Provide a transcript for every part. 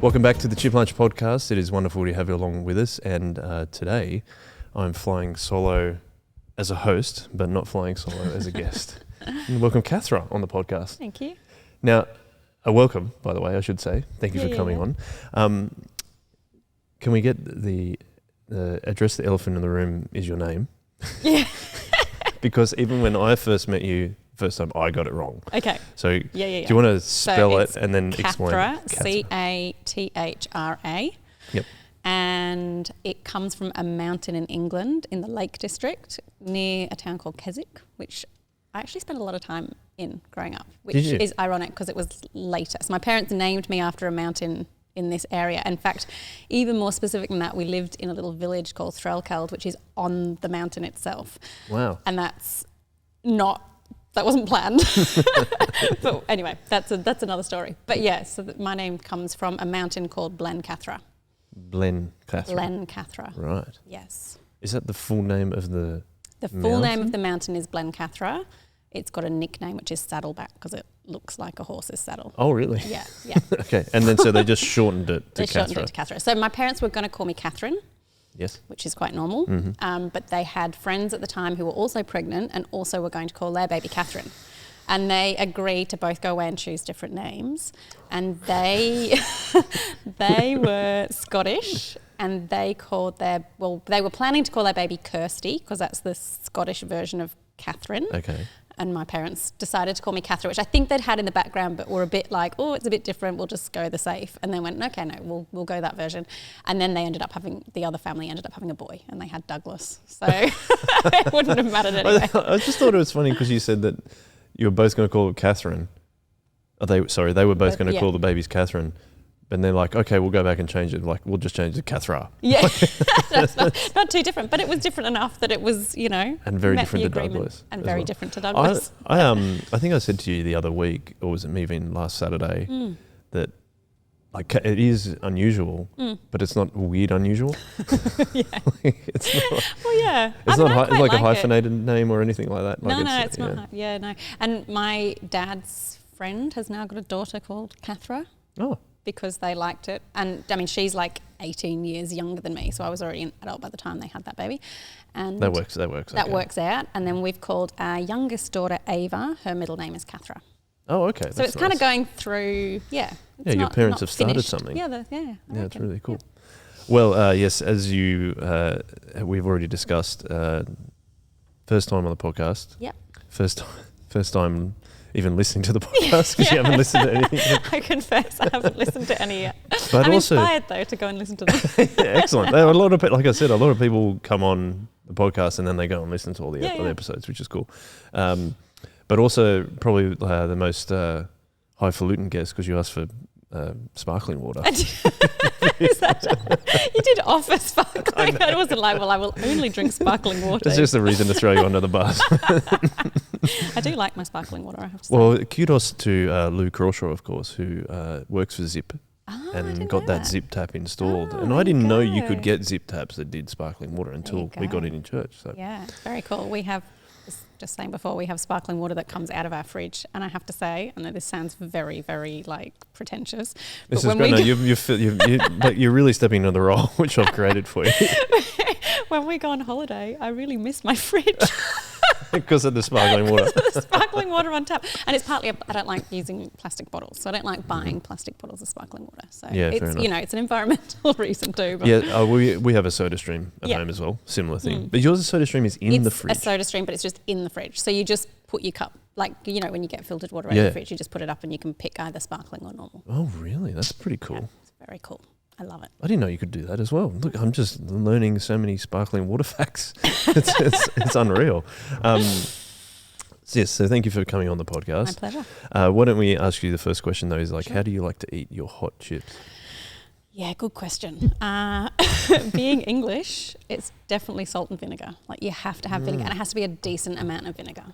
Welcome back to the Chip Lunch Podcast. It is wonderful to have you along with us. And today I'm flying solo as a host, but not flying solo as a guest. And welcome Cathra on the podcast. Thank you. Now, welcome, by the way, I should say. Thank you for coming on. Can we get the address the elephant in the room is your name? Yeah. Because even when I first met you, first time I got it wrong. Okay. So do you want to spell it and then explain? Cathra, C-A-T-H-R-A. Yep. And it comes from a mountain in England in the Lake District near a town called Keswick, which I actually spent a lot of time in growing up, which is ironic because it was later. So my parents named me after a mountain in this area. In fact, even more specific than that, we lived in a little village called Threlkeld, which is on the mountain itself. Wow. And that wasn't planned. But anyway, that's another story. But yeah, so my name comes from a mountain called Cathra. Cathra. Right. Yes. Is that the full name of the full name of the mountain is Cathra. It's got a nickname which is Saddleback because it looks like a horse's saddle. Oh, really? Yeah. Okay. And then so they just shortened it to Cathra. Shortened it to Cathra. So my parents were going to call me Catherine. Yes. Which is quite normal. Mm-hmm. But they had friends at the time who were also pregnant and also were going to call their baby Catherine. And they agreed to both go away and choose different names. And they were Scottish and they were planning to call their baby Kirsty because that's the Scottish version of Catherine. Okay. And my parents decided to call me Cathra, which I think they'd had in the background, but were a bit like, oh, it's a bit different. We'll just go the safe. And then went, okay, no, we'll go that version. And then the other family ended up having a boy, and they had Douglas. So it wouldn't have mattered anyway. I just thought it was funny because you said that you were both going to call it Catherine. They were both going to call the babies Catherine. And they're like, okay, we'll go back and change it. Like, we'll just change it to Cathra. Yeah, that's not too different, but it was different enough that it was, and very different to Douglas, and very different to Douglas. I think I said to you the other week, or was it maybe even last Saturday, that like it is unusual, but it's not weird unusual. Yeah. It's not. Well, yeah. It's not like a hyphenated name or anything like that. No, it's not. Yeah, no. And my dad's friend has now got a daughter called Cathra. Oh. Because they liked it. And I mean, she's like 18 years younger than me, so I was already an adult by the time they had that baby. And that works. That works out. And then we've called our youngest daughter Ava. Her middle name is Cathra. Oh, okay. So it's kind of going through, your parents have started something. Yeah, it's really cool. Yeah. Well, yes, as we've already discussed, first time on the podcast. Yep. First time even listening to the podcast because you haven't listened to anything. I confess, I haven't listened to any yet. But I'm inspired though to go and listen to them. Yeah, excellent. There are like I said, a lot of people come on the podcast and then they go and listen to all the other episodes, which is cool. But also probably the most highfalutin guest because you asked for sparkling water. You did offer sparkling. It wasn't like, well, I will only drink sparkling water. It's just a reason to throw you under the bus. I do like my sparkling water, I have to say. Well, kudos to Lou Crawshaw, of course, who works for Zip and got that Zip tap installed. And I didn't know you could get Zip taps that did sparkling water until we got it in church. So yeah, very cool. We have, just saying before, we have sparkling water that comes out of our fridge. And I have to say, I know this sounds very, very like pretentious. This is great. No, you're really stepping into the role which I've created for you. When we go on holiday, I really miss my fridge. Because of the sparkling water. The sparkling water on tap. And it's partly, I don't like using plastic bottles. So I don't like buying plastic bottles of sparkling water. So it's an environmental reason too. But yeah, we have a soda stream at home as well. Similar thing. But yours, soda stream is in the fridge. It's a soda stream, but it's just in the fridge. So you just put your cup, like, when you get filtered water out of the fridge, you just put it up and you can pick either sparkling or normal. Oh, really? That's pretty cool. Yeah, it's very cool. I love it. I didn't know you could do that as well. Look, I'm just learning so many sparkling water facts. It's unreal. Yes, so thank you for coming on the podcast. My pleasure. Why don't we ask you the first question, though, is like, how do you like to eat your hot chips? Yeah, good question. Being English, it's definitely salt and vinegar. Like, you have to have vinegar, and it has to be a decent amount of vinegar.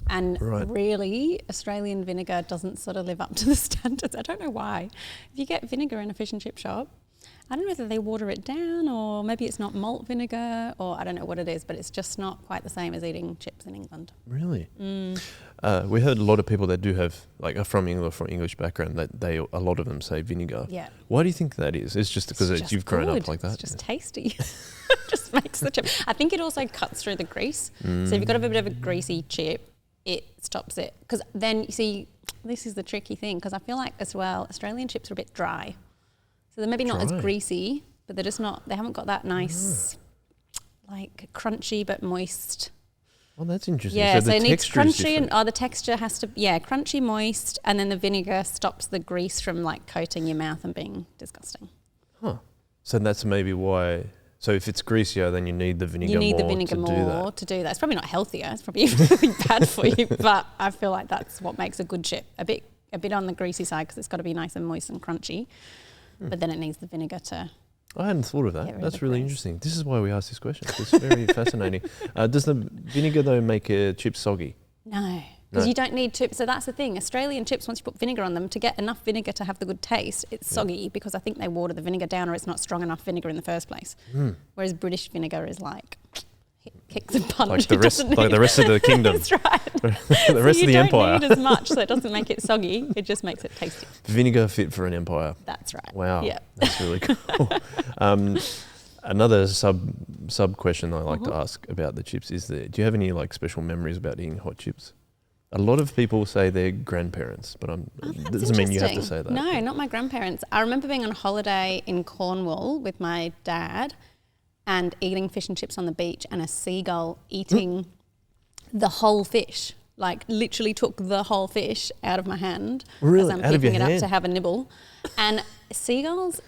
And really, Australian vinegar doesn't sort of live up to the standards. I don't know why. If you get vinegar in a fish and chip shop, I don't know whether they water it down or maybe it's not malt vinegar or I don't know what it is, but it's just not quite the same as eating chips in England. Really? We heard a lot of people that do have, like, are from England, from English background, that a lot of them say vinegar. Yeah. Why do you think that is? It's just because you've grown up like that? It's just tasty. It just makes the chip. I think it also cuts through the grease. So if you've got a bit of a greasy chip, it stops it. Because then, you see, this is the tricky thing, because I feel like as well, Australian chips are a bit dry. So they're maybe not as greasy, but they're just not, they haven't got that nice, like crunchy but moist. Well, that's interesting. Yeah, so it needs crunchy and the texture has to, crunchy, moist, and then the vinegar stops the grease from like coating your mouth and being disgusting. Huh. So that's maybe why. So if it's greasier, then you need the vinegar more. You need the vinegar more to do that. It's probably not healthier. It's probably really bad for you, but I feel like that's what makes a good chip. A bit on the greasy side because it's got to be nice and moist and crunchy. But then it needs the vinegar to... I hadn't thought of that. That's really interesting. This is why we ask this question. It's very fascinating. Does the vinegar, though, make a chip soggy? No, because you don't need to... So that's the thing. Australian chips, once you put vinegar on them, to get enough vinegar to have the good taste, it's soggy because I think they water the vinegar down or it's not strong enough vinegar in the first place. Whereas British vinegar is like... kicks and punch. Like the rest of the kingdom. That's right. the rest of the empire. You don't need as much, so it doesn't make it soggy. It just makes it tasty. Vinegar fit for an empire. That's right. Wow. Yeah. That's really cool. Another sub question I like to ask about the chips is do you have any like special memories about eating hot chips? A lot of people say their grandparents, but that doesn't mean you have to say that. No, not my grandparents. I remember being on holiday in Cornwall with my dad and eating fish and chips on the beach and a seagull eating the whole fish, like literally took the whole fish out of my hand as I'm picking it up to have a nibble. And seagulls,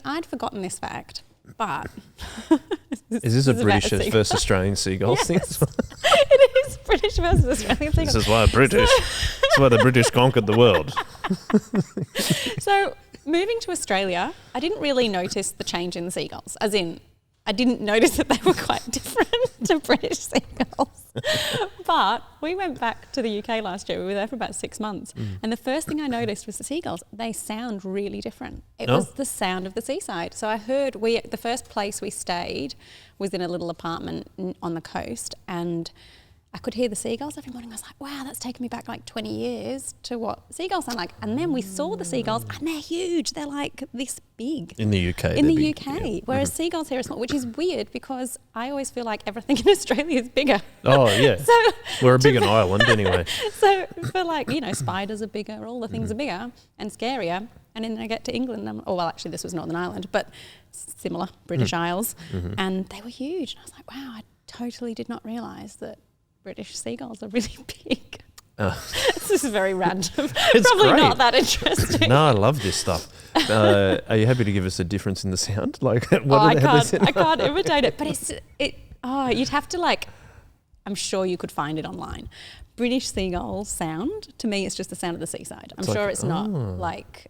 I'd forgotten this fact, but... Is this a British versus Australian seagulls thing? It is British versus Australian seagulls. This is why that's why the British conquered the world. So moving to Australia, I didn't really notice the change in the seagulls, as in I didn't notice that they were quite different to British seagulls. But we went back to the UK last year. We were there for about 6 months. And the first thing I noticed was the seagulls. They sound really different. It was the sound of the seaside. So I heard the first place we stayed was in a little apartment on the coast, and I could hear the seagulls every morning. I was like, wow, that's taken me back like 20 years to what seagulls sound like. And then we saw the seagulls and they're huge. They're like this big. In the UK. In the UK. Yeah. Whereas seagulls here are small, which is weird because I always feel like everything in Australia is bigger. Oh, yeah. So we're a bigger island anyway. So for like, spiders are bigger, all the things are bigger and scarier. And then I get to England, actually this was Northern Ireland, but similar, British Isles. And they were huge. And I was like, wow, I totally did not realise that British seagulls are really big. This is very random. It's probably great. Not that interesting. No, I love this stuff. Are you happy to give us a difference in the sound? Like, I can't imitate it. But you'd have to I'm sure you could find it online. British seagull sound, to me, it's just the sound of the seaside. I'm sure it's not like...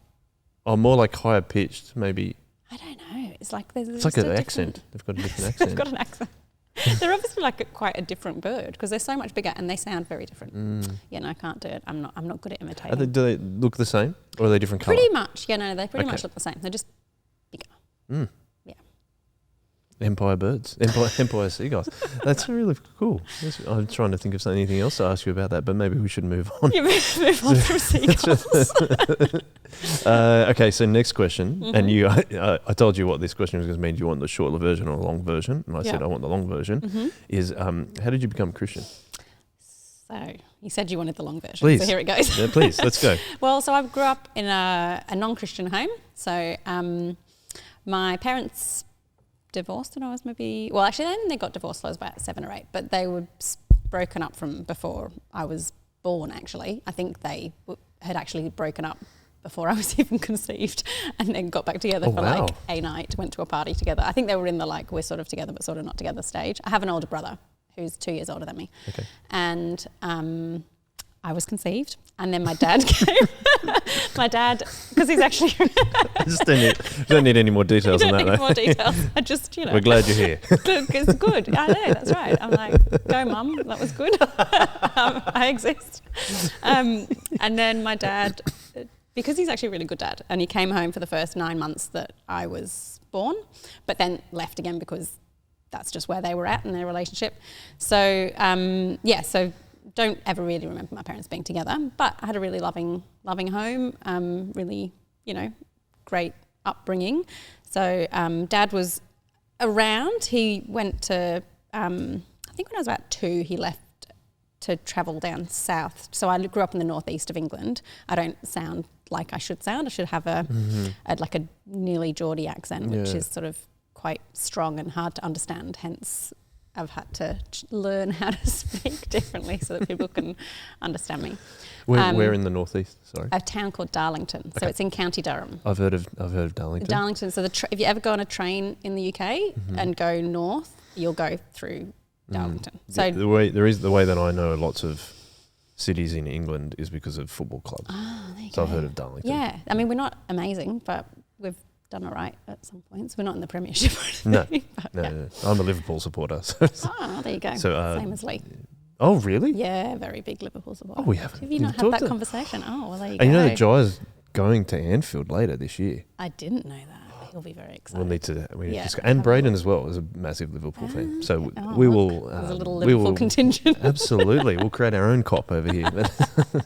Oh, more like higher pitched, maybe. I don't know. It's like there's it's like an accent. They've got a different accent. They've got an accent. They're obviously quite a different bird because they're so much bigger and they sound very different. Yeah, no, I can't do it. I'm not good at imitating. Do they look the same or are they different colour? Pretty much. Yeah, no, they pretty much look the same. They're just bigger. Yeah. Empire birds, Empire seagulls. That's really cool. I'm trying to think of anything else to ask you about that, but maybe we should move on. Yeah, move on from seagulls. Okay, so next question. And I told you what this question was going to mean. Do you want the short version or a long version? And I said I want the long version. Is how did you become Christian? So you said you wanted the long version. Please. So here it goes. Yeah, please, let's go. Well, so I grew up in a non-Christian home. So my parents divorced when I was then they got divorced when I was about 7 or 8, but they were broken up from before I was born, actually. I think they had actually broken up before I was even conceived and then got back together for a night, went to a party together. I think they were in the we're sort of together but sort of not together stage. I have an older brother who's 2 years older than me. Okay. And I was conceived, and then my dad came. My dad, because he's actually... I just don't need any more details on that. Don't need more details. I just, We're glad you're here. It's good. I know, that's right. I'm like, go mum, that was good. I exist. And then my dad because he's actually a really good dad, and he came home for the first 9 months that I was born, but then left again because that's just where they were at in their relationship. So, so don't ever really remember my parents being together, but I had a really loving home, really, great upbringing. So Dad was around. He went to, I think when I was about 2, he left to travel down south. So I grew up in the northeast of England. I don't sound like I should sound. I should have a nearly Geordie accent, which is sort of quite strong and hard to understand. Hence, I've had to learn how to speak differently so that people can understand me. Where in the northeast? Sorry, a town called Darlington. So it's in County Durham. I've heard of Darlington. Darlington. So if you ever go on a train in the UK and go north, you'll go through Darlington. So the way that I know lots of cities in England is because of football clubs. Oh, there you so go. I've heard of Darlington. Yeah, I mean we're not amazing, but we've done all right at some points. We're not in the Premiership or anything. No. I'm a Liverpool supporter. So there you go. So, same as Lee. Oh, really? Yeah, very big Liverpool supporter. Oh, we haven't. Have you not had that conversation? Oh, well, there you go. And you know the Giants going to Anfield later this year. I didn't know that. He'll be very excited. We'll need to and Braden as well is a massive Liverpool fan. So we will. There's a little Liverpool contingent. Absolutely, we'll create our own cop over here.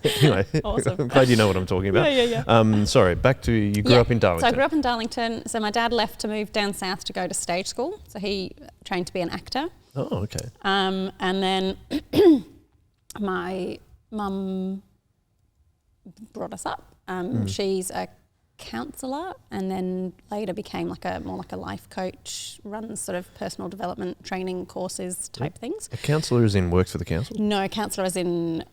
Anyway, awesome. I'm glad you know what I'm talking about. Yeah. Sorry, back to you grew up in Darlington. So I grew up in Darlington. So my dad left to move down south to go to stage school. So he trained to be an actor. Oh, okay. And then my mum brought us up. She's a counsellor and then later became more like a life coach, runs sort of personal development training courses type things. A counsellor is in works for the council? No, counsellor is in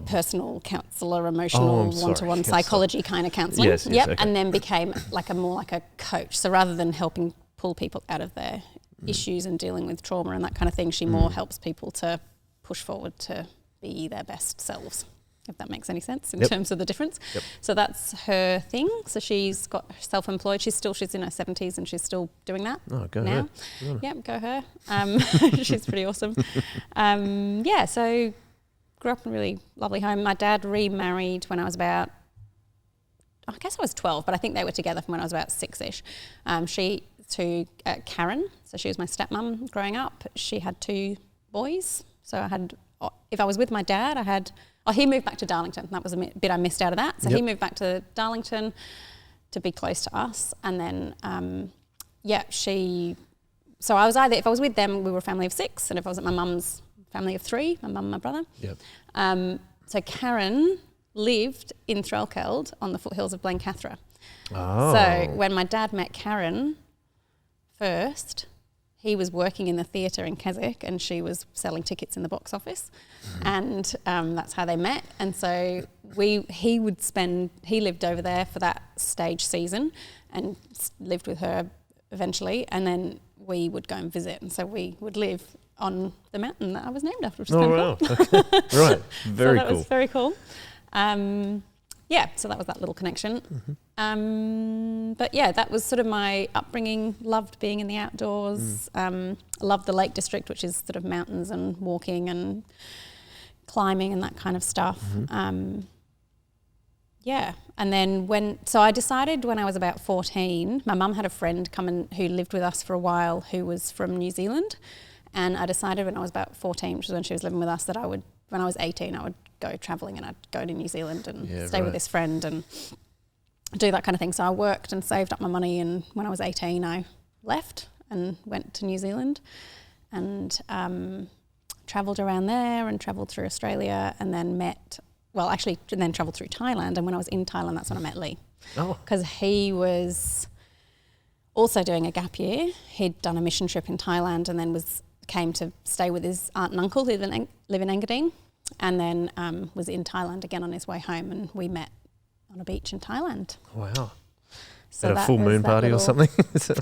personal counsellor, emotional, one-to-one psychology kind of counselling. Yes, okay. And then became more like a coach. So rather than helping pull people out of their issues and dealing with trauma and that kind of thing, she more helps people to push forward to be their best selves, if that makes any sense in terms of the difference. Yep. So that's her thing. So she's got self-employed. She's in her 70s and she's still doing that now. Her. Yep, go her. She's pretty awesome. So grew up in a really lovely home. My dad remarried when I was about, I guess I was 12, but I think they were together from when I was about 6-ish. Karen, so she was my stepmom growing up. She had 2 boys. So if I was with my dad, he moved back to Darlington. That was a bit I missed out of that. So he moved back to Darlington to be close to us. And then, so I was if I was with them, we were a family of 6. And if I was at my mum's, family of 3, my mum and my brother. Yep. So Karen lived in Threlkeld on the foothills of Cathra. Oh. So when my dad met Karen first, he was working in the theatre in Keswick and she was selling tickets in the box office. And that's how they met. And so he lived over there for that stage season and lived with her eventually. And then we would go and visit. And so we would live on the mountain that I was named after, which is kind of cool. Okay. Right. Very so cool. That was very cool. So that was that little connection. That was sort of my upbringing. Loved being in the outdoors. Loved the Lake District, which is sort of mountains and walking and climbing and that kind of stuff. And then I decided when I was about 14, my mum had a friend who lived with us for a while who was from New Zealand. And I decided when I was about 14, which was when she was living with us, that when I was 18, I would go travelling and I'd go to New Zealand and stay with this friend and do that kind of thing. So I worked and saved up my money, and when I was 18, I left and went to New Zealand and travelled around there and travelled through Australia and then travelled through Thailand. And when I was in Thailand, that's when I met Lee. Oh. Because he was also doing a gap year. He'd done a mission trip in Thailand and then came to stay with his aunt and uncle who live in Engadine, and then was in Thailand again on his way home, and we met on a beach in Thailand. Wow. So at a full moon party or something?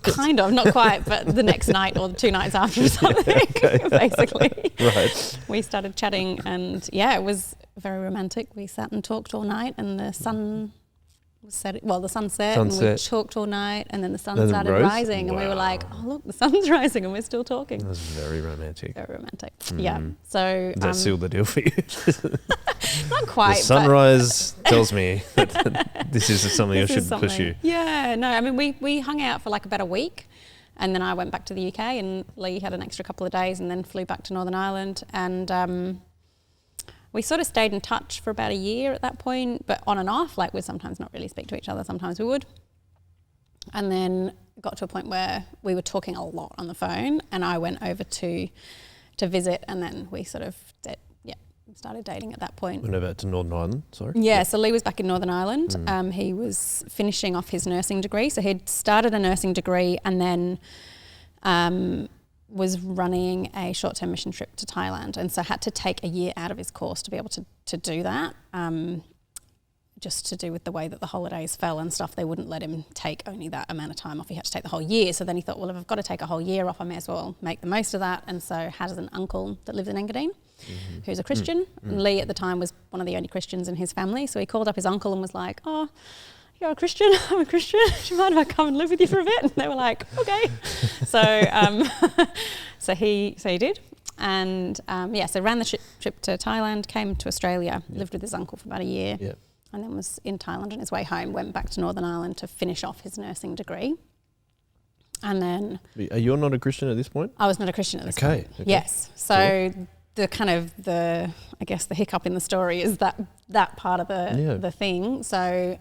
Kind of, not quite, but the next night or the 2 nights after or something, basically. Right. We started chatting and it was very romantic. We sat and talked all night and the sun the sunset, and we talked all night, and then the sun started rising, and we were like, oh look, the sun's rising, and we're still talking. That was very romantic. Very romantic. Yeah. So does that seal the deal for you? Not quite. The sunrise tells me that this is something I should pursue. Yeah, no, I mean we hung out for like about a week, and then I went back to the UK, and Lee had an extra couple of days, and then flew back to Northern Ireland, and we sort of stayed in touch for about a year at that point, but on and off, like we'd sometimes not really speak to each other, sometimes we would. And then got to a point where we were talking a lot on the phone, and I went over to visit, and then we sort of started dating at that point. Went over to Northern Ireland, sorry? Yeah, so Lee was back in Northern Ireland. He was finishing off his nursing degree, so he'd started a nursing degree and then was running a short-term mission trip to Thailand, and so had to take a year out of his course to be able to do that, just to do with the way that the holidays fell and stuff. They wouldn't let him take only that amount of time off. He had to take the whole year. So then he thought, well, if I've got to take a whole year off, I may as well make the most of that. And so has an uncle that lives in Engadine, who's a Christian. And Lee at the time was one of the only Christians in his family. So he called up his uncle and was like, oh, you're a Christian, I'm a Christian, do you mind if I come and live with you for a bit? And they were like, okay. So he did. And so ran the trip to Thailand, came to Australia, lived with his uncle for about a year, and then was in Thailand on his way home, went back to Northern Ireland to finish off his nursing degree. And then... Are you not a Christian at this point? I was not a Christian at this point. Okay. Yes. So the kind of the hiccup in the story is that part of the thing. So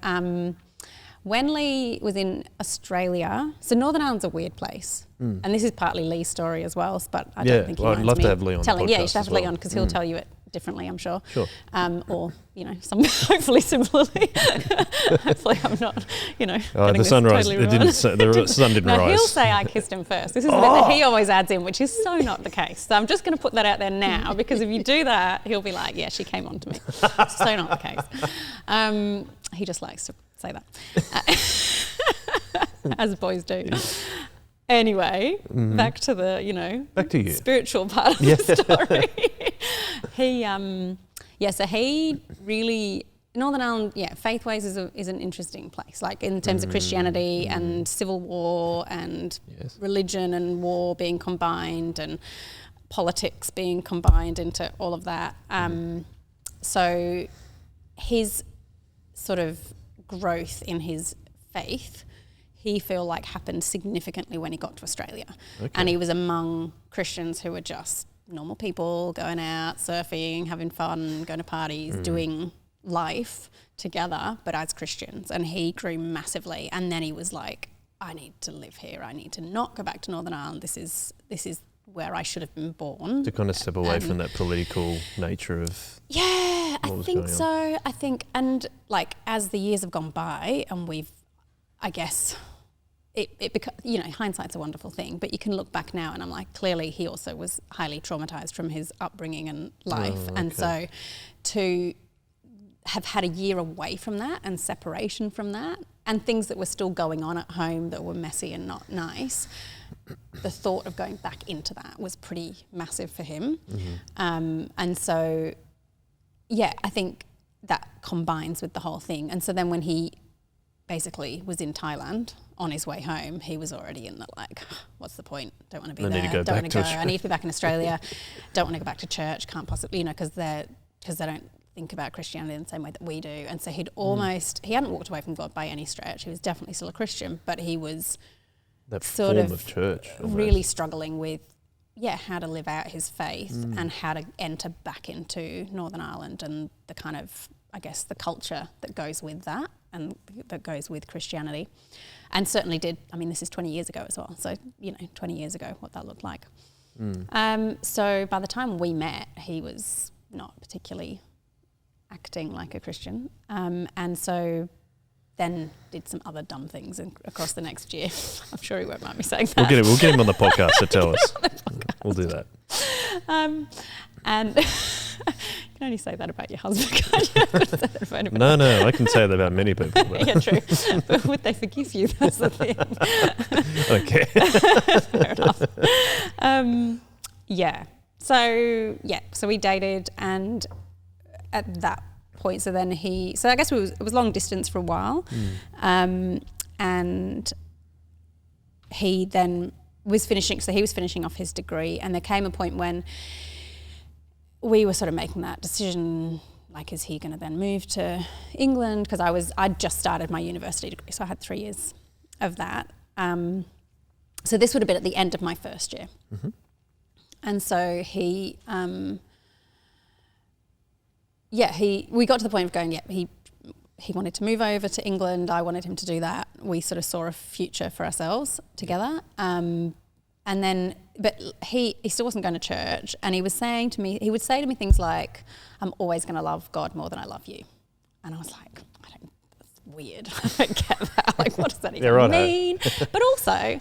when Lee was in Australia, so Northern Ireland's a weird place, and this is partly Lee's story as well, but I don't think he minds I'd love to have Lee on the podcast. Yeah, you should have Lee on because he'll tell you it differently, I'm sure. Sure. Or, hopefully similarly. Hopefully I'm not, the sunrise, totally the sun didn't rise. He'll say I kissed him first. This is the bit that he always adds in, which is so not the case. So I'm just going to put that out there now, because if you do that, he'll be like, yeah, she came on to me. So not the case. He just likes to say that. As boys do. Anyway, back to the, back to you. Spiritual part of the story. So he really, Northern Ireland, Faithways is an interesting place, like in terms of Christianity and civil war and religion and war being combined and politics being combined into all of that. So his sort of growth in his faith, he feel like happened significantly when he got to Australia. Okay. And he was among Christians who were just normal people, going out, surfing, having fun, going to parties, doing life together, but as Christians. And he grew massively. And then he was like, I need to live here. I need to not go back to Northern Ireland. This is where I should have been born. To kind of step away from that political nature of... Yeah, I think so. I think, and like as the years have gone by and we've, I guess... hindsight's a wonderful thing, but you can look back now and I'm like, clearly he also was highly traumatized from his upbringing and life. Oh, okay. And so to have had a year away from that and separation from that and things that were still going on at home that were messy and not nice, the thought of going back into that was pretty massive for him. And so, I think that combines with the whole thing. And so then when he basically was in Thailand on his way home, he was already in the like, what's the point? Don't want to be there. Don't want to go. I need to be back in Australia. Don't want to go back to church. Can't possibly, because they don't think about Christianity in the same way that we do. And so he hadn't walked away from God by any stretch. He was definitely still a Christian, but he was that sort of church really struggling with how to live out his faith and how to enter back into Northern Ireland and the kind of, I guess, the culture that goes with that and that goes with Christianity. And certainly did, this is 20 years ago as well. So, 20 years ago, what that looked like. So by the time we met, he was not particularly acting like a Christian. And so then did some other dumb things across the next year. I'm sure he won't mind me saying that. We'll get him on the podcast to tell us. We'll do that. And you can only say that about your husband, can't you? No, I can say that about many people. But. Yeah, true. But would they forgive you? That's the thing. Okay. Fair enough. So we dated, and at that point. So then so I guess it was long distance for a while. And he then was finishing off his degree, and there came a point when we were sort of making that decision, like, is he going to then move to England? Because I'd just started my university degree, so I had 3 years of that. So this would have been at the end of my first year. Mm-hmm. And so we got to the point of going, he wanted to move over to England. I wanted him to do that. We sort of saw a future for ourselves together. And then, but he still wasn't going to church, and he would say to me things like, I'm always going to love God more than I love you. And I was like, that's weird. I don't get that. Like, what does that even mean? But also,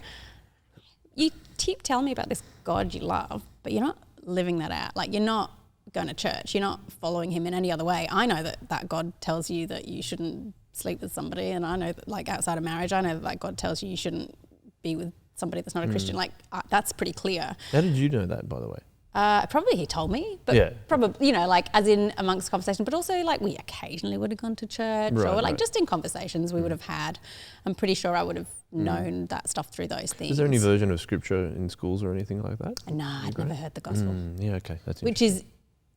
you keep telling me about this God you love, but you're not living that out. Like, you're not going to church. You're not following him in any other way. I know that God tells you that you shouldn't sleep with somebody, and I know that, like, outside of marriage, I know that God tells you shouldn't be with somebody that's not a Christian. Like, that's pretty clear. How did you know that, by the way? Probably he told me, but probably, like, as in amongst conversation, but also, like, we occasionally would have gone to church, or like just in conversations we would have had. I'm pretty sure I would have known that stuff through those things. Is there any version of scripture in schools or anything like that? No, I'd never heard the gospel. Yeah, okay. That's which is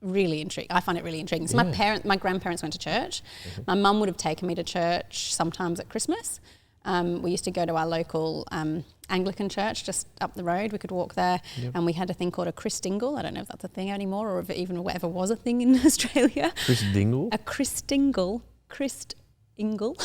really intriguing. I find it really intriguing. So my grandparents went to church. Mm-hmm. My mum would have taken me to church sometimes at Christmas. We used to go to our local Anglican church just up the road. We could walk there, and we had a thing called a Christingle. I don't know if that's a thing anymore, or if it even ever was a thing in Australia. Christingle? A Christingle. Christingle.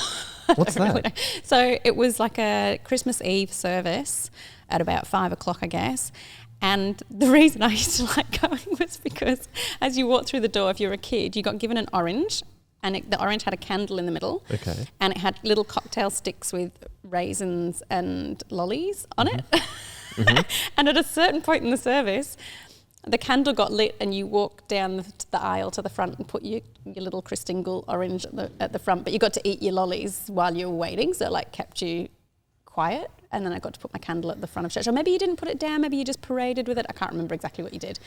What's that? Really know. So it was like a Christmas Eve service at about 5 o'clock, I guess. And the reason I used to like going was because as you walked through the door, if you're a kid, you got given an orange, and the orange had a candle in the middle. Okay. And it had little cocktail sticks with raisins and lollies on it. Mm-hmm. And at a certain point in the service, the candle got lit, and you walked down the aisle to the front and put your little Christingle orange at the front, but you got to eat your lollies while you were waiting, so it like kept you quiet. And then I got to put my candle at the front of church. Or maybe you didn't put it down, maybe you just paraded with it. I can't remember exactly what you did.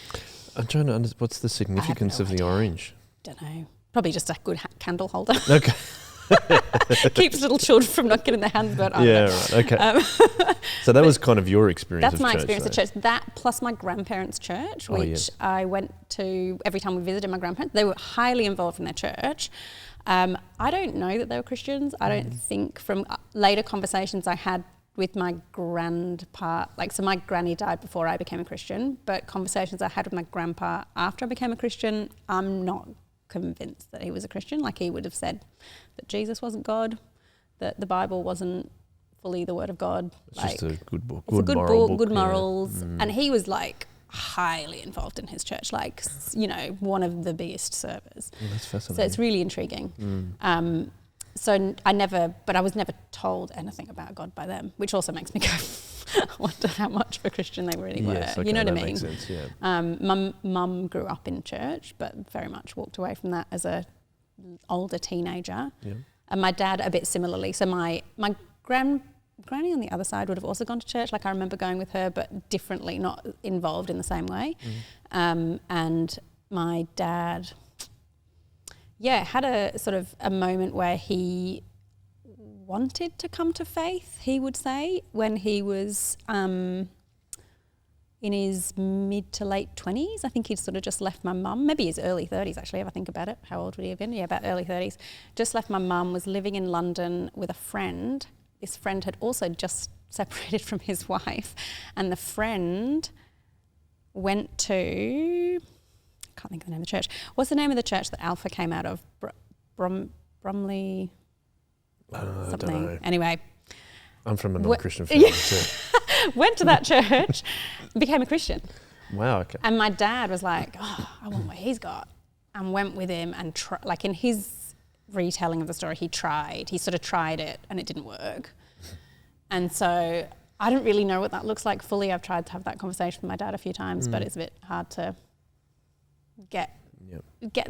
I'm trying to understand, what's the significance of the orange? Don't know. Probably just a good candle holder. Okay. Keeps little children from not getting their hands burnt. Right. Okay. So that was kind of your experience of church. That's my experience of church. That plus my grandparents' church, which I went to every time we visited my grandparents. They were highly involved in their church. I don't know that they were Christians. I don't think, from later conversations I had with my grandpa, so my granny died before I became a Christian, but conversations I had with my grandpa after I became a Christian, I'm not convinced that he was a Christian. Like, he would have said that Jesus wasn't God, that the Bible wasn't fully the word of God. It's just a good book. It's a good book, good morals. And he was like highly involved in his church, one of the biggest servers. That's fascinating. So it's really intriguing. So I was never told anything about God by them, which also makes me go, I wonder how much of a Christian they really were. Yes, okay, you know what I mean? Makes sense, yeah. Mum grew up in church, but very much walked away from that as a older teenager. Yeah. And my dad a bit similarly. So my granny on the other side would have also gone to church. Like, I remember going with her, but differently, not involved in the same way. And my dad, had a sort of a moment where he wanted to come to faith, he would say, when he was in his mid to late 20s. I think he'd sort of just left my mum, maybe his early 30s actually, if I think about it. How old would he have been? Yeah, about early 30s. Just left my mum, was living in London with a friend. This friend had also just separated from his wife, and the friend went to, I can't think of the name of the church. What's the name of the church that Alpha came out of? Bromley something. I don't know. Anyway. I'm from a non-Christian family too. Went to that church, became a Christian. Wow, okay. And my dad was like, I want what he's got. And went with him and, in his retelling of the story, he sort of tried it and it didn't work. And so I don't really know what that looks like fully. I've tried to have that conversation with my dad a few times, but it's a bit hard to get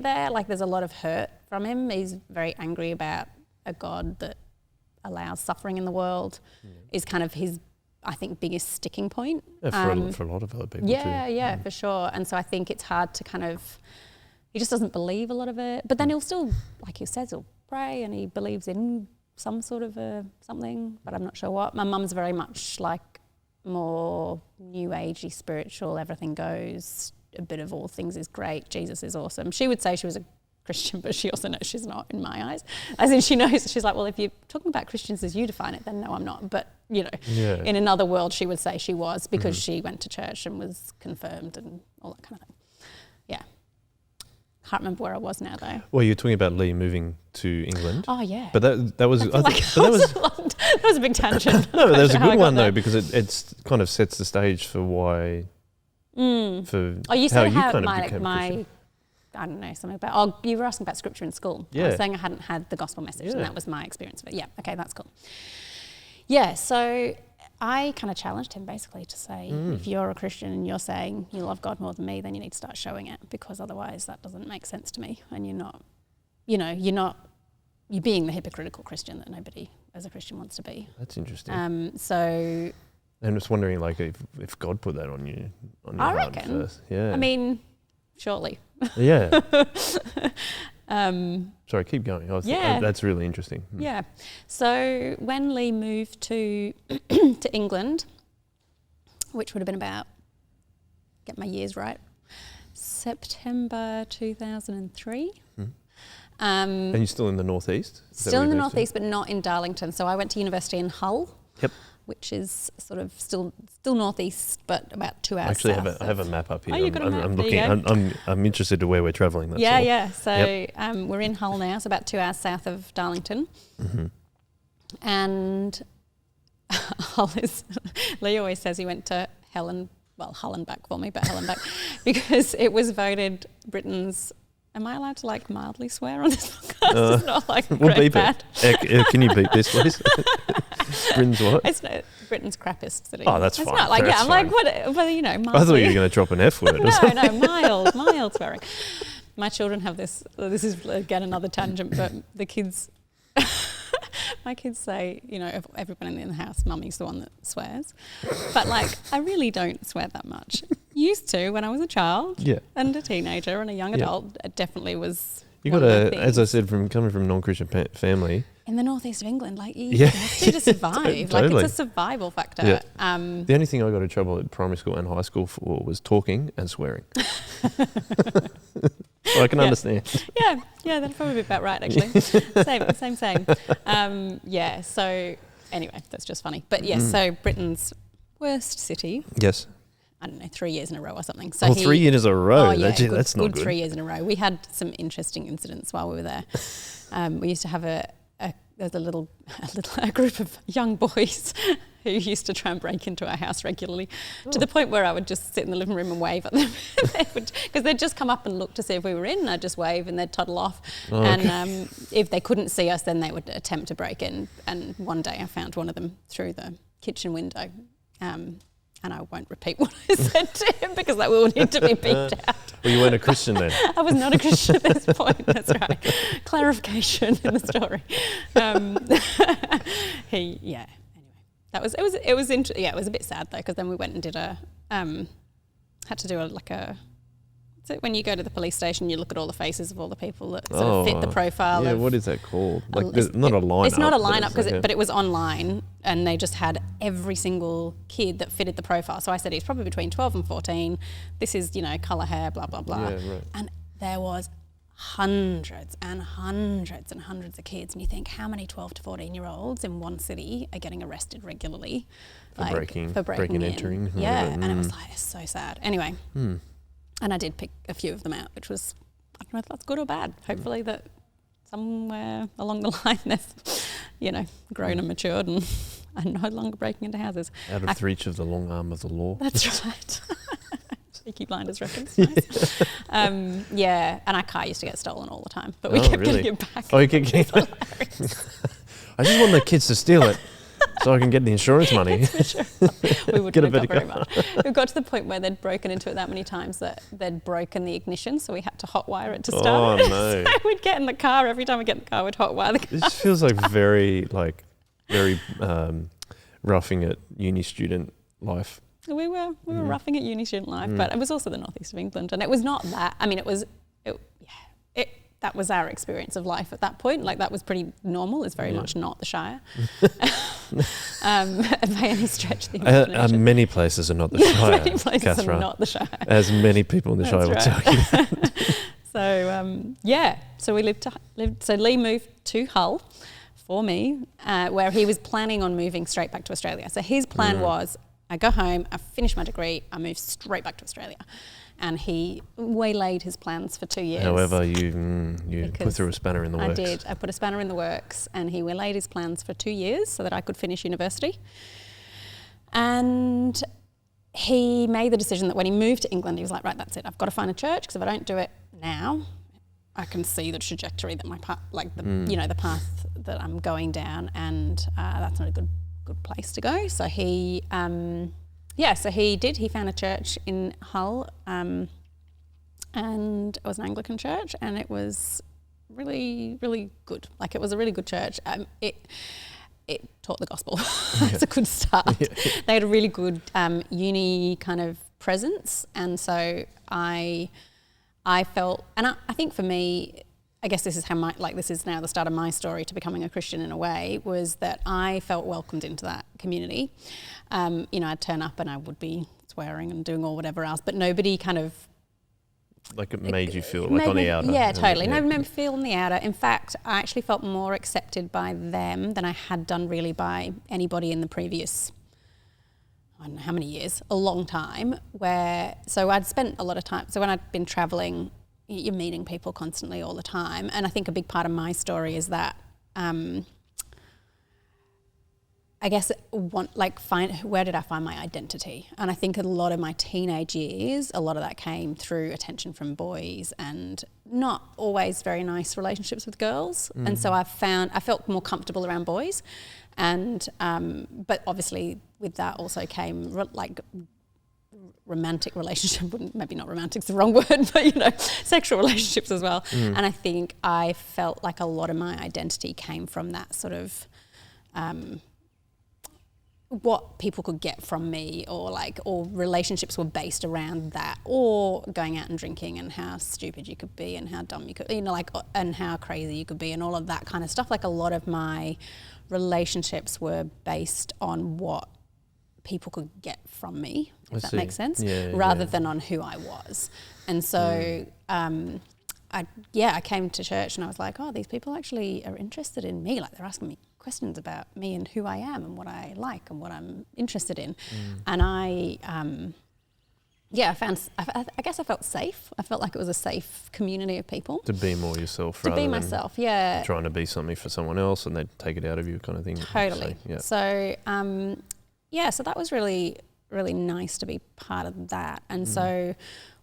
there. Like, there's a lot of hurt from him. He's very angry about a God that allows suffering in the world, is kind of his, I think, biggest sticking point. For a lot of other people too. Yeah, for sure. And so I think it's hard to kind of he just doesn't believe a lot of it. But then he'll still, like he says, he'll pray and he believes in some sort of something, but I'm not sure what. My mum's very much like more new agey, spiritual, everything goes, a bit of all things is great, Jesus is awesome. She would say she was a Christian, but she also knows she's not in my eyes. As in she knows, she's like, well, if you're talking about Christians as you define it, then no, I'm not. But, you know, in another world, she would say she was because she went to church and was confirmed and all that kind of thing. Yeah. Can't remember where I was now, though. Well, you're talking about Lee moving to England. Oh, yeah. But that was... that was a big tangent. No, but that was a good one, though, because it kind of sets the stage for why... For you how said you kind of my became Christian. I don't know, something about... Oh, you were asking about scripture in school. Yeah. I was saying I hadn't had the gospel message, and that was my experience of it. Yeah, okay, that's cool. Yeah, so I kind of challenged him basically to say, if you're a Christian and you're saying you love God more than me, then you need to start showing it, because otherwise that doesn't make sense to me. And you're not, you're being the hypocritical Christian that nobody as a Christian wants to be. That's interesting. I'm just wondering, like, if God put that on you, on your heart first. Yeah. I mean, surely. Yeah. Sorry, keep going. That's really interesting. Yeah. So when Lee moved to to England, which would have been about, get my years right, September 2003. And you're still in the northeast? Still in the northeast, but not in Darlington. So I went to university in Hull. Yep. Which is sort of still northeast, but about 2 hours Actually, south. I have a map up here. Oh, you've got a map. I'm looking. I'm interested to where we're travelling. That's all. Yeah. So we're in Hull now, so about 2 hours south of Darlington. And Hull is. Lee always says he went to Hull and back for me, but Hell and back, because it was voted Britain's. Am I allowed to like mildly swear on this podcast? It's not like we'll beep bad. it. Can you beep this, please? Britain's what? It's Britain's crappiest city. Oh, that's it's fine. Not like, that's I'm fine. like, what, you know, mildly. I thought you were going to drop an F word. No, mild swearing. My children have this, this is again another tangent, but the kids, my kids say, you know, of everyone in the house, mummy's the one that swears. But like, I really don't swear that much. Used to when I was a child and a teenager and a young adult. It definitely was. You got as I said, coming from a non-Christian family. In the northeast of England, like you have to survive. Totally. Like it's a survival factor. Yeah. The only thing I got in trouble at primary school and high school for was talking and swearing. So I can understand. Yeah, that'd probably be about right actually. Same. So anyway, that's just funny. But yes, so Britain's worst city. Yes. I don't know, 3 years in a row or something. So 3 years in a row. Oh, yeah, that's not good. 3 years in a row. We had some interesting incidents while we were there. We used to have there's a group of young boys who used to try and break into our house regularly, to the point where I would just sit in the living room and wave at them. Because they'd just come up and look to see if we were in, and I'd just wave and they'd toddle off. Oh, and if they couldn't see us, then they would attempt to break in. And one day I found one of them through the kitchen window. And I won't repeat what I said to him because that will need to be beeped out. Well, you weren't a Christian then? I was not a Christian at this point, that's right. Clarification in the story. Anyway. It was a bit sad though, because then we went and did had to do when you go to the police station, you look at all the faces of all the people that sort of fit the profile. Yeah, what is that called? Like, not a lineup. It's not a lineup, but it was online, and they just had every single kid that fitted the profile. So I said he's probably between 12 and 14. This is, colour hair, blah, blah, blah. Yeah, right. And there was hundreds and hundreds and hundreds of kids, and you think, how many 12 to 14-year-olds in one city are getting arrested regularly for breaking and entering? Yeah, and it was like, it's so sad. Anyway. And I did pick a few of them out, which was, I don't know if that's good or bad. Hopefully that somewhere along the line they've, grown and matured and are no longer breaking into houses. Out of reach of the long arm of the law. That's right. Peaky Blinders reference. Nice. And our car used to get stolen all the time, but we kept getting it back. Oh, you kept getting it. I just want the kids to steal it. So I can get the insurance money. We wouldn't have got very much. We got to the point where they'd broken into it that many times that they'd broken the ignition, so we had to hotwire it to start it. No. So we'd get in the car, every time we get in the car, we'd hotwire the car. This feels like very roughing it uni student life. We were roughing it uni student life, but it was also the northeast of England, and it was not that. I mean, it was that was our experience of life at that point. Like, that was pretty normal. It's very much not the Shire. By any stretch of the imagination. Many places are not the Shire. Many places Cathra, are not the Shire. as many people in the Shire will tell you. So, so we so Lee moved to Hull for me, where he was planning on moving straight back to Australia. So his plan was, I go home, I finish my degree, I move straight back to Australia. And he waylaid his plans for 2 years. However, you put through a spanner in the works. I did. I put a spanner in the works, and he waylaid his plans for 2 years so that I could finish university. And he made the decision that when he moved to England, he was like, right, that's it. I've got to find a church, because if I don't do it now, I can see the trajectory that my path, the path that I'm going down, and that's not a good place to go. So he. So he did. He found a church in Hull, and it was an Anglican church, and it was really, really good. Like, it was a really good church. It taught the gospel. That's a good start. Yeah. They had a really good uni kind of presence, and so I felt, and I think for me, I guess this is this is now the start of my story to becoming a Christian in a way, was that I felt welcomed into that community. I'd turn up and I would be swearing and doing all whatever else, but nobody kind of... Like, it made you feel like on the outer. Yeah, totally. Nobody made me feel on the outer. In fact, I actually felt more accepted by them than I had done really by anybody in the previous, I don't know how many years, a long time, so I'd spent a lot of time, so when I'd been travelling, you're meeting people constantly all the time. And I think a big part of my story is that, I guess, where did I find my identity? And I think a lot of my teenage years, a lot of that came through attention from boys and not always very nice relationships with girls. And so I felt more comfortable around boys. And, but obviously with that also came romantic relationship, maybe not romantic's the wrong word, but sexual relationships as well. And I think I felt like a lot of my identity came from that sort of what people could get from me, or relationships were based around that, or going out and drinking and how stupid you could be and how dumb you could, and how crazy you could be and all of that kind of stuff. Like, a lot of my relationships were based on what people could get from me, if that makes sense, rather than on who I was. And so I came to church and I was like, oh, these people actually are interested in me. Like, they're asking me questions about me and who I am and what I like and what I'm interested in. And I guess I felt safe. I felt like it was a safe community of people. To be more yourself, to be myself, yeah. Trying to be something for someone else and they'd take it out of you, kind of thing. Totally. So so that was really, really nice to be part of that. And so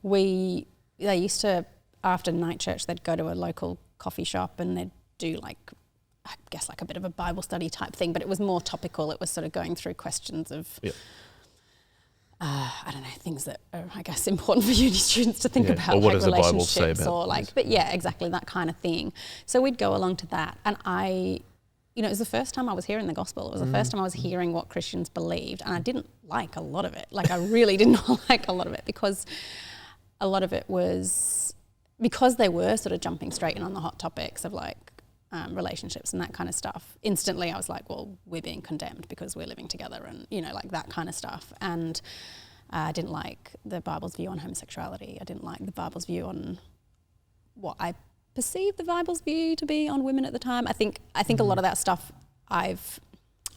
they used to, after night church, they'd go to a local coffee shop and they'd do I guess a bit of a Bible study type thing, but it was more topical. It was sort of going through questions of, I don't know, things that are, I guess, important for uni students to think about, or what does the Bible relationships say about or but exactly, that kind of thing. So we'd go along to that, and it was the first time I was hearing the gospel. It was the first time I was hearing what Christians believed, and I didn't like a lot of it. Like, I really did not like a lot of it, because a lot of it was, because they were sort of jumping straight in on the hot topics of relationships and that kind of stuff. Instantly I was like, well, we're being condemned because we're living together, and that kind of stuff. And I didn't like the Bible's view on homosexuality. I didn't like the Bible's view on what I perceived the Bible's view to be on women at the time. I think a lot of that stuff, I've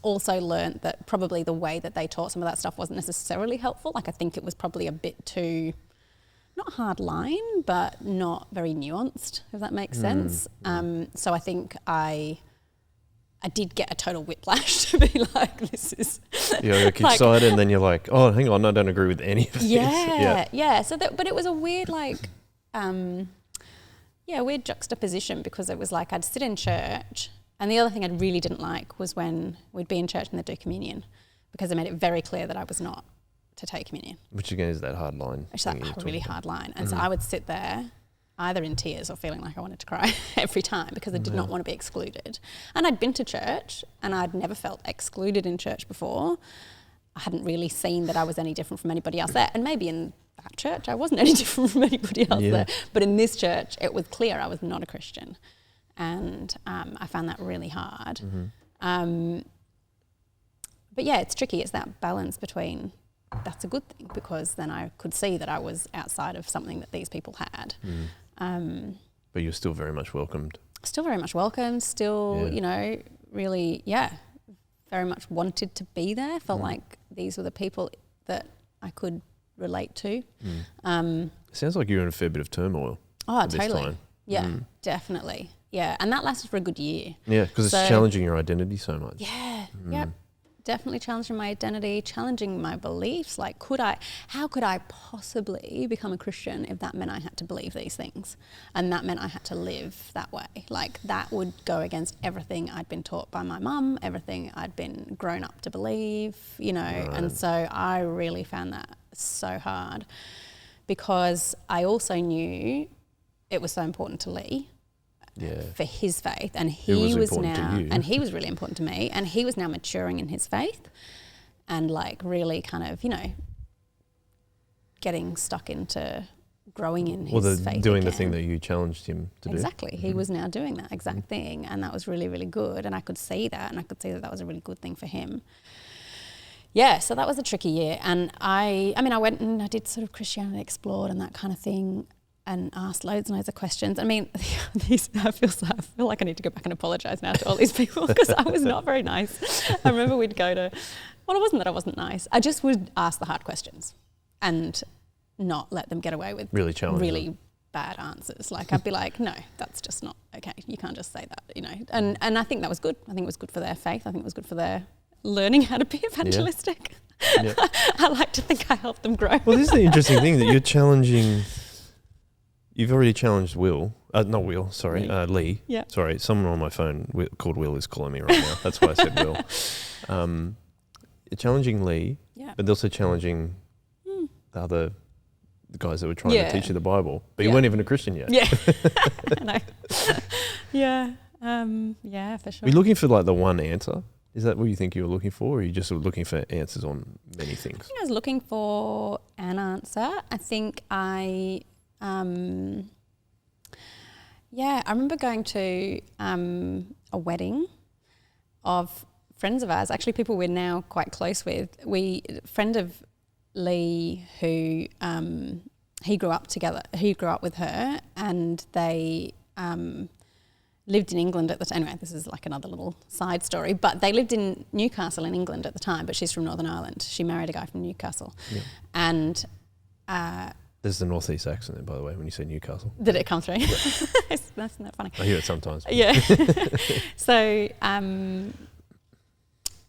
also learned that probably the way that they taught some of that stuff wasn't necessarily helpful. Like, I think it was probably a bit too, not hard line, but not very nuanced, if that makes sense. So I think I did get a total whiplash to be like, this is... You're excited and then you're like, oh, hang on, I don't agree with any of this. Yeah. So but it was a weird weird juxtaposition, because it was like I'd sit in church, and the other thing I really didn't like was when we'd be in church and they'd do communion, because they made it very clear that I was not to take communion. Which again is that hard line. It's that really hard line. And so I would sit there either in tears or feeling like I wanted to cry every time, because I did not want to be excluded. And I'd been to church and I'd never felt excluded in church before. I hadn't really seen that I was any different from anybody else there. And maybe in that church, I wasn't any different from anybody else there. But in this church, it was clear I was not a Christian. And I found that really hard. But yeah, it's tricky. It's that balance between that's a good thing because then I could see that I was outside of something that these people had. But you're still very much welcomed. Still very much welcomed. Still, you know, really, very much wanted to be there. Felt like these were the people that I could relate to. Sounds like you're in a fair bit of turmoil. Oh, totally. Yeah, definitely. Yeah, and that lasted for a good year. Yeah, because it's challenging your identity so much. Yeah, definitely challenging my identity, challenging my beliefs. Like, how could I possibly become a Christian if that meant I had to believe these things? And that meant I had to live that way. Like, that would go against everything I'd been taught by my mum, everything I'd been grown up to believe, you know. Right. And so I really found that so hard because I also knew it was so important to Lee. For his faith, and he was really important to me, and he was now maturing in his faith and like really kind of, you know, getting stuck into growing in his faith doing again. The thing that you challenged him to do. Exactly. He was now doing that exact thing, and that was really, really good, and I could see that, and I could see that was a really good thing for him. Yeah, so that was a tricky year, and I went and I did sort of Christianity Explored and that kind of thing, and asked loads and loads of questions. I mean, I feel like I need to go back and apologise now to all these people because I was not very nice. I remember we'd go to, well, it wasn't that I wasn't nice. I just would ask the hard questions and not let them get away with really bad answers. Like I'd be like, no, that's just not okay. You can't just say that, you know. And I think that was good. I think it was good for their faith. I think it was good for their learning how to be evangelistic. Yeah. I like to think I helped them grow. Well, this is the interesting thing that you're challenging. You've already challenged Lee. Yeah. Sorry, someone on my phone called Will is calling me right now. That's why I said Will. You're challenging Lee, but also challenging the guys that were trying to teach you the Bible. But you weren't even a Christian yet. Yeah. I know. Yeah, for sure. Are you looking for like the one answer? Is that what you think you were looking for, or are you just looking for answers on many things? I think I was looking for an answer. I think I remember going to a wedding of friends of ours, actually people we're now quite close with. A friend of Lee who he grew up with her, and they lived in England at the time. Anyway, this is like another little side story, but they lived in Newcastle in England at the time, but she's from Northern Ireland. She married a guy from Newcastle. Yeah. And there's the northeast accent there, by the way, when you say Newcastle. Did it come through? Isn't that funny? I hear it sometimes. Yeah. So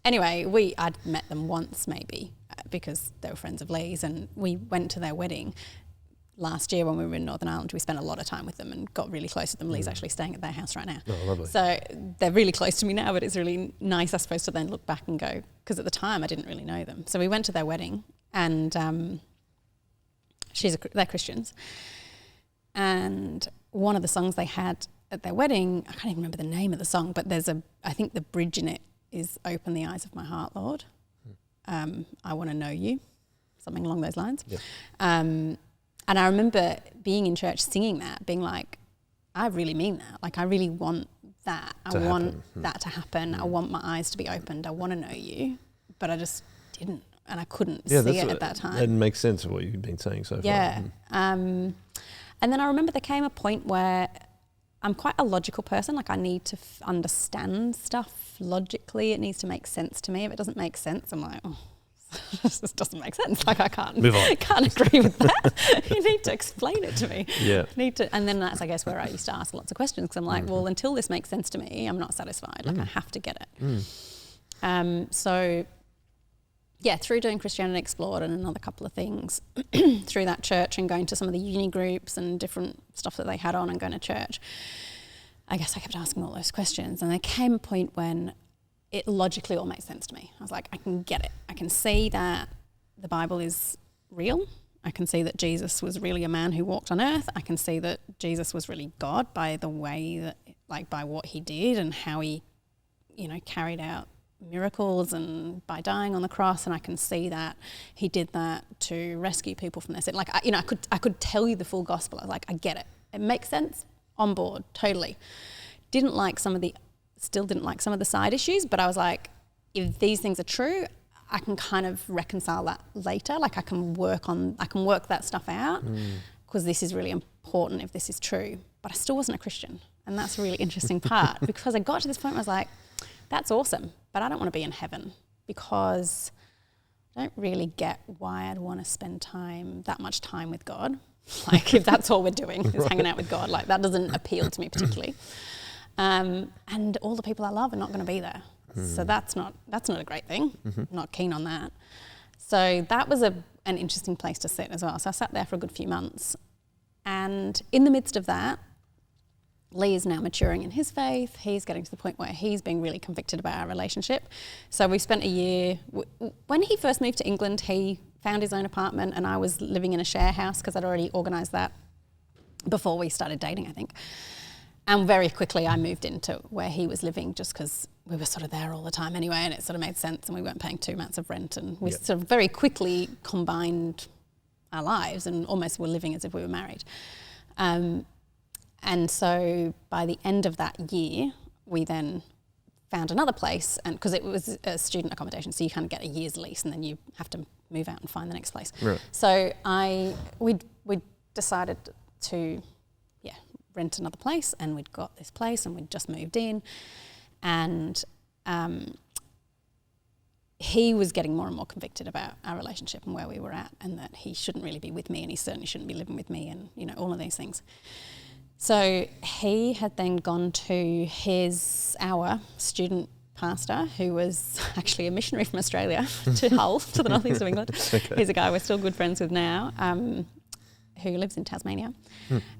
anyway, I'd met them once maybe because they were friends of Lee's, and we went to their wedding last year when we were in Northern Ireland. We spent a lot of time with them and got really close with them. Lee's actually staying at their house right now. Oh, lovely. So they're really close to me now, but it's really nice, I suppose, to then look back and go, because at the time I didn't really know them. So we went to their wedding, and they're Christians, and one of the songs they had at their wedding, I can't even remember the name of the song, but I think the bridge in it is "Open the eyes of my heart, Lord. I want to know you," something along those lines. Yeah. And I remember being in church singing that, being like, I really mean that. Like, I really want that. I want that to happen. I want my eyes to be opened. I want to know you, but I just didn't. And I couldn't see it at that time. It makes sense of what you've been saying so far. Yeah. And then I remember there came a point where I'm quite a logical person. Like, I need to understand stuff logically. It needs to make sense to me. If it doesn't make sense, I'm like, oh, this doesn't make sense. Like, I can't agree with that. You need to explain it to me. Yeah. And then that's, I guess, where I used to ask lots of questions, because I'm like, well, until this makes sense to me, I'm not satisfied. Like, I have to get it. So... yeah, through doing Christianity Explored and another couple of things through that church and going to some of the uni groups and different stuff that they had on and going to church, I guess I kept asking all those questions. And there came a point when it logically all made sense to me. I was like, I can get it. I can see that the Bible is real. I can see that Jesus was really a man who walked on earth. I can see that Jesus was really God by the way that, like, by what he did and how he, carried out miracles and by dying on the cross, and I can see that he did that to rescue people from their sin. Like, I could tell you the full gospel. I was like, I get it. It makes sense. On board, totally. Still didn't like some of the side issues, but I was like, if these things are true, I can kind of reconcile that later. Like, I can work that stuff out because this is really important if this is true. But I still wasn't a Christian. And that's a really interesting part because I got to this point where I was like, that's awesome, but I don't want to be in heaven because I don't really get why I'd want to spend that much time with God. Like, if that's all we're doing is hanging out with God, like, that doesn't appeal to me particularly. And all the people I love are not going to be there. So that's not a great thing. Not keen on that. So that was an interesting place to sit as well. So I sat there for a good few months. And in the midst of that, Lee is now maturing in his faith. He's getting to the point where he's being really convicted about our relationship. So we spent a year. When he first moved to England, he found his own apartment and I was living in a share house because I'd already organised that before we started dating, I think. And very quickly I moved into where he was living just because we were sort of there all the time anyway, and it sort of made sense, and we weren't paying 2 months of rent, and we sort of very quickly combined our lives and almost were living as if we were married. And so by the end of that year, we then found another place, and because it was a student accommodation, so you kind of get a year's lease and then you have to move out and find the next place. Right. So we decided to rent another place, and we'd got this place and we'd just moved in, and he was getting more and more convicted about our relationship and where we were at, and that he shouldn't really be with me, and he certainly shouldn't be living with me, and all of these things. So he had then gone to our student pastor, who was actually a missionary from Australia to Hull, to the northeast of England. Okay. He's a guy we're still good friends with now, who lives in Tasmania,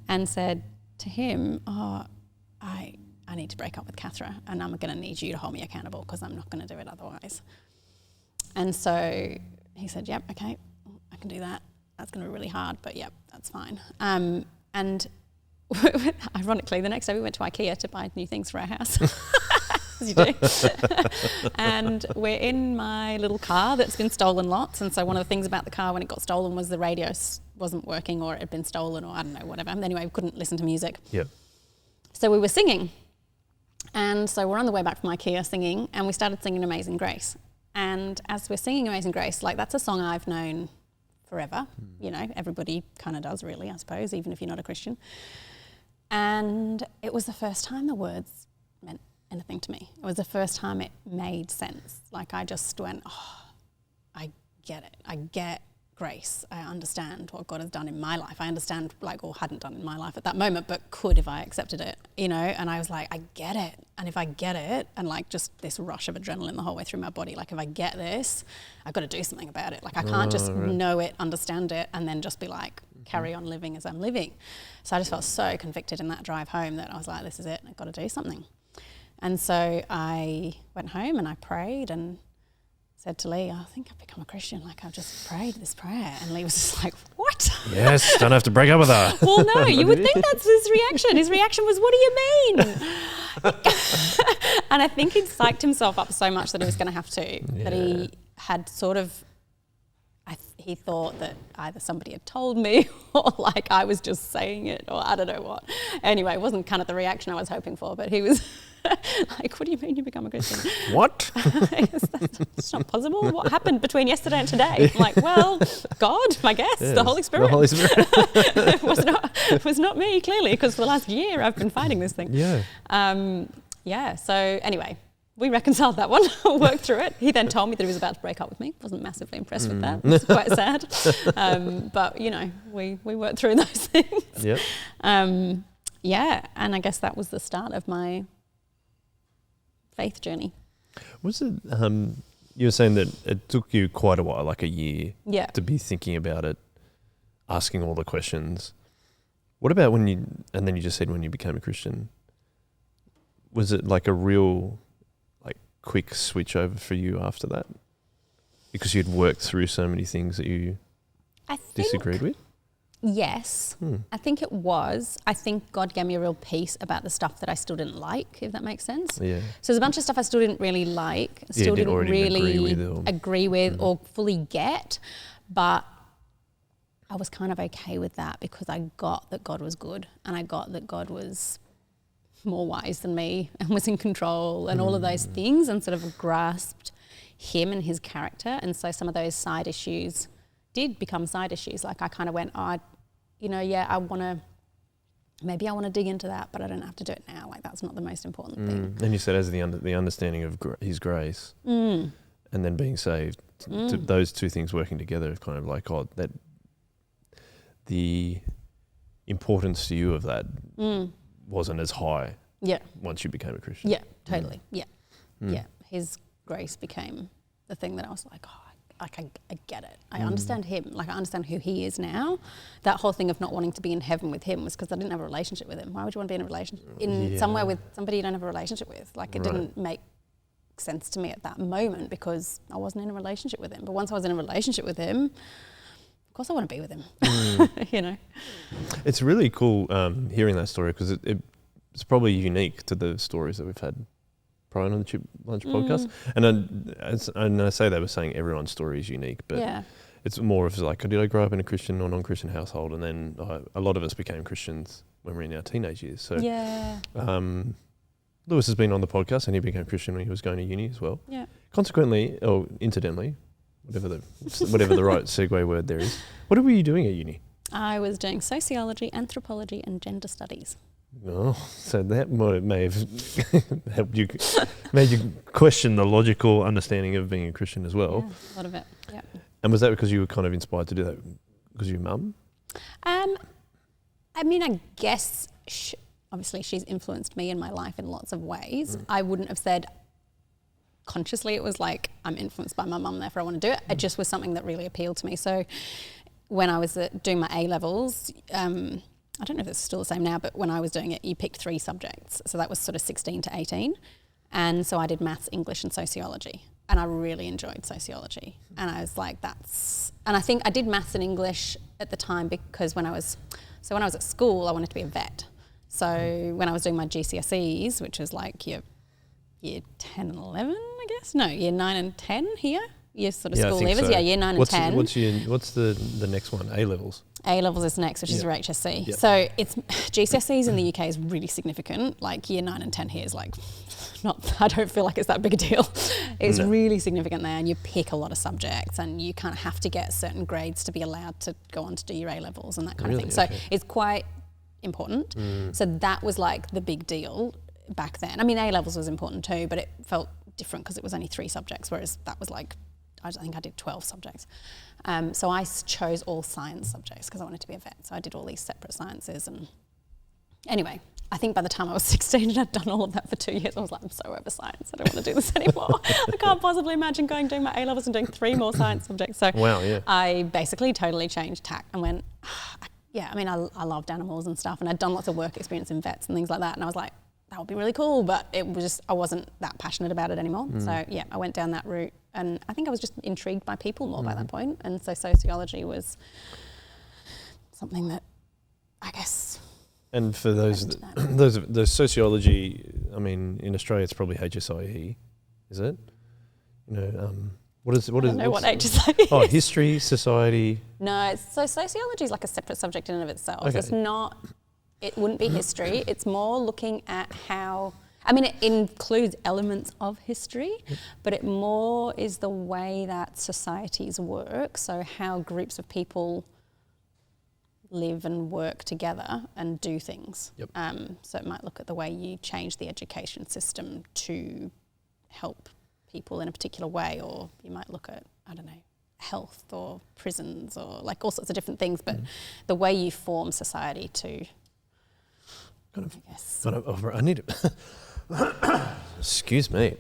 and said to him, I need to break up with Cathra, and I'm going to need you to hold me accountable because I'm not going to do it otherwise. And so he said, yep, okay, I can do that. That's going to be really hard, but yep, that's fine. And ironically, the next day we went to IKEA to buy new things for our house, as you do. And we're in my little car that's been stolen lots. And so one of the things about the car when it got stolen was the radio wasn't working, or it had been stolen, or I don't know, whatever. And anyway, we couldn't listen to music. Yeah. So we were singing. And so we're on the way back from IKEA singing, and we started singing Amazing Grace. And as we're singing Amazing Grace, like, that's a song I've known forever. Everybody kind of does, really, I suppose, even if you're not a Christian. And it was the first time the words meant anything to me. It was the first time it made sense. Like, I just went, I get it. I get grace. I understand what God has done in my life. I understand, or hadn't done in my life at that moment, but could if I accepted it, and I was like, I get it. And if I get it, and just this rush of adrenaline the whole way through my body, like, if I get this, I've got to do something about it. Like, I can't just know it, understand it, and then just be like, carry on living as I'm living. So I just felt so convicted in that drive home that I was like, this is it, I've got to do something. And so I went home and I prayed and said to Lee, I think I've become a Christian. Like, I've just prayed this prayer. And Lee was just like, what? Yes, don't have to break up with her. Well, no, you would think that's his reaction. His reaction was, what do you mean? And I think he'd psyched himself up so much that he was going to have to, that he had sort of, he thought that either somebody had told me or like I was just saying it, or I don't know what. Anyway, it wasn't kind of the reaction I was hoping for, but he was like, what do you mean you become a Christian? What? That's not possible. What happened between yesterday and today? I'm like, well, God, I guess, yes, the Holy Spirit. The Holy Spirit. It was not me, clearly, because for the last year I've been fighting this thing. Yeah. So anyway, we reconciled that one, worked through it. He then told me that he was about to break up with me. Wasn't massively impressed with that. It was quite sad. But, we worked through those things. Yep. And I guess that was the start of my faith journey. Was it, you were saying that it took you quite a while, like a year, to be thinking about it, asking all the questions. What about and then you just said when you became a Christian, was it like a real quick switch over for you after that? Because you'd worked through so many things that you disagreed with? Yes, I think it was. I think God gave me a real peace about the stuff that I still didn't like, if that makes sense. Yeah. So there's a bunch of stuff I still didn't really like, still didn't really agree with or fully get, but I was kind of okay with that because I got that God was good, and I got that God was more wise than me and was in control and all of those things, and sort of grasped him and his character. And so some of those side issues did become side issues. Like I kind of went, I want to dig into that, but I don't have to do it now. Like that's not the most important thing. And you said as the understanding of his grace and then being saved, those two things working together is kind of like, that the importance to you of that wasn't as high once you became a Christian. Yeah, totally. Yeah. His grace became the thing that I was like, I get it. I understand him. Like I understand who he is now. That whole thing of not wanting to be in heaven with him was because I didn't have a relationship with him. Why would you want to be in a relationship somewhere with somebody you don't have a relationship with? Like it didn't make sense to me at that moment because I wasn't in a relationship with him. But once I was in a relationship with him, of course I want to be with him. It's really cool hearing that story because it's probably unique to the stories that we've had prior on the Chip Lunch podcast. And I say that we're saying everyone's story is unique, but it's more of like, did I grow up in a Christian or non-Christian household? And then a lot of us became Christians when we were in our teenage years. So Lewis has been on the podcast and he became Christian when he was going to uni as well. Yeah. Consequently, or incidentally, whatever the right segue word there is, what were you doing at uni? I was doing sociology, anthropology and gender studies. Oh, so that may have helped you, made you question the logical understanding of being a Christian as well. Yeah, a lot of it, yeah. And was that because you were kind of inspired to do that because of your mum? I mean, I guess, obviously she's influenced me in my life in lots of ways. I wouldn't have said consciously it was like, I'm influenced by my mum, therefore I want to do it. It just was something that really appealed to me. So when I was doing my A-levels, I don't know if it's still the same now, but when I was doing it, you picked 3 subjects. So that was sort of 16 to 18. And so I did maths, English and sociology. And I really enjoyed sociology. And I was like, and I think I did maths and English at the time because when I was at school, I wanted to be a vet. So when I was doing my GCSEs, which was like year 10 and 11, I guess? No, year 9 and 10 here. Year sort of school leavers. So. Yeah, year 9 and 10. What's the next one? A-levels? A-levels is next, which is your HSC. Yep. So it's GCSEs in the UK is really significant. Like year 9 and 10 here is like I don't feel like it's that big a deal. It's really significant there, and you pick a lot of subjects and you kind of have to get certain grades to be allowed to go on to do your A-levels and that kind of thing. So it's quite important. So that was like the big deal back then. I mean, A-levels was important too, but it felt different because it was only 3 subjects, whereas that was like, I think I did 12 subjects. So I chose all science subjects because I wanted to be a vet. So I did all these separate sciences. And anyway, I think by the time I was 16 and I'd done all of that for 2 years, I was like, I'm so over science. I don't want to do this anymore. I can't possibly imagine doing my A-levels and doing 3 more science subjects. So I basically totally changed tack and went, I loved animals and stuff. And I'd done lots of work experience in vets and things like that. And I was like, that would be really cool. But it was just, I wasn't that passionate about it anymore. So I went down that route. And I think I was just intrigued by people more by that point. And so sociology was something that I guess. And for those sociology, I mean, in Australia, it's probably HSIE, is it? What is what HSIE is. Oh, history, society. No, so sociology is like a separate subject in and of itself. Okay. It's not. It wouldn't be history. It's more looking at how. I mean, it includes elements of history, but it more is the way that societies work. So how groups of people live and work together and do things. Yep. So it might look at the way you change the education system to help people in a particular way, or you might look at, I don't know, health or prisons or like all sorts of different things, but the way you form society to, I need it. Excuse me.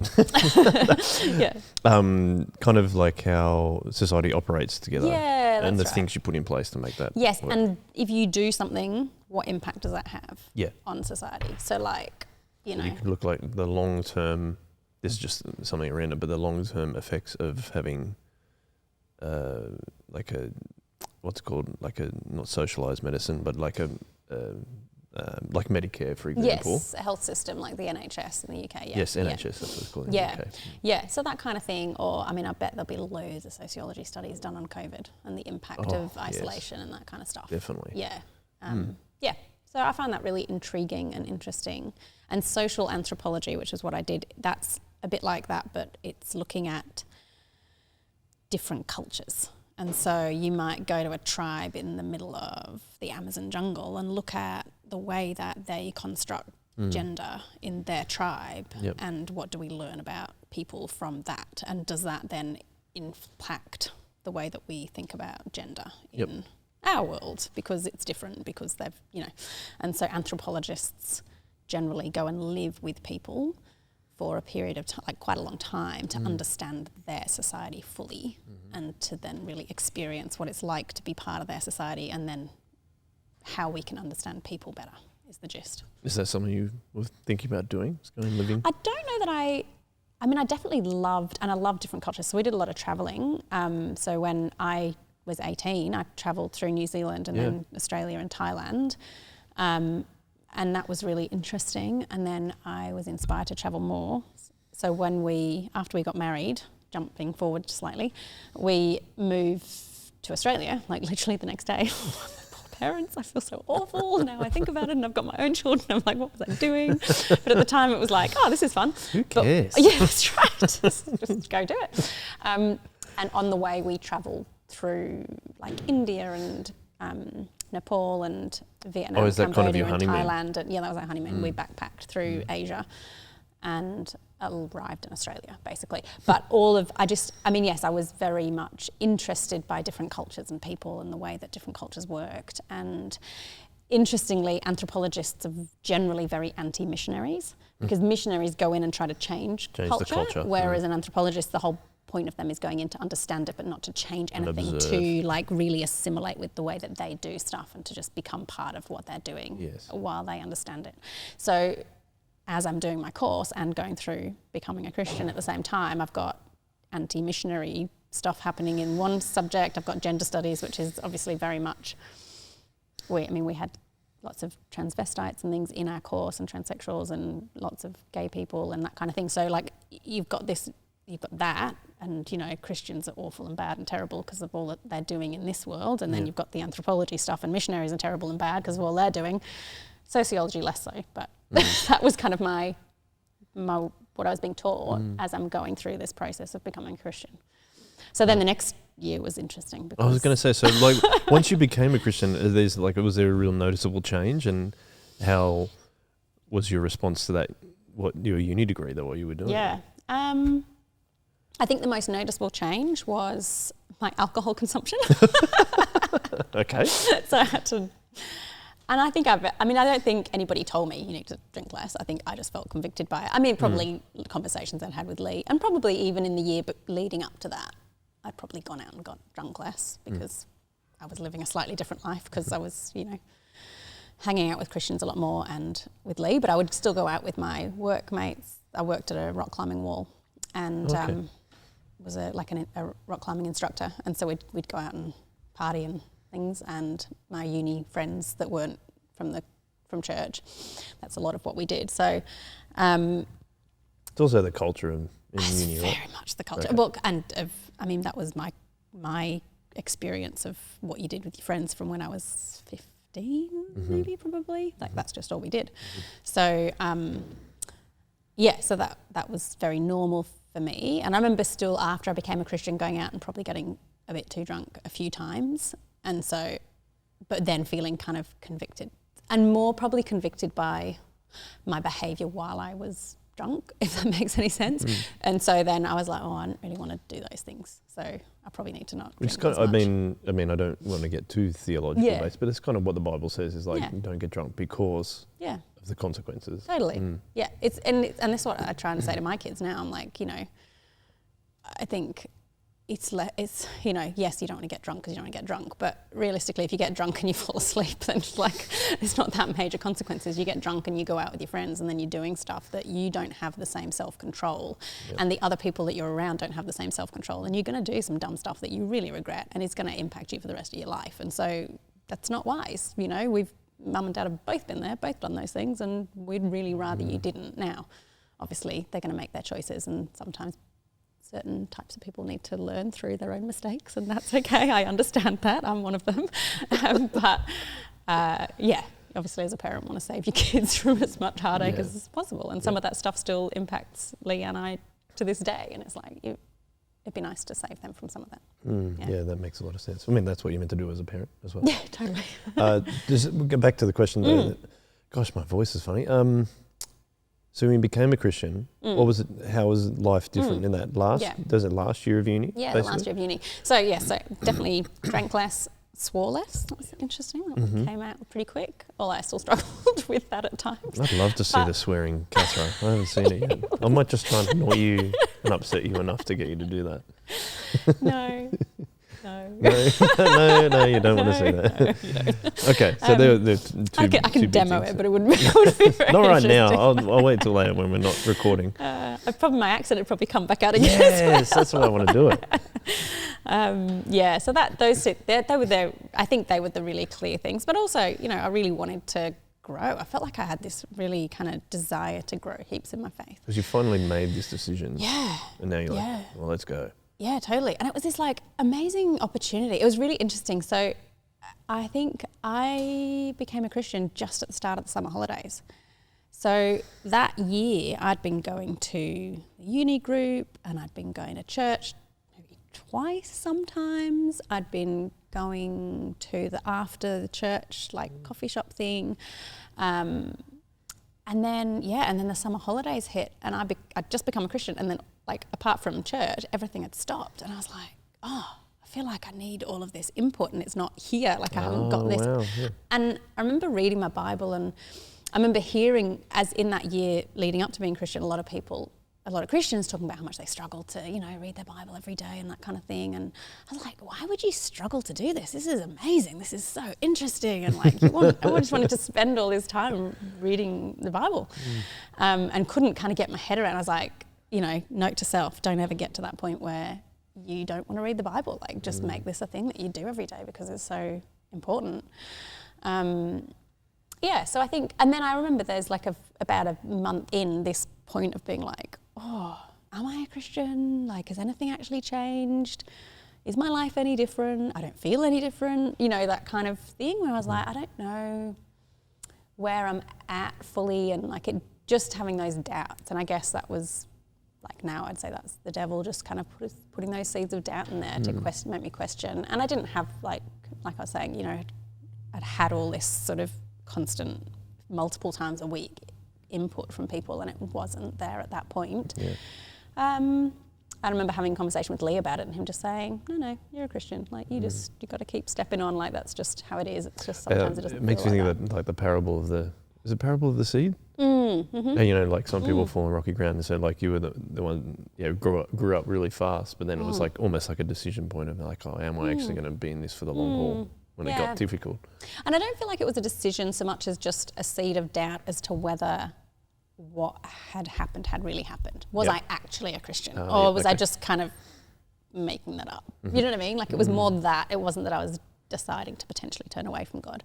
Yeah. Kind of like how society operates together. Yeah, that's and the right. things you put in place to make that Yes, work. and if you do something, what impact does that have on society? So like, you could look like the long term, this is just something random, but the long term effects of having like a what's called like a, not socialized medicine, but like a like Medicare, for example. Yes, a health system like the NHS in the UK. Yeah. Yes, NHS, that's what it's called in the UK. Yeah, so that kind of thing. Or, I mean, I bet there'll be loads of sociology studies done on COVID and the impact of isolation and that kind of stuff. Definitely. Yeah. Yeah. So I find that really intriguing and interesting. And social anthropology, which is what I did, that's a bit like that, but it's looking at different cultures. And so you might go to a tribe in the middle of the Amazon jungle and look at the way that they construct gender in their tribe, and what do we learn about people from that, and does that then impact the way that we think about gender in our world, because it's different, because they've, you know. And so anthropologists generally go and live with people for a period of time, like quite a long time, to understand their society fully, and to then really experience what it's like to be part of their society, and then how we can understand people better is the gist. Is that something you were thinking about doing? Just going and living? I don't know that I mean, I definitely loved different cultures. So we did a lot of travelling. So when I was 18, I travelled through New Zealand and then Australia and Thailand. And that was really interesting. And then I was inspired to travel more. So after we got married, jumping forward slightly, we moved to Australia, like literally the next day. Poor parents, I feel so awful. Now I think about it, and I've got my own children. I'm like, what was I doing? But at the time it was like, oh, this is fun. Who cares? Yeah, that's right. Just go do it. And on the way we travelled through like India and Nepal and Vietnam, is that Cambodia, kind of your and honeymoon? Thailand. And, that was our honeymoon. We backpacked through Asia and arrived in Australia, basically. But yes, I was very much interested by different cultures and people and the way that different cultures worked. And interestingly, anthropologists are generally very anti-missionaries, because missionaries go in and try to change the culture. Whereas an anthropologist, the whole point of them is going in to understand it, but not to change anything, to like really assimilate with the way that they do stuff, and to just become part of what they're doing while they understand it. So as I'm doing my course and going through becoming a Christian at the same time, I've got anti-missionary stuff happening in one subject. I've got gender studies, which is obviously very much, we had lots of transvestites and things in our course, and transsexuals and lots of gay people and that kind of thing. So like you've got that, and Christians are awful and bad and terrible because of all that they're doing in this world, and then you've got the anthropology stuff, and missionaries are terrible and bad because of all they're doing. Sociology less so, but that was kind of my what I was being taught as I'm going through this process of becoming a Christian. So then the next year was interesting. Because I was going to say, so like once you became a Christian, was there a real noticeable change, and how was your response to that? What your uni degree, though, what you were doing? Yeah. I think the most noticeable change was my alcohol consumption. Okay. So I had to, and I think I don't think anybody told me you need to drink less. I think I just felt convicted by it. I mean, probably conversations I'd had with Lee, and probably even in the year leading up to that, I'd probably gone out and got drunk less, because I was living a slightly different life, because I was, hanging out with Christians a lot more and with Lee, but I would still go out with my workmates. I worked at a rock climbing wall, and was a rock climbing instructor, and so we'd go out and party and things, and my uni friends that weren't from church, that's a lot of what we did. So it's also the culture in uni, very right? much the culture. Okay. Well, that was my experience of what you did with your friends from when I was 15, maybe, probably. Like that's just all we did. So so that was very normal for me. And I remember still after I became a Christian going out and probably getting a bit too drunk a few times. And so, but then feeling kind of convicted, and more probably convicted by my behaviour while I was drunk, if that makes any sense. And so then I was like, I don't really want to do those things. So I probably need to not drink as much. I mean, I don't want to get too theological based, but it's kind of what the Bible says is like, don't get drunk because of the consequences. Totally. Yeah. And that's what I try and say to my kids now. I'm like, I think it's you know, yes, you don't want to get drunk because you don't want to get drunk, but realistically, if you get drunk and you fall asleep, then like it's not that major consequences. You get drunk and you go out with your friends, and then you're doing stuff that you don't have the same self-control, and the other people that you're around don't have the same self-control, and you're going to do some dumb stuff that you really regret, and it's going to impact you for the rest of your life. And so that's not wise. You know, mum and dad have both been there, both done those things, and we'd really rather you didn't. Now, obviously, they're going to make their choices, and sometimes certain types of people need to learn through their own mistakes, and that's okay. I understand that. I'm one of them. But obviously as a parent, want to save your kids from as much heartache as possible. And some of that stuff still impacts Lee and I to this day. And it's like, it'd be nice to save them from some of that. Yeah, that makes a lot of sense. I mean, that's what you're meant to do as a parent as well. Yeah, totally. We'll get back to the question though. Gosh, my voice is funny. So when you became a Christian, what was it? How was life different in that last year of uni? Yeah, the last year of uni. So definitely drank less, swore less. That was interesting. That came out pretty quick. Although I still struggled with that at times. I'd love to see the swearing Cathra. I haven't seen it yet. I might just try and annoy you and upset you enough to get you to do that. No, you don't want to see that. No, you don't. Okay, so they're two. I can demo it, but it wouldn't be very not right now. I'll wait till later when we're not recording. Probably my accent would probably come back out again. Yes, that's why I want to do it. So those two, they were there. I think they were the really clear things. But also, you know, I really wanted to grow. I felt like I had this really kind of desire to grow heaps in my faith. Because you finally made this decision. Yeah. And now you're like, well, let's go. Yeah, totally. And it was this like amazing opportunity. It was really interesting. So I think I became a Christian just at the start of the summer holidays. So that year I'd been going to the uni group, and I'd been going to church maybe twice sometimes. I'd been going to the after the church like coffee shop thing. And then the summer holidays hit, and I'd just become a Christian, and then like apart from church, everything had stopped, and I was like, I feel like I need all of this input, and it's not here. Like I haven't got this. Wow, yeah. And I remember reading my Bible, and I remember hearing, as in that year leading up to being Christian, a lot of Christians talking about how much they struggle to, you know, read their Bible every day and that kind of thing. And I was like, why would you struggle to do this? This is amazing. This is so interesting. And like, I just wanted to spend all this time reading the Bible, and couldn't kind of get my head around. I was like, you know, note to self, don't ever get to that point where you don't want to read the Bible. Like, just make this a thing that you do every day because it's so important. So I think, and then I remember there's like about a month in this point of being like, am I a Christian? Like, has anything actually changed? Is my life any different? I don't feel any different. You know, that kind of thing where I was like, I don't know where I'm at fully, and like just having those doubts. And I guess that was like, now I'd say that's the devil just kind of putting those seeds of doubt in there to make me question. And I didn't have like I was saying, you know, I'd had all this sort of constant, multiple times a week input from people, and it wasn't there at that point. Yeah. I remember having a conversation with Lee about it, and him just saying, no, you're a Christian. Like, you got to keep stepping on. Like, that's just how it is. It's just sometimes it doesn't feel like that. It makes me think of like the parable of is it parable of the seed? And, you know, like some people fall on rocky ground, and so like you were the one, grew up really fast, but then it was like almost like a decision point of like, am I actually going to be in this for the long haul when it got difficult? And I don't feel like it was a decision so much as just a seed of doubt as to whether what had happened had really happened. Was I actually a Christian, or was I just kind of making that up? You know what I mean? Like, it was more that. It wasn't that I was deciding to potentially turn away from God.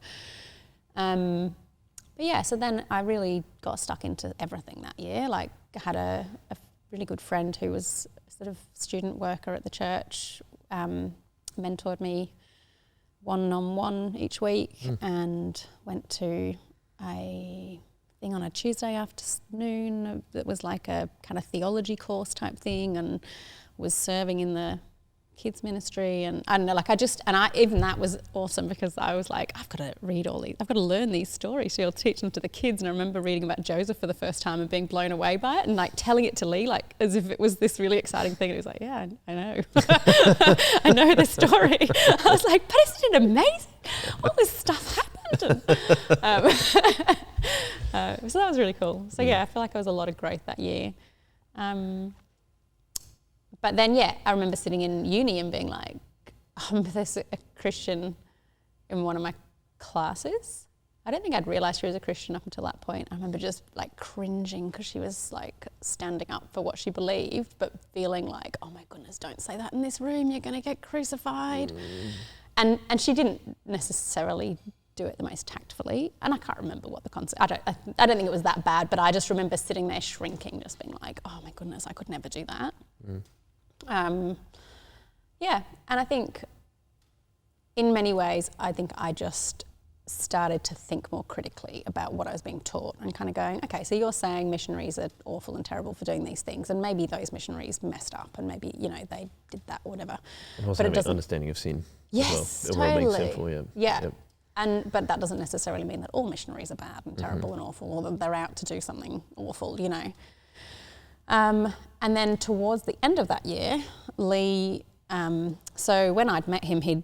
But yeah, so then I really got stuck into everything that year. Like, I had a really good friend who was sort of student worker at the church, mentored me one-on-one each week, and went to a thing on a Tuesday afternoon that was like a kind of theology course type thing, and was serving in the kids ministry, and I don't know, like even that was awesome, because I was like, I've got to read all these, I've got to learn these stories, so I'll teach them to the kids. And I remember reading about Joseph for the first time and being blown away by it, and like telling it to Lee like as if it was this really exciting thing. And he was like, yeah, I know. I know the story. I was like, but isn't it amazing? All this stuff happened. And, so that was really cool. So yeah, I feel like there was a lot of growth that year. but then, yeah, I remember sitting in uni and being like, there's a Christian in one of my classes. I don't think I'd realised she was a Christian up until that point. I remember just like cringing because she was like standing up for what she believed, but feeling like, oh my goodness, don't say that in this room, you're going to get crucified. And she didn't necessarily do it the most tactfully, and I can't remember what the concept. I don't think it was that bad, but I just remember sitting there shrinking, just being like, oh my goodness, I could never do that. Yeah, and I think in many ways, I think I just started to think more critically about what I was being taught and kind of going, okay, so you're saying missionaries are awful and terrible for doing these things, and maybe those missionaries messed up and maybe, you know, they did that or whatever. And also having an understanding of sin. Yes, as well. totally. Being sinful, yeah. Yeah. Yep. But that doesn't necessarily mean that all missionaries are bad and terrible and awful, or that they're out to do something awful, you know. And then towards the end of that year, Lee, so when I'd met him, he'd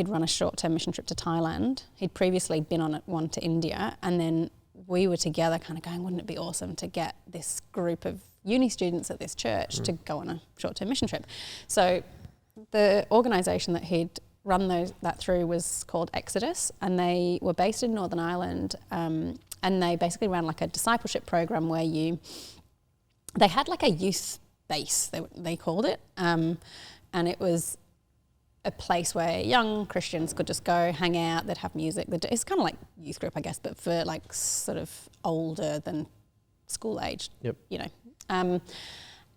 run a short-term mission trip to Thailand. He'd previously been on one to India, and then we were together kind of going, wouldn't it be awesome to get this group of uni students at this church to go on a short-term mission trip? So the organisation that he'd run that through was called Exodus, and they were based in Northern Ireland, and they basically ran like a discipleship program where they had like a youth base, they called it, and it was a place where young Christians could just go hang out. They'd have music. It's kind of like youth group, I guess, but for like sort of older than school age. Yep. You know,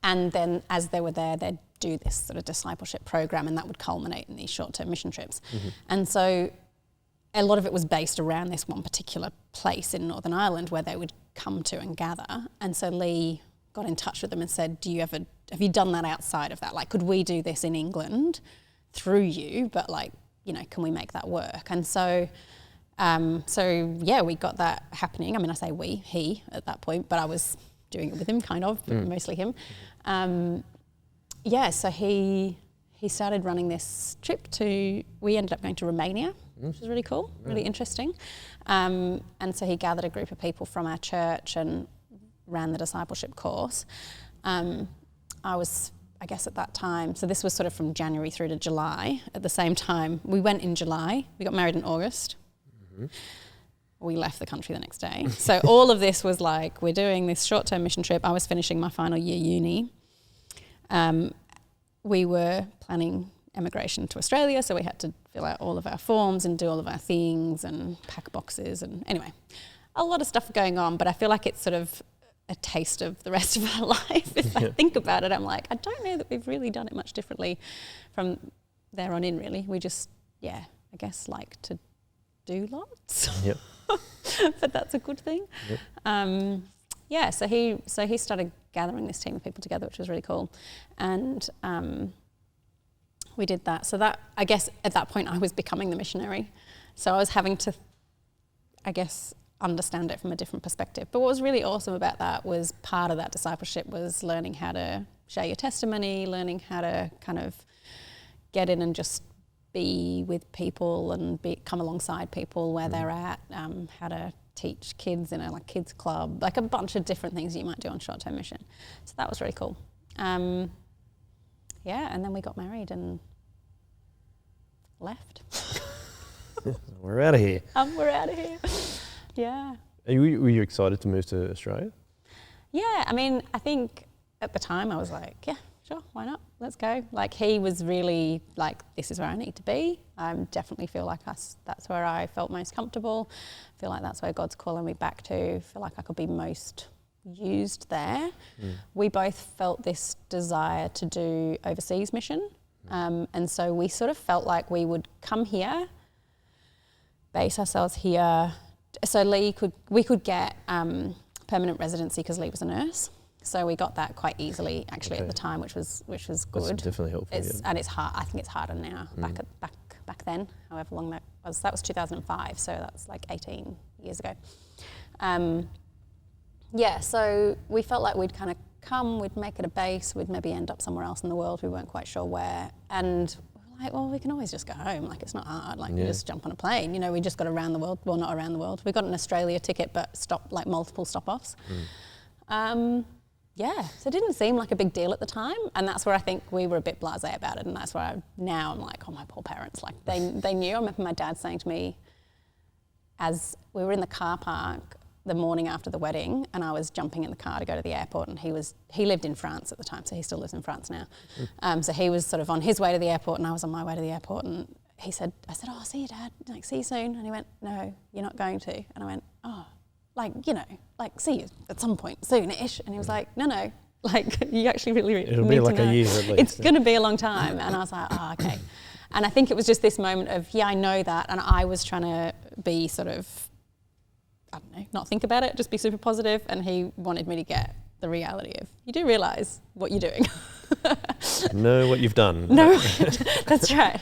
and then as they were there, they'd do this sort of discipleship program, and that would culminate in these short-term mission trips. And so a lot of it was based around this one particular place in Northern Ireland where they would come to and gather. And so Lee got in touch with them and said, have you done that outside of that? Like, could we do this in England through you, but like, you know, can we make that work? And so yeah, we got that happening. I mean, I say he at that point, but I was doing it with him, kind of, but mostly him. Yeah, so he started running this trip we ended up going to Romania, which was really cool, really interesting. And so he gathered a group of people from our church and ran the discipleship course. I guess at that time, so this was sort of from January through to July. At the same time, we went in July, we got married in August. We left the country the next day. So all of this was like, we're doing this short-term mission trip. I was finishing my final year uni. We were planning emigration to Australia, so we had to fill out all of our forms and do all of our things and pack boxes, and anyway, a lot of stuff going on, but I feel like it's sort of a taste of the rest of our life. If I think about it, I'm like, I don't know that we've really done it much differently from there on in, really. We just, I guess, like to do lots. Yep. But that's a good thing. Yep. So he started gathering this team of people together, which was really cool. And we did that. So that, I guess, at that point, I was becoming the missionary. So I was having to, I guess, understand it from a different perspective. But what was really awesome about that was part of that discipleship was learning how to share your testimony, learning how to kind of get in and just be with people and come alongside people where they're at, how to teach kids in a like kids club, like a bunch of different things you might do on short-term mission. So that was really cool. And then we got married and left. We're out of here. We're out of here. Yeah. Were you excited to move to Australia? Yeah, I mean, I think at the time I was like, yeah, sure, why not? Let's go. Like, he was really like, this is where I need to be. I definitely feel like that's where I felt most comfortable. I feel like that's where God's calling me back to. I feel like I could be most used there. We both felt this desire to do overseas mission. And so we sort of felt like we would come here, base ourselves here. So we could get permanent residency because Lee was a nurse. So we got that quite easily actually at the time, which was good. That's definitely helpful. And it's hard. I think it's harder now. Back then, however long that was 2005. So that's like 18 years ago. So we felt like we'd kind of come, we'd make it a base, we'd maybe end up somewhere else in the world. We weren't quite sure where, and like, well, we can always just go home. Like, it's not hard. Like, we just jump on a plane. You know, we just got around the world. Well, not around the world. We got an Australia ticket, but multiple stop-offs. So it didn't seem like a big deal at the time, and that's where I think we were a bit blasé about it, and that's where now I'm like, oh, my poor parents, like they knew. I remember my dad saying to me, as we were in the car park the morning after the wedding, and I was jumping in the car to go to the airport, and he lived in France at the time, so he still lives in France now. So he was sort of on his way to the airport, and I was on my way to the airport, and I said, oh, see you, Dad, like, see you soon. And he went, no, you're not going to. And I went, oh, like, you know, like, see you at some point soon-ish. And he was like, no, like, you actually really It'll be like a year at least. It's going to be a long time. And I was like, oh, okay. And I think it was just this moment of, I know that. And I was trying to be sort of, I don't know, not think about it, just be super positive. And he wanted me to get the reality of, you do realise what you're doing. Know what you've done. No, that's right.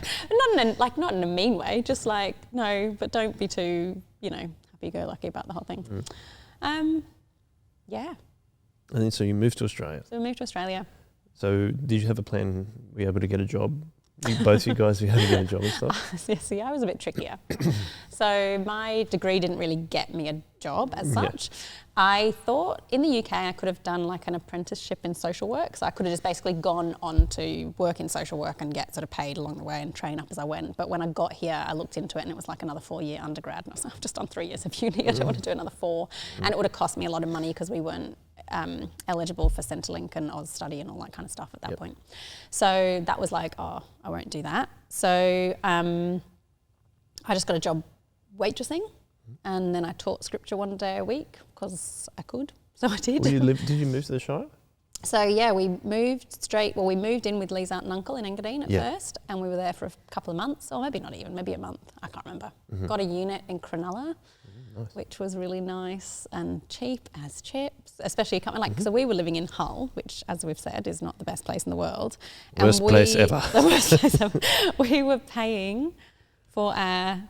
Not in a mean way, just like, no, but don't be too, happy-go-lucky about the whole thing. Yeah. And then so you moved to Australia. So we moved to Australia. So did you have a plan? Were you able to get a job? Both you guys were able to get a job and stuff? Yeah, see, I was a bit trickier. So my degree didn't really get me a job as such. I thought in the UK I could have done like an apprenticeship in social work. So I could have just basically gone on to work in social work and get sort of paid along the way and train up as I went. But when I got here, I looked into it and it was like another 4-year undergrad. And I was like, I've just done 3 years of uni. I don't want to do another 4. And it would have cost me a lot of money because we weren't eligible for Centrelink and Oz Study and all that kind of stuff at that point. So that was like, oh, I won't do that. So I just got a job waitressing, and then I taught scripture 1 day a week because I could. So I did. Did you move to the Shire? So yeah, we moved in with Lee's aunt and uncle in Engadine at first, and we were there for a couple of months, or maybe not even, maybe a month, I can't remember. Got a unit in Cronulla, which was really nice and cheap as chips, especially so we were living in Hull, which, as we've said, is not the best place in the world. Worst place ever. The worst place ever. We were paying for our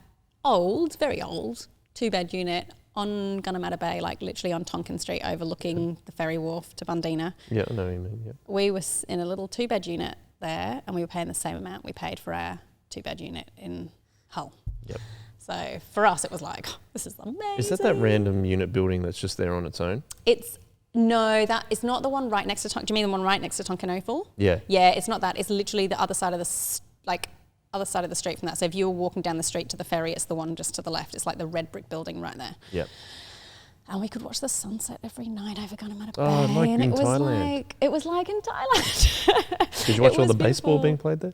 very old 2-bed unit on Gunnamatta Bay, like literally on Tonkin Street, overlooking the ferry wharf to Bundeena. Yeah, I know what you mean, yeah. We were in a little 2-bed unit there, and we were paying the same amount we paid for our 2-bed unit in Hull. Yep. So for us, it was like, oh, this is amazing. Is that random unit building that's just there on its own? No, that is not the one right next to Tonkin. Do you mean the one right next to Tonkin Oval? Yeah. Yeah, it's not that. It's literally the other side of the street from that. So if you were walking down the street to the ferry, it's the one just to the left. It's like the red brick building right there. Yep. And we could watch the sunset every night over Gunnamatta Bay. Oh, like in Thailand. It was like in Thailand. Did you watch all the baseball being played there?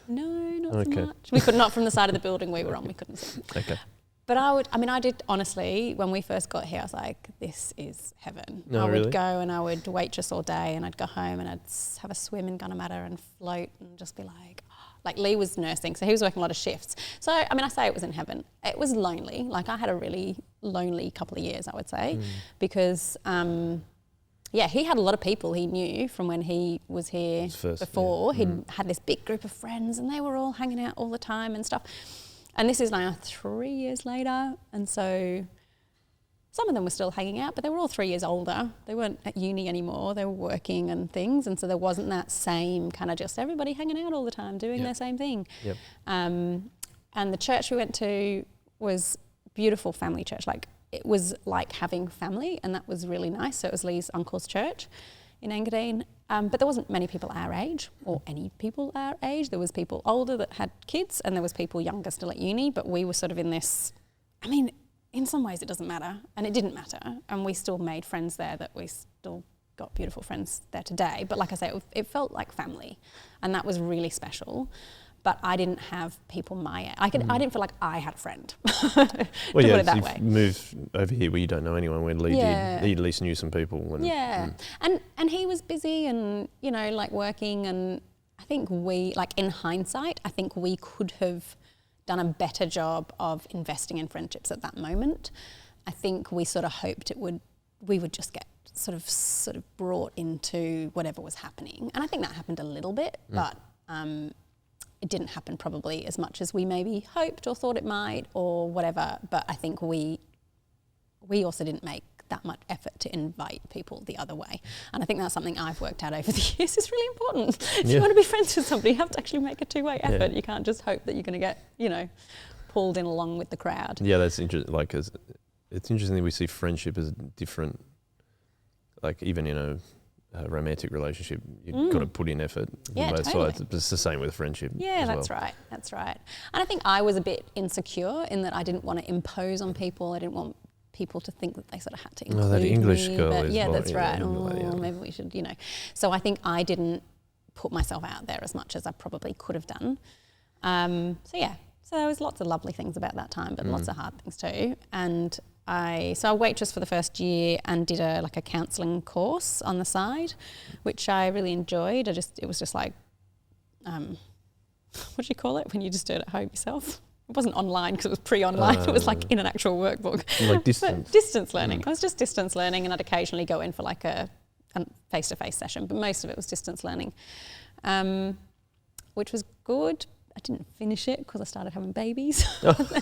No, not so much. We could not from the side of the building we were on. We couldn't see. Okay. But I did, honestly, when we first got here, I was like, this is heaven. No, I would really? go and I would waitress all day, and I'd go home and I'd have a swim in Gunnamatta and float and just be like, like Lee was nursing, so he was working a lot of shifts. So, I say it was in heaven. It was lonely. Like, I had a really lonely couple of years, I would say, because, he had a lot of people he knew from when he was here before. Yeah. He'd had this big group of friends, and they were all hanging out all the time and stuff. And this is now 3 years later, and so some of them were still hanging out, but they were all 3 years older. They weren't at uni anymore. They were working and things, and so there wasn't that same kind of just everybody hanging out all the time doing their same thing. Yep. And the church we went to was beautiful family church. Like, it was like having family, and that was really nice. So it was Lee's uncle's church in Engadine. But there wasn't many people our age, or any people our age. There was people older that had kids, and there was people younger still at uni, but we were sort of in this, in some ways it doesn't matter, and it didn't matter, and we still made friends there that we still got beautiful friends there today. But like I say, it felt like family, and that was really special. But I didn't have people my age. I didn't feel like I had a friend. Put it that way. Moved over here where you don't know anyone. When Lee did, he at least knew some people. And he was busy and like working. And I think in hindsight, I think we could have done a better job of investing in friendships at that moment. I think we sort of hoped we would just get sort of brought into whatever was happening. And I think that happened a little bit, but. It didn't happen probably as much as we maybe hoped or thought it might or whatever, but I think we also didn't make that much effort to invite people the other way. And I think that's something I've worked out over the years is really important. If you want to be friends with somebody, you have to actually make a two-way effort. You can't just hope that you're going to get, pulled in along with the crowd. Yeah, that's interesting. Like, it's interesting that we see friendship as different, like even a romantic relationship, you've got to put in effort on both sides. It's the same with friendship. Yeah, that's right. That's right. And I think I was a bit insecure in that I didn't want to impose on people. I didn't want people to think that they sort of had to include that English me. girl But is that's right. Maybe we should, So I think I didn't put myself out there as much as I probably could have done. So there was lots of lovely things about that time, but lots of hard things too. And I waitressed for the first year and did a counselling course on the side, which I really enjoyed. It was just like, what do you call it when you just do it at home yourself? It wasn't online because it was pre-online. It was like in an actual workbook. Like distance. Distance learning. It was just distance learning, and I'd occasionally go in for like a face-to-face session, but most of it was distance learning, which was good. I didn't finish it because I started having babies. Okay.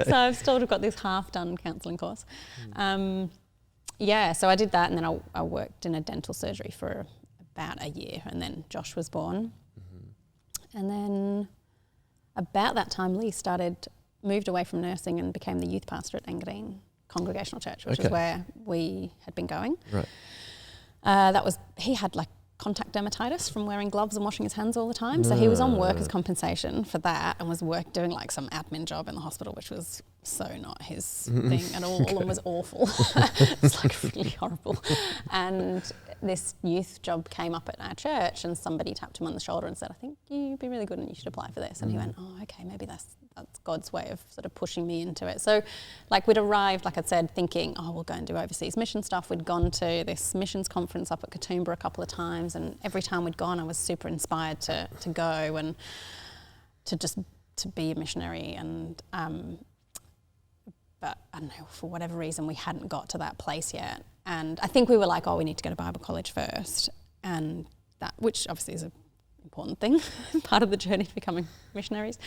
So I've still got this half-done counselling course. So I did that, and then I worked in a dental surgery for about a year, and then Josh was born. And then about that time, Lee moved away from nursing and became the youth pastor at Engadine Congregational Church, which is where we had been going. Right. He had contact dermatitis from wearing gloves and washing his hands all the time. So he was on workers' compensation for that and was doing some admin job in the hospital, which was so not his thing at all and was awful. It's really horrible. And this youth job came up at our church, and somebody tapped him on the shoulder and said, I think you'd be really good and you should apply for this. And he went, oh, okay, maybe that's God's way of sort of pushing me into it. So we'd arrived, like I said, thinking, oh, we'll go and do overseas mission stuff. We'd gone to this missions conference up at Katoomba a couple of times, and every time we'd gone, I was super inspired to go and to be a missionary. And but I don't know, for whatever reason, we hadn't got to that place yet. And I think we were like, oh, we need to go to Bible college first, and that, which obviously is an important thing, part of the journey to becoming missionaries.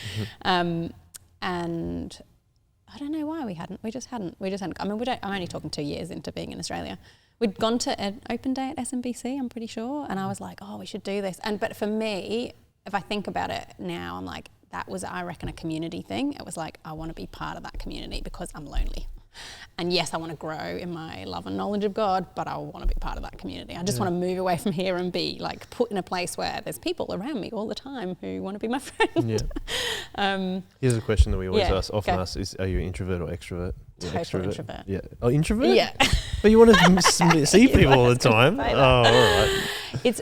And I don't know why we hadn't. We just hadn't. I mean, I'm only talking 2 years into being in Australia. We'd gone to an open day at SMBC, I'm pretty sure, and I was like, oh, we should do this. But for me, if I think about it now, I'm like, that was, I reckon, a community thing. It was like, I want to be part of that community because I'm lonely. And yes, I want to grow in my love and knowledge of God, but I want to be part of that community. I just want to move away from here and be put in a place where there's people around me all the time who want to be my friend. Yeah. Here's a question that we always often ask is, are you an introvert or extrovert? Total introvert. Yeah. Oh, introvert? Yeah. But you want to see people all the time? Oh, all right. It's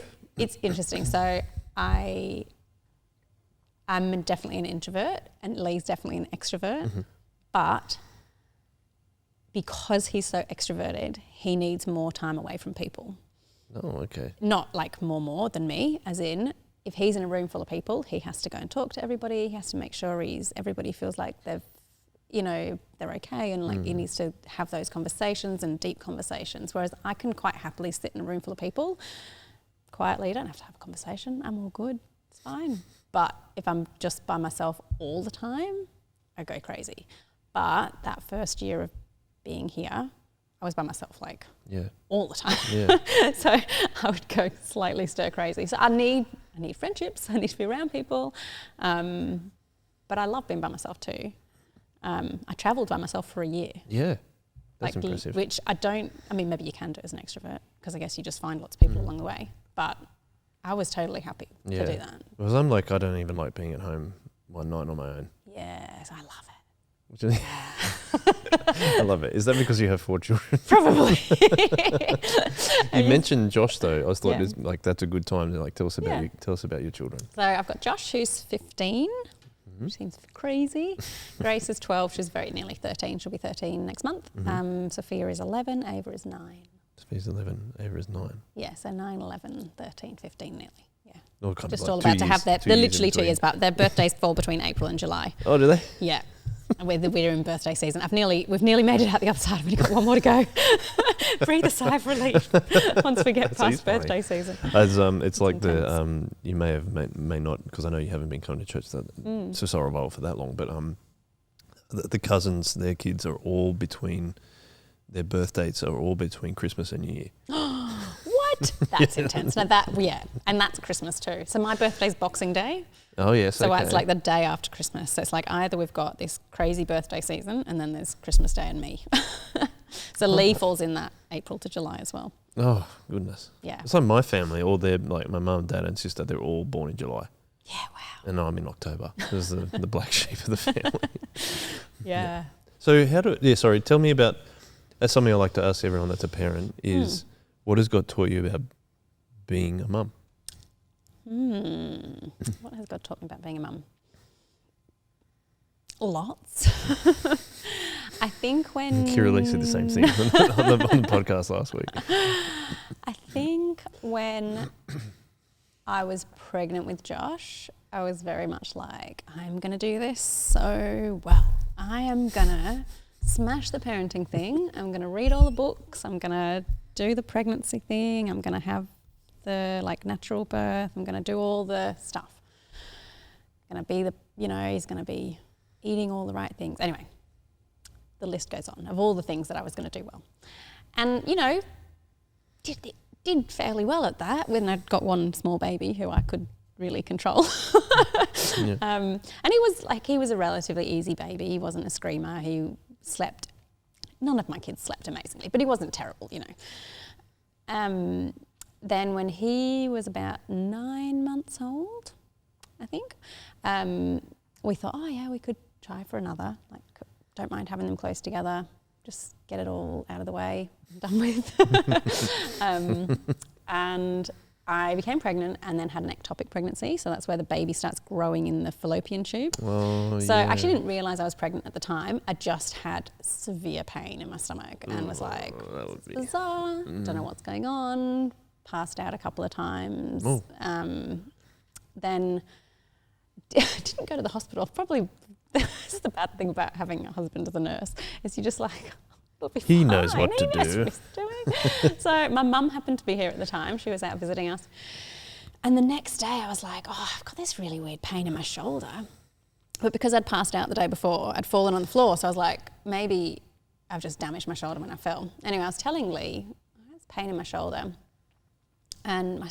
interesting. So I'm definitely an introvert, and Lee's definitely an extrovert, but because he's so extroverted, he needs more time away from people. Oh, okay. Not more than me, as in, if he's in a room full of people, he has to go and talk to everybody. He has to make sure everybody feels like they're okay, and he needs to have those conversations and deep conversations. Whereas I can quite happily sit in a room full of people quietly. You don't have to have a conversation. I'm all good. It's fine. But if I'm just by myself all the time, I go crazy. But that first year of being here, I was by myself all the time. Yeah. So I would go slightly stir crazy. So I need friendships. I need to be around people. But I love being by myself too. I travelled by myself for a year. Yeah, that's impressive. Which maybe you can do as an extrovert, because I guess you just find lots of people along the way. But I was totally happy to do that. Because I'm I don't even like being at home one night on my own. Yes, I love it. I love it. Is that because you have 4 children? Probably. You mentioned Josh though. I was thought that's a good time to tell us about your children. So I've got Josh, who's 15. Which seems crazy. Grace is 12. She's very nearly 13. She'll be 13 next month. Sophia is 11. Ava is 9. Sophia's 11. Ava is 9. Yeah, so 9, 11, 13, 15 nearly. Yeah. All kind just of all about to have their... They're literally 2 years apart. Their birthdays fall between April and July. Oh, do they? Yeah. And we're in birthday season. We've nearly made it out the other side. We've only got 1 more to go. Breathe a sigh of relief once we get past birthday season. It's like intense. You may not, because I know you haven't been coming to church so sorrowful for that long, but the cousins, their kids are all between, their birth dates are all between Christmas and New Year. What? That's intense. Now and that's Christmas too. So my birthday's Boxing Day. Oh yes. So it's the day after Christmas. So it's either we've got this crazy birthday season, and then there's Christmas Day and me. So Lee falls in that April to July as well. Oh, goodness. Yeah. It's like my family, all their, like my mum, dad and sister, they're all born in July. Yeah, wow. And I'm in October. There's the black sheep of the family. Yeah. So tell me about, that's something I like to ask everyone that's a parent is, what has God taught you about being a mum? What has God taught me about being a mum? Lots. I think when... Kira said the same thing on the podcast last week. I think when I was pregnant with Josh, I was very much like, I'm going to do this so well. I am going to smash the parenting thing. I'm going to read all the books. I'm going to do the pregnancy thing. I'm going to have the natural birth. I'm going to do all the stuff. Going to be he's going to be eating all the right things. Anyway, the list goes on of all the things that I was going to do well. And, did fairly well at that when I'd got one small baby who I could really control. Yeah. And he was a relatively easy baby. He wasn't a screamer. He slept. None of my kids slept amazingly, but he wasn't terrible, Then when he was about 9 months old, I think, we thought, we could try for another. Don't mind having them close together. Just get it all out of the way, done with. And I became pregnant and then had an ectopic pregnancy. So that's where the baby starts growing in the fallopian tube. Oh, so I actually didn't realise I was pregnant at the time. I just had severe pain in my stomach and was like, bizarre, don't know what's going on. Passed out a couple of times. Then didn't go to the hospital. Probably this is the bad thing about having a husband as a nurse is you just he knows what to do. What he's doing. So my mum happened to be here at the time. She was out visiting us. And the next day I was like, I've got this really weird pain in my shoulder. But because I'd passed out the day before, I'd fallen on the floor. So I was like, maybe I've just damaged my shoulder when I fell. Anyway, I was telling Lee, I have pain in my shoulder. And my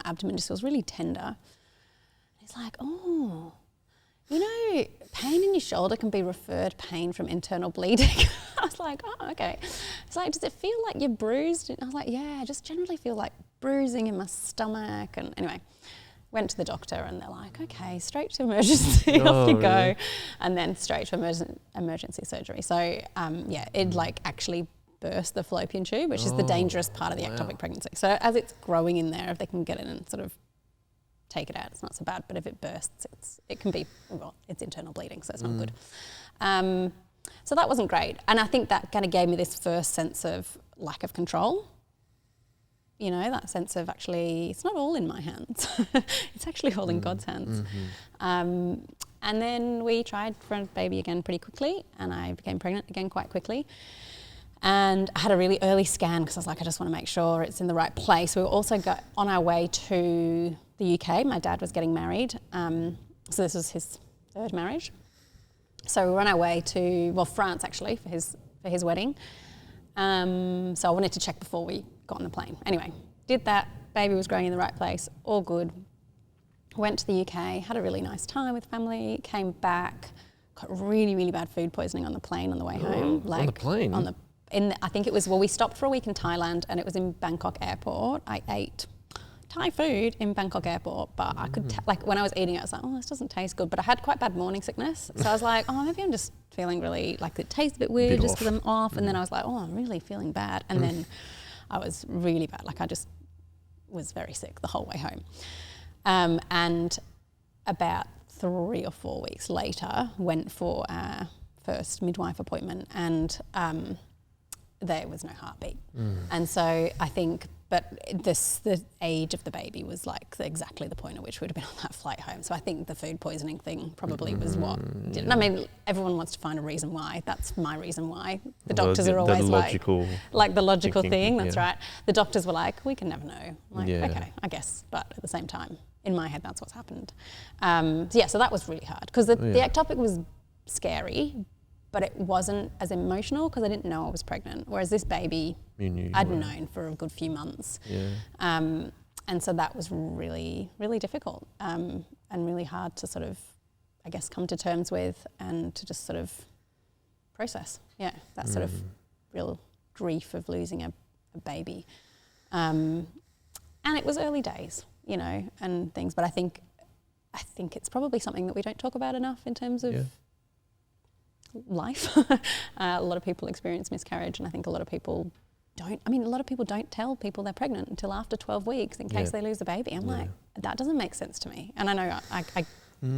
abdomen just feels really tender. He's like, pain in your shoulder can be referred pain from internal bleeding. I was like, okay. It's like, does it feel like you're bruised? And I was like, yeah, I just generally feel like bruising in my stomach. And anyway, went to the doctor and they're like, okay, straight to emergency, off you go. Yeah. And then straight to emergency surgery. So, it actually burst the fallopian tube, which is the dangerous part of the ectopic pregnancy. So as it's growing in there, if they can get it and sort of take it out, it's not so bad. But if it bursts, it's internal bleeding, so it's not good. So that wasn't great. And I think that kind of gave me this first sense of lack of control. That sense of actually, it's not all in my hands. It's actually all in God's hands. Mm-hmm. And then we tried for a baby again pretty quickly, and I became pregnant again quite quickly. And I had a really early scan because I was like, I just want to make sure it's in the right place. We were also on our way to the UK. My dad was getting married. So this was his third marriage. So we were on our way to, France actually, for his wedding. So I wanted to check before we got on the plane. Anyway, did that. Baby was growing in the right place. All good. Went to the UK, had a really nice time with family, came back, got really, really bad food poisoning on the plane on the way home. On the plane? I think it was, we stopped for a week in Thailand and it was in Bangkok airport. I ate Thai food in Bangkok airport, but I could, when I was eating it, I was like, this doesn't taste good. But I had quite bad morning sickness. So I was like, maybe I'm just feeling really, it tastes a bit weird just because I'm off. And then I was like, I'm really feeling bad. And then I was really bad. I just was very sick the whole way home. And about 3 or 4 weeks later, went for our first midwife appointment and there was no heartbeat. And so I think, but the age of the baby was exactly the point at which we'd have been on that flight home. So I think the food poisoning thing probably was what did it. I mean, everyone wants to find a reason why. That's my reason why. The doctors are always the logical thing. That's right. The doctors were like, we can never know. Okay, I guess. But at the same time, in my head, that's what's happened. So that was really hard because the ectopic was scary, but it wasn't as emotional because I didn't know I was pregnant. Whereas this baby, I'd known for a good few months. Yeah. And so that was really, really difficult and really hard to sort of, I guess, come to terms with and to just sort of process. Yeah, that sort of real grief of losing a a baby. And it was early days, you know, and things. But I think it's probably something that we don't talk about enough in terms of life. A lot of people experience miscarriage, and I think a lot of people don't tell people they're pregnant until after 12 weeks in case they lose a baby. I'm like, that doesn't make sense to me. And I know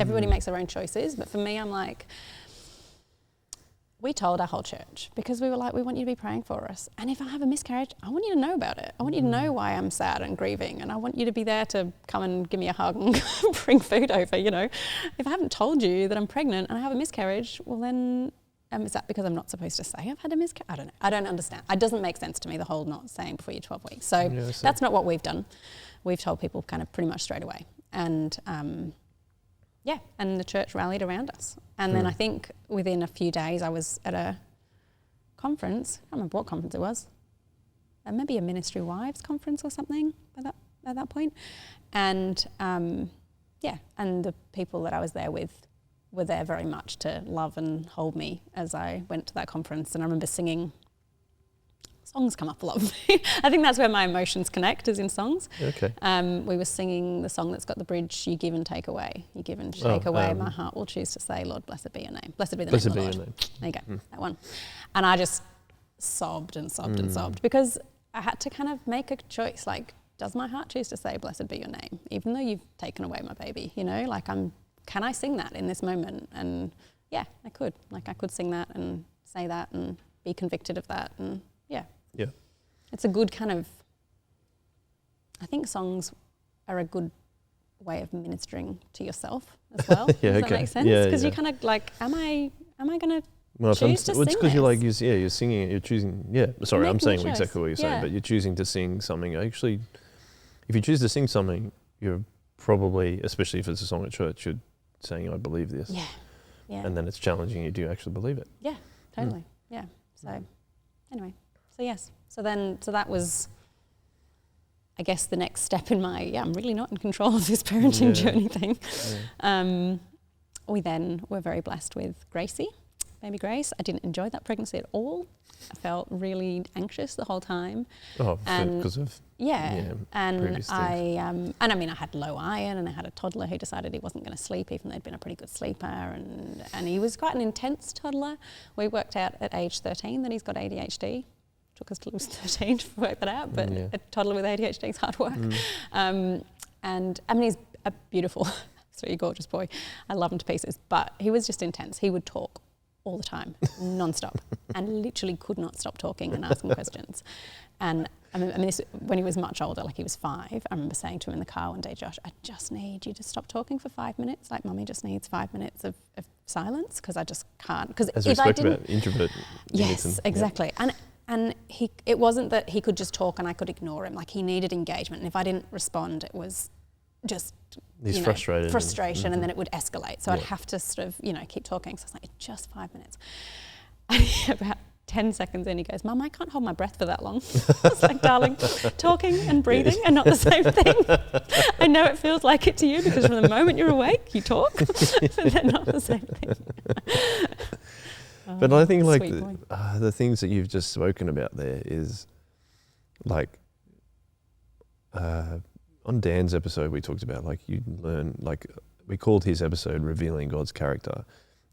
everybody makes their own choices, but for me, I'm like, we told our whole church because we were like, we want you to be praying for us. And if I have a miscarriage, I want you to know about it. I want you to know why I'm sad and grieving. And I want you to be there to come and give me a hug and bring food over, you know. If I haven't told you that I'm pregnant and I have a miscarriage, well then, is that because I'm not supposed to say I've had a miscarriage? I don't know. I don't understand. It doesn't make sense to me, the whole not saying before you're 12 weeks. So that's not what we've done. We've told people kind of pretty much straight away. And and the church rallied around us. And then I think within a few days I was at a conference. I can't remember what conference it was. Maybe a Ministry Wives conference or something at that point. And and the people that I was there with were there very much to love and hold me as I went to that conference. And I remember singing. Songs come up a lot for me. I think that's where my emotions connect, is in songs. Okay. We were singing the song that's got the bridge, you give and take away. You give and take away, my heart will choose to say, Lord, blessed be your name. Blessed be the name of the Lord. Your name. There you go, that one. And I just sobbed and sobbed and sobbed because I had to kind of make a choice, like, does my heart choose to say, blessed be your name, even though you've taken away my baby, you know? Like, can I sing that in this moment? And yeah, I could. Like, I could sing that and say that and be convicted of that, and yeah. It's a good kind of, I think songs are a good way of ministering to yourself as well. Does that make sense? Because you kind of like, am I going to choose to sing it's because you're singing it, you're choosing, sorry, I'm saying exactly what you're saying, but you're choosing to sing something. Actually, if you choose to sing something, you're probably, especially if it's a song at church, you're saying, I believe this. Yeah. And then it's challenging you, do you actually believe it? Yeah, totally. Yeah. So anyway. So yes, so that was, I guess, the next step in my, I'm really not in control of this parenting journey thing. Yeah. We then were very blessed with Gracie, baby Grace. I didn't enjoy that pregnancy at all. I felt really anxious the whole time. Oh, because of and I mean, I had low iron, and I had a toddler who decided he wasn't going to sleep, even though he'd been a pretty good sleeper, and he was quite an intense toddler. We worked out at age 13 that he's got ADHD. Took us till he was 13 to work that out, but a toddler with ADHD is hard work. And I mean, he's a beautiful, sweet, gorgeous boy. I love him to pieces, but he was just intense. He would talk all the time, non-stop, and literally could not stop talking and asking questions. And I mean, this, when he was much older, like he was 5, I remember saying to him in the car one day, Josh, I just need you to stop talking for 5 minutes. Like, Mummy just needs 5 minutes of silence, because I just can't. Because as we spoke about, introvert. Yes, exactly. And it wasn't that he could just talk and I could ignore him. Like, he needed engagement. And if I didn't respond, it was just frustration, and then it would escalate. So I'd have to sort of, keep talking. So I was like, it's just 5 minutes. And about 10 seconds in, he goes, Mum, I can't hold my breath for that long. I was like, darling, talking and breathing are not the same thing. I know it feels like it to you, because from the moment you're awake, you talk, but they're not the same thing. But I think like the things that you've just spoken about there is like on Dan's episode we talked about, like, you learn, like, we called his episode Revealing God's Character,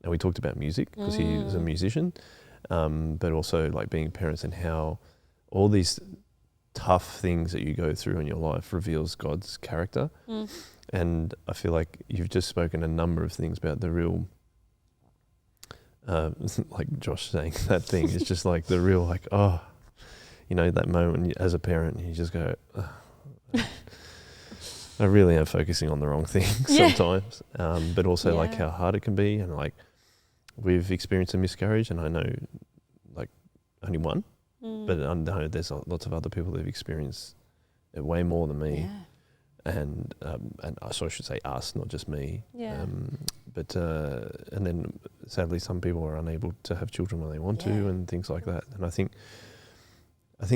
and we talked about music because he was a musician, but also like being parents and how all these tough things that you go through in your life reveals God's character. And I feel like you've just spoken a number of things about the real like Josh saying that thing is just like the real, like, that moment as a parent, you just go, I really am focusing on the wrong thing sometimes, but also like how hard it can be. And like, we've experienced a miscarriage, and I know like only one, but I know there's lots of other people that have experienced it way more than me. And so I should say us, not just me. But and then sadly some people are unable to have children when they want to, and things like that. And I think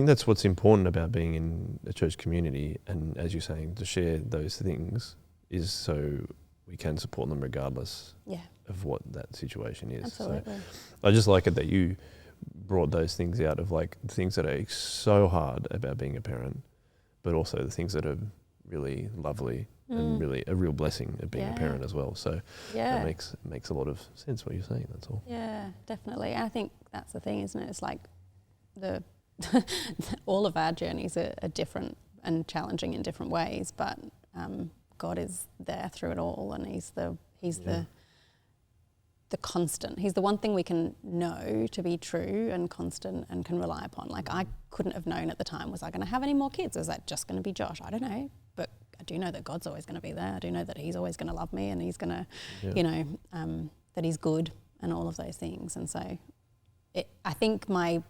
that's what's important about being in a church community, and as you're saying, to share those things is so we can support them regardless of what that situation is. Absolutely. So I just like it that you brought those things out of like things that are so hard about being a parent, but also the things that are really lovely and really a real blessing of being a parent as well. So that makes a lot of sense what you're saying. That's all. Yeah, definitely. I think that's the thing, isn't it? It's like all of our journeys are different and challenging in different ways, but God is there through it all, and He's the constant. He's the one thing we can know to be true and constant and can rely upon. Like, I couldn't have known at the time, was I going to have any more kids? Or is that just going to be Josh? I don't know. But I do know that God's always going to be there. I do know that He's always going to love me, and He's going to, that He's good and all of those things. And so I think my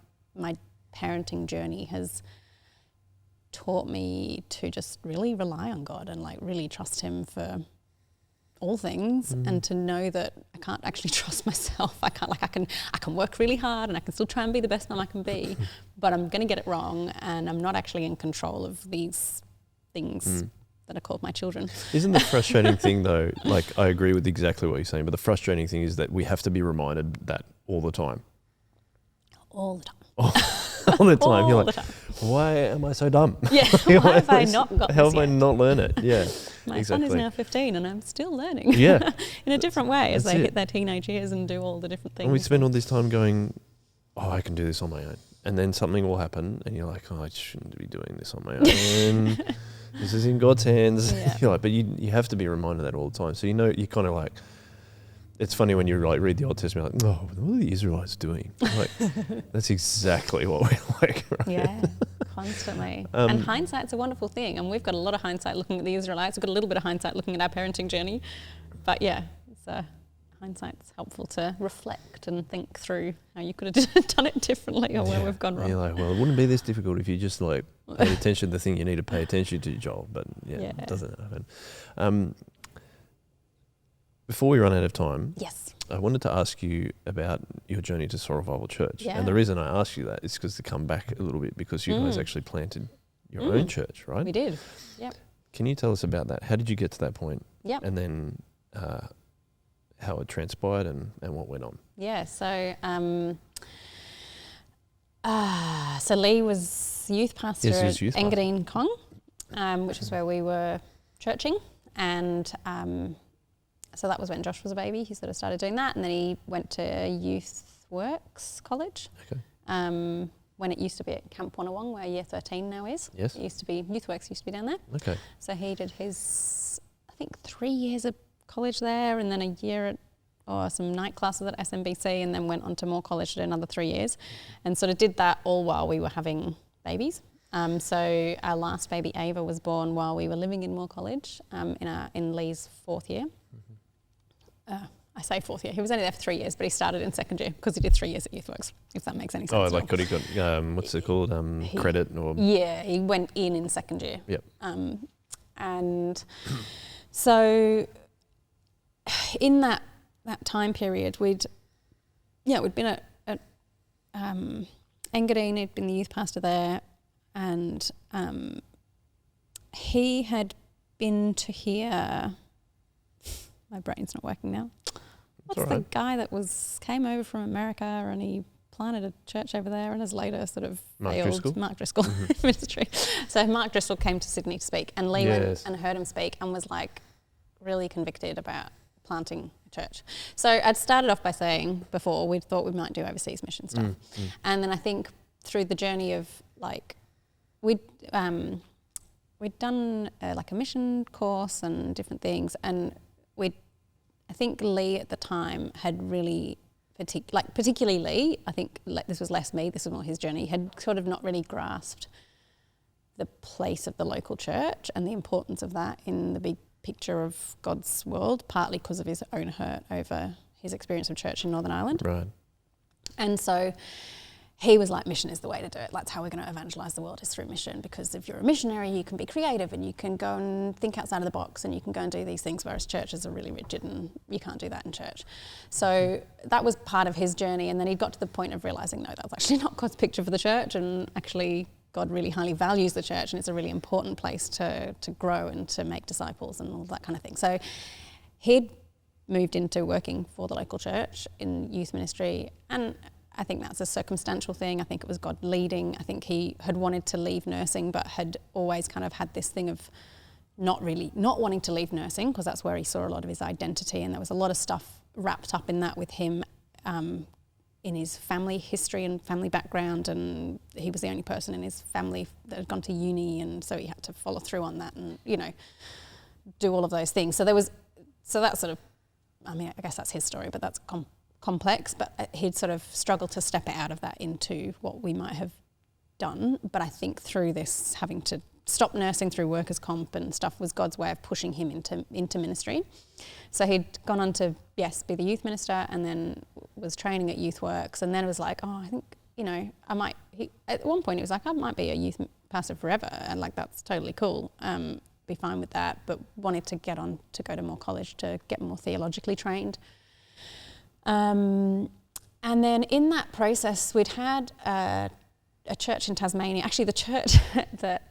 parenting journey has taught me to just really rely on God and like really trust Him for all things, and to know that I can't actually trust myself. I can work really hard and I can still try and be the best mum I can be, but I'm going to get it wrong, and I'm not actually in control of these things that are called my children. Isn't the frustrating thing though, like I agree with exactly what you're saying, but the frustrating thing is that we have to be reminded that all the time. All the time. All the time. You're like, why am I so dumb? Yeah, why have I not got this How have I not learned it? Yeah, my son is now 15 and I'm still learning. Yeah. In a different way as they hit their teenage years and do all the different things. And we spend all this time going, oh, I can do this on my own. And then something will happen and you're like, oh, I shouldn't be doing this on my own. This is in God's hands. Yeah. You're like, but you have to be reminded that all the time. So you kind of like, it's funny when you like read the Old Testament, like, oh, what are the Israelites doing? Like, that's exactly what we're like, right? Yeah, constantly. And hindsight's a wonderful thing. And we've got a lot of hindsight looking at the Israelites. We've got a little bit of hindsight looking at our parenting journey. But yeah, hindsight's helpful to reflect and think through how you could have done it differently or where we've gone wrong. You're like, well, it wouldn't be this difficult if you just like paid attention to the thing you need to pay attention to, Joel. But it doesn't happen. Before we run out of time, yes, I wanted to ask you about your journey to Soul Revival Church. Yeah. And the reason I asked you that is because to come back a little bit, because you guys actually planted your own church, right? We did, yep. Can you tell us about that? How did you get to that point? Yep. And then how it transpired and what went on? Yeah, so Lee was youth pastor at Engadine Kong, which is where we were churching, and so that was when Josh was a baby. He sort of started doing that, and then he went to Youth Works College. Okay. When it used to be at Camp Wanawong, where Year 13 now is. Yes. It used to be, Youth Works used to be down there. Okay. So he did his, I think, 3 years of college there, and then a year at, some night classes at SMBC, and then went on to more college to do another 3 years, and sort of did that all while we were having babies. So our last baby, Ava, was born while we were living in Moore College in Lee's 4th year. I say 4th year. He was only there for 3 years, but he started in 2nd year because he did 3 years at Youth Works, if that makes any sense. Oh, like could he got, what's it called, credit? Or yeah, he went in 2nd year. Yep. And so in that time period, we'd been at Engadine, he'd been the youth pastor there, and he had been to hear... My brain's not working now. What's the guy that came over from America and he planted a church over there and has later sort of failed? Mark Driscoll ministry. So Mark Driscoll came to Sydney to speak, and Lee went and heard him speak and was like really convicted about planting a church. So I'd started off by saying before we thought we might do overseas mission stuff. And then I think through the journey of like, we'd done like a mission course and different things, and I think Lee at the time had really, particularly Lee, I think this was less me, this was more his journey, had sort of not really grasped the place of the local church and the importance of that in the big picture of God's world, partly because of his own hurt over his experience of church in Northern Ireland. Right. And so he was like, mission is the way to do it. That's how we're going to evangelise the world, is through mission, because if you're a missionary, you can be creative and you can go and think outside of the box and you can go and do these things, whereas churches are really rigid and you can't do that in church. So that was part of his journey, and then he got to the point of realising, no, that's actually not God's picture for the church, and actually God really highly values the church and it's a really important place to grow and to make disciples and all that kind of thing. So he'd moved into working for the local church in youth ministry, and I think that's a circumstantial thing. I think it was God leading. I think he had wanted to leave nursing, but had always kind of had this thing of not wanting to leave nursing, because that's where he saw a lot of his identity. And there was a lot of stuff wrapped up in that with him in his family history and family background. And he was the only person in his family that had gone to uni. And so he had to follow through on that and, do all of those things. So that's sort of, I mean, I guess that's his story, but that's complex, but he'd sort of struggled to step out of that into what we might have done. But I think through this, having to stop nursing through workers' comp and stuff was God's way of pushing him into ministry. So he'd gone on to, be the youth minister, and then was training at Youth Works, and then it was like, I think, at one point he was like, I might be a youth pastor forever, and like, that's totally cool. Be fine with that, but wanted to get on to go to more college to get more theologically trained. And then in that process, we'd had a church in Tasmania. Actually, the church that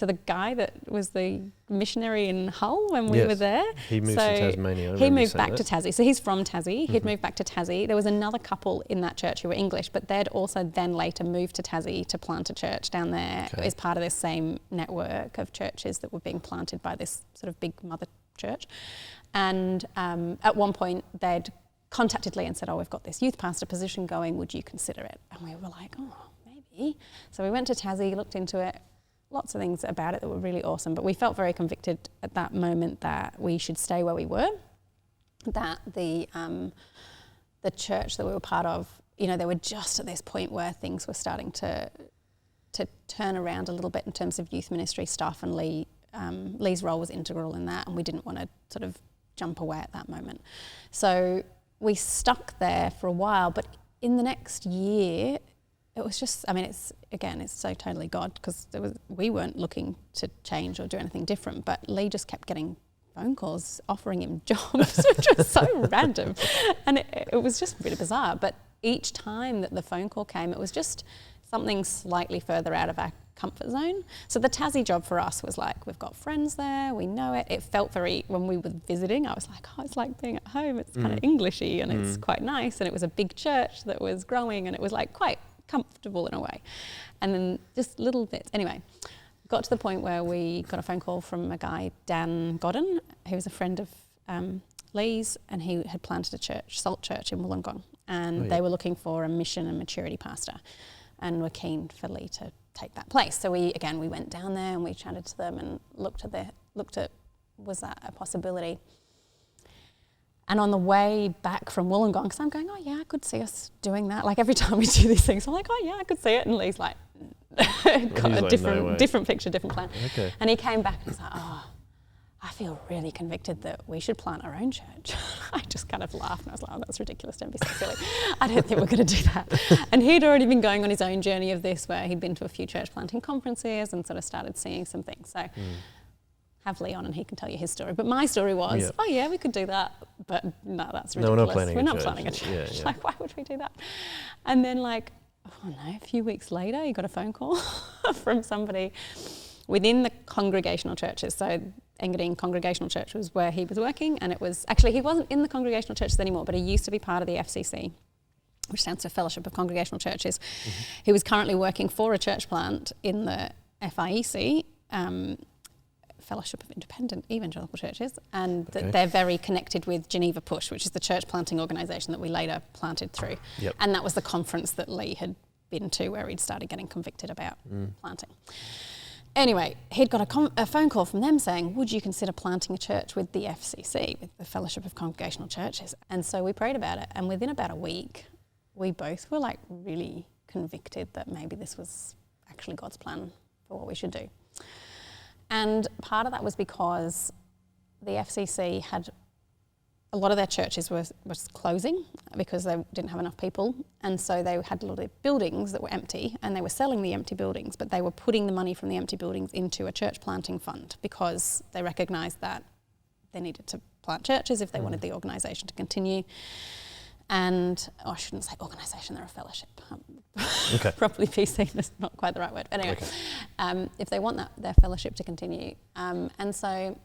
the guy that was the missionary in Hull when we were there. He moved to Tasmania. He moved back to Tassie. So he's from Tassie. He'd moved back to Tassie. There was another couple in that church who were English, but they'd also then later moved to Tassie to plant a church down there as part of this same network of churches that were being planted by this sort of big mother church. And at one point they'd contacted Lee and said, we've got this youth pastor position going, would you consider it? And we were like, maybe. So we went to Tassie, looked into it, lots of things about it that were really awesome, but we felt very convicted at that moment that we should stay where we were, that the church that we were part of, they were just at this point where things were starting to turn around a little bit in terms of youth ministry stuff, and Lee's role was integral in that, and we didn't want to sort of jump away at that moment. So we stuck there for a while, but in the next year, it was just, it's so totally God, because we weren't looking to change or do anything different, but Lee just kept getting phone calls offering him jobs, which was so random. And it was just really bizarre. But each time that the phone call came, it was just something slightly further out of our comfort zone. So the Tassie job for us was like, we've got friends there, we know it. It felt when we were visiting, I was like, it's like being at home. It's kind of Englishy, and it's quite nice. And it was a big church that was growing, and it was like quite comfortable in a way. And then just little bits. Anyway, got to the point where we got a phone call from a guy, Dan Godden, who was a friend of Lee's, and he had planted a church, Salt Church in Wollongong, and they were looking for a mission and maturity pastor, and were keen for Lee to take that place. So we went down there and we chatted to them and looked at was that a possibility? And on the way back from Wollongong, because I'm going, I could see us doing that. Like every time we do these things, I'm like, I could see it. And Lee's like, got a different picture, different plan. Okay. And he came back and he's like, I feel really convicted that we should plant our own church. I just kind of laughed and I was like, that's ridiculous, don't be so silly. I don't think we're going to do that. And he'd already been going on his own journey of this, where he'd been to a few church planting conferences and sort of started seeing some things. So have Lee on and he can tell you his story. But my story was, we could do that. But no, that's ridiculous. No, we're not planning a church. Yeah. Like, why would we do that? And then a few weeks later, he got a phone call from somebody within the congregational churches. So Engadine Congregational Church was where he was working, and it was actually, he wasn't in the congregational churches anymore, but he used to be part of the FCC, which stands for Fellowship of Congregational Churches. He was currently working for a church plant in the FIEC, Fellowship of Independent Evangelical Churches, and they're very connected with Geneva Push, which is the church planting organisation that we later planted through. Yep. And that was the conference that Lee had been to, where he'd started getting convicted about planting. Anyway, he'd got a phone call from them saying, would you consider planting a church with the FCC, with the Fellowship of Congregational Churches? And so we prayed about it, and within about a week, we both were like really convicted that maybe this was actually God's plan for what we should do. And part of that was because the FCC had a lot of their churches was closing because they didn't have enough people, and so they had a lot of buildings that were empty, and they were selling the empty buildings, but they were putting the money from the empty buildings into a church planting fund because they recognised that they needed to plant churches if they wanted the organisation to continue. And I shouldn't say organisation, they're a fellowship. Properly PC is not quite the right word. But anyway, if they want their fellowship to continue. And so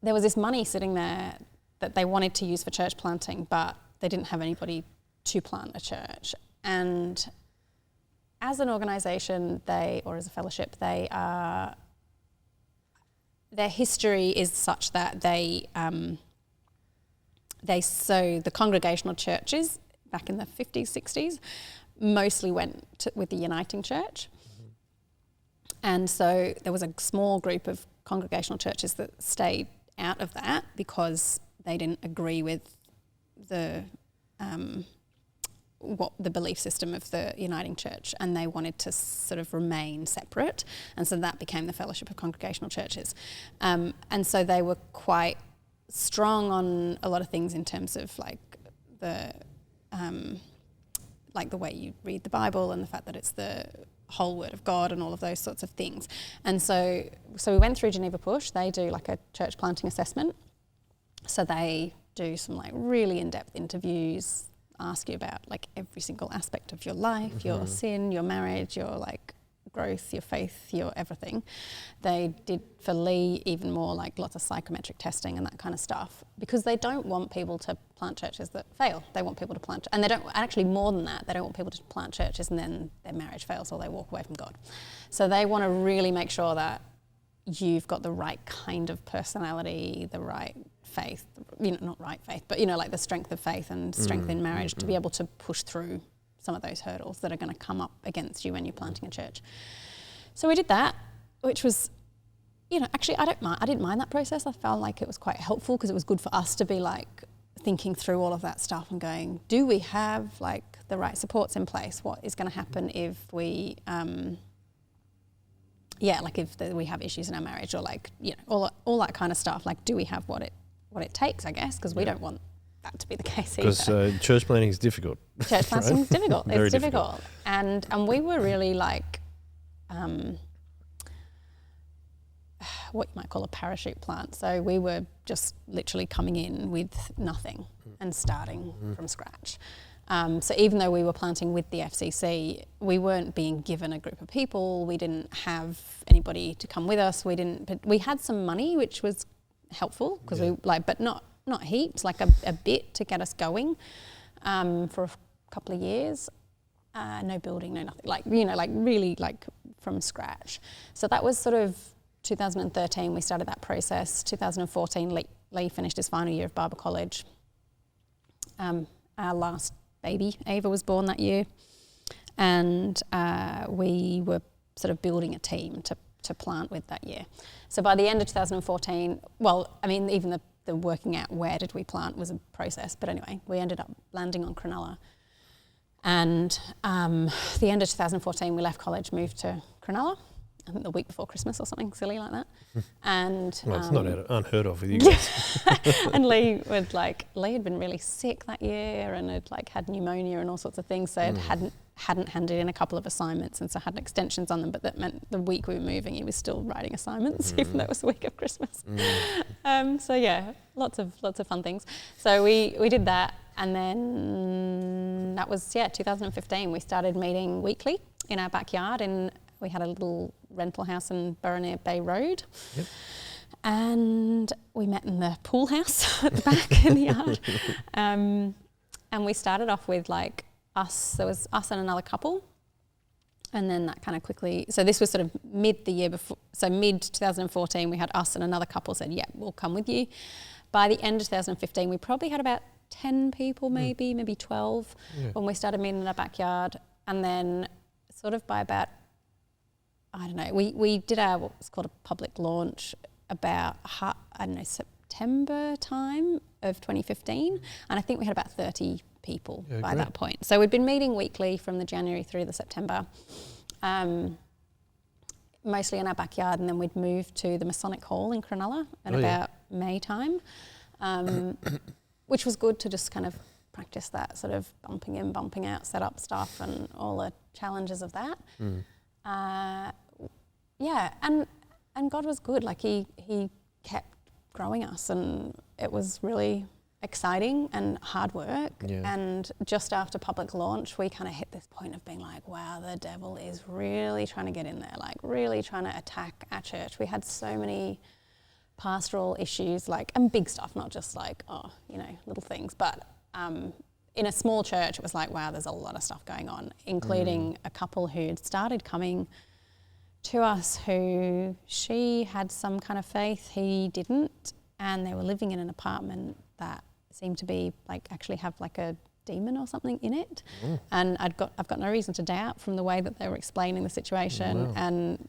there was this money sitting there that they wanted to use for church planting, but they didn't have anybody to plant a church. And as an organisation, or as a fellowship, their history is such that the congregational churches back in the 50s, 60s mostly went with the Uniting Church. Mm-hmm. And so there was a small group of congregational churches that stayed out of that because they didn't agree with the belief system of the Uniting Church, and they wanted to sort of remain separate, and so that became the Fellowship of Congregational Churches. And so they were quite strong on a lot of things in terms of like the way you read the Bible and the fact that it's the whole Word of God and all of those sorts of things. And so we went through Geneva Push. They do like a church planting assessment. So they do some like really in-depth interviews, ask you about like every single aspect of your life, mm-hmm. your sin, your marriage, your like growth, your faith, your everything. They did for Lee even more, like lots of psychometric testing and that kind of stuff, because they don't want people to plant churches that fail. They want people to plant, and they don't, actually more than that, they don't want people to plant churches and then their marriage fails or they walk away from God. So they want to really make sure that you've got the right kind of personality, the right faith, not right faith, but like the strength of faith and strength in marriage to be able to push through some of those hurdles that are going to come up against you when you're planting a church. So we did that, which was, actually I didn't mind that process. I felt like it was quite helpful because it was good for us to be like thinking through all of that stuff and going, do we have like the right supports in place? What is going to happen if we, if we have issues in our marriage, or like, all that kind of stuff. Like, do we have what it takes, I guess, because we don't want that to be the case either. Because church planting is difficult. Church planting is difficult. Very it's difficult. And we were really like, what you might call a parachute plant. So we were just literally coming in with nothing and starting from scratch. So even though we were planting with the FCC, we weren't being given a group of people. We didn't have anybody to come with us. We had some money, which was helpful because but not heaps, like a bit to get us going for a couple of years. No building, no nothing, like really like from scratch. So that was sort of 2013 we started that process. 2014 Lee finished his final year of Barber College. Our last baby, Ava, was born that year, and we were sort of building a team to plant with that year. So by the end of 2014, even the working out where did we plant was a process, but anyway, we ended up landing on Cronulla. And the end of 2014, we left college, moved to Cronulla, I think the week before Christmas or something silly like that. And it's not unheard of with you guys. And Lee had been really sick that year and had pneumonia and all sorts of things, so hadn't handed in a couple of assignments, and so had extensions on them, but that meant the week we were moving he was still writing assignments even though it was the week of Christmas. So yeah, lots of fun things. So we did that, and then that was 2015 we started meeting weekly in our backyard, and we had a little rental house in Burraneer Bay Road. Yep. And we met in the pool house at the back in the yard. And we started off with us. There was us and another couple. And then that kind of quickly, so this was sort of mid the year before, so mid 2014 we had us and another couple said, yeah, we'll come with you. By the end of 2015 we probably had about 10 people maybe 12 when we started meeting in our backyard. And then sort of by about, I don't know, we did our what's called a public launch about, September time of 2015. And I think we had about 30 people by that point. So we'd been meeting weekly from the January through the September, mostly in our backyard, and then we'd moved to the Masonic Hall in Cronulla at about May time, which was good to just kind of practice that sort of bumping in, bumping out, set up stuff and all the challenges of that. And God was good. He kept growing us, and it was really exciting and hard work. And just after public launch we kind of hit this point of being like, wow, the devil is really trying to get in there, really trying to attack our church. We had so many pastoral issues, and big stuff, not just little things, but in a small church, it was like, wow, there's a lot of stuff going on, including a couple who'd started coming to us who she had some kind of faith, he didn't, and they were living in an apartment that seemed to be like actually have like a demon or something in it. And I've got no reason to doubt from the way that they were explaining the situation. And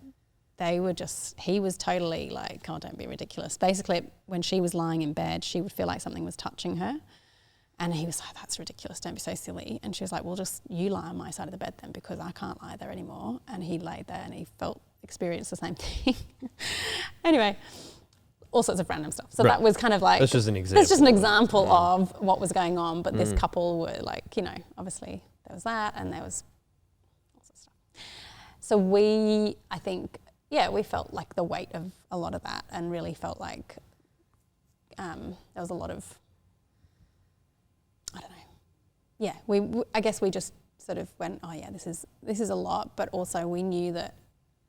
they were just, he was totally like, oh, don't be ridiculous. Basically, when she was lying in bed, she would feel like something was touching her. And he was like, that's ridiculous, don't be so silly. And she was like, well, just you lie on my side of the bed then, because I can't lie there anymore. And he laid there and he experienced the same thing. Anyway, all sorts of random stuff. So that was kind of like, that's just an example. That's just an example of what was going on. But this couple were like, you know, obviously there was that and there was all sorts of stuff. So I think, we felt like the weight of a lot of that, and really felt like there was a lot of, I don't know. Yeah, I guess we just sort of went, oh yeah, this is a lot, but also we knew that,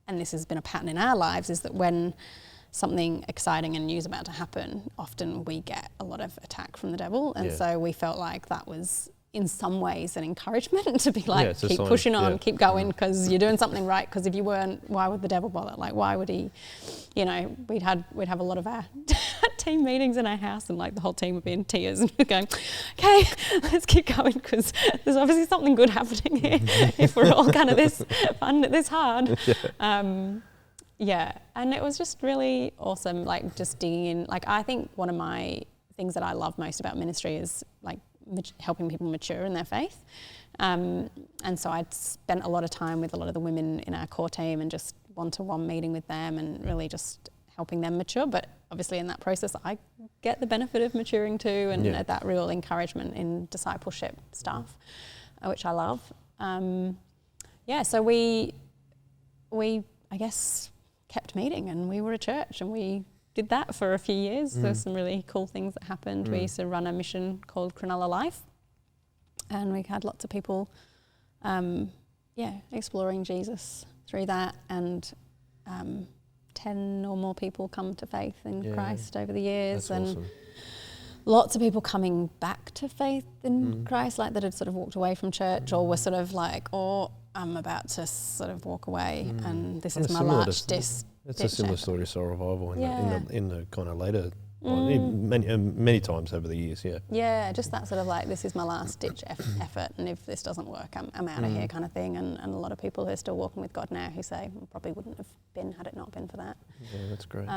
and this has been a pattern in our lives, is that when something exciting and new's about to happen, often we get a lot of attack from the devil, and so we felt like that was in some ways an encouragement to be like, keep pushing on, keep going, because you're doing something right. Because if you weren't, why would the devil bother? Like, why would he? You know, we'd have a lot of our team meetings in our house, and like the whole team would be in tears and we're going, okay, let's keep going, because there's obviously something good happening here if we're all kind of this fun, this hard. And it was just really awesome, like just digging in. Like, I think one of my things that I love most about ministry is like helping people mature in their faith. And so I'd spent a lot of time with a lot of the women in our core team and just one-to-one meeting with them and really just helping them mature. But obviously in that process, I get the benefit of maturing too, and that real encouragement in discipleship stuff, which I love. So we I guess kept meeting, and we were a church, and we did that for a few years. There's some really cool things that happened. We used to run a mission called Cronulla Life, and we had lots of people exploring Jesus through that, and 10 or more people come to faith in Christ over the years. That's and awesome. Lots of people coming back to faith in Christ, like that had sort of walked away from church or were sort of like, I'm about to sort of walk away and this is my last It's a similar story to Soul Revival in the kind of later, many times over the years, Yeah, just that sort of like, this is my last ditch effort, and if this doesn't work, I'm out of here kind of thing. And a lot of people who are still walking with God now who say, probably wouldn't have been had it not been for that. Yeah, that's great.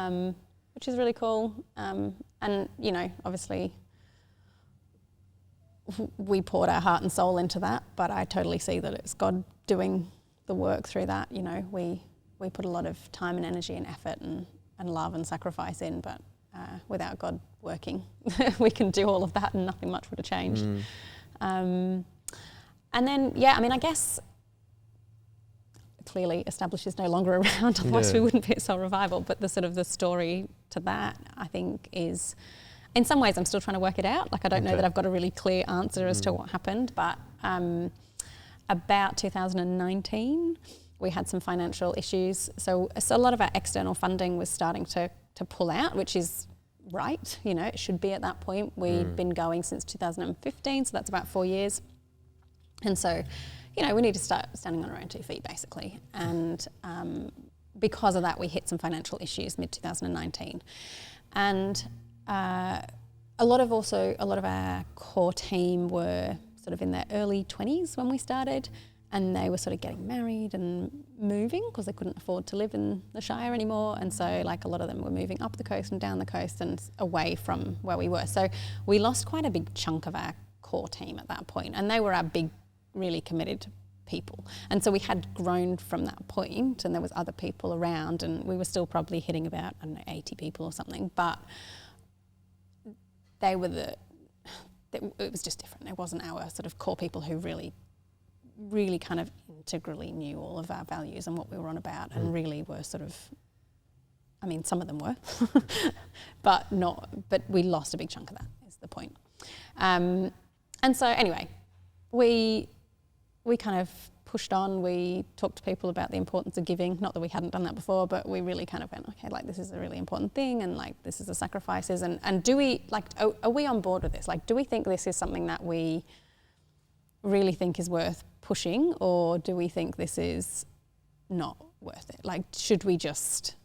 Which is really cool. And, you know, obviously we poured our heart and soul into that, but I totally see that it's God doing the work through that. You know, we put a lot of time and energy and effort and love and sacrifice in, but without God working, we can do all of that and nothing much would have changed. And then, I guess clearly Establish is no longer around, otherwise we wouldn't be at Soul Revival, but the sort of the story to that, I think, is, in some ways I'm still trying to work it out. Like, I don't know that I've got a really clear answer as to what happened, but about 2019, we had some financial issues. So a lot of our external funding was starting to pull out, which is right. You know, it should be at that point. We'd been going since 2015, so that's about 4 years. And so, you know, we need to start standing on our own 2 feet, basically. And because of that, we hit some financial issues mid-2019. And a lot of our core team were sort of in their early 20s when we started, and they were sort of getting married and moving because they couldn't afford to live in the Shire anymore. And so, like, a lot of them were moving up the coast and down the coast and away from where we were. So we lost quite a big chunk of our core team at that point, and they were our big, really committed people. And so we had grown from that point, and there was other people around, and we were still probably hitting about, 80 people or something, but they were it was just different. It wasn't our sort of core people who really kind of integrally knew all of our values and what we were on about, and really were sort of, some of them were, but we lost a big chunk of that, is the point. And so anyway, we kind of pushed on. We talked to people about the importance of giving. Not that we hadn't done that before, but we really kind of went, okay, like, this is a really important thing, and like, this is the sacrifices. And do we, like, are we on board with this? Like, do we think this is something that we really think is worth pushing, or do we think this is not worth it? Like, should we just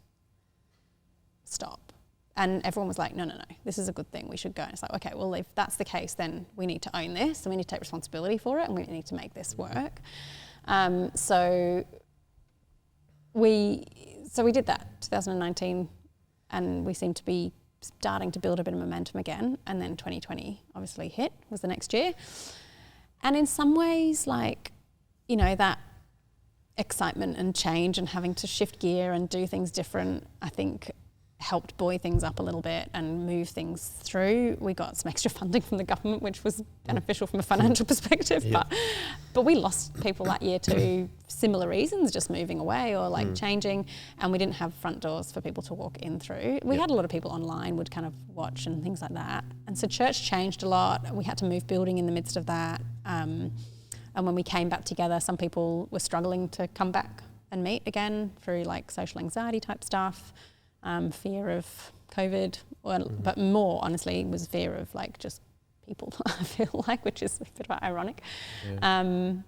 stop? And everyone was like, no, this is a good thing, we should go. And it's like, okay, well, if that's the case, then we need to own this and we need to take responsibility for it and we need to make this work. So we did that, 2019, and we seemed to be starting to build a bit of momentum again. And then 2020 obviously hit, was the next year. And in some ways, like, you know, that excitement and change and having to shift gear and do things different, I think helped buoy things up a little bit and move things through. We got some extra funding from the government, which was beneficial from a financial perspective, but we lost people that year to similar reasons, just moving away or like changing, and we didn't have front doors for people to walk in through. We had a lot of people online would kind of watch and things like that. And so church changed a lot. We had to move building in the midst of that. And when we came back together, some people were struggling to come back and meet again through like social anxiety type stuff. Fear of COVID, but more honestly was fear of like just people, I feel like, which is a bit ironic. And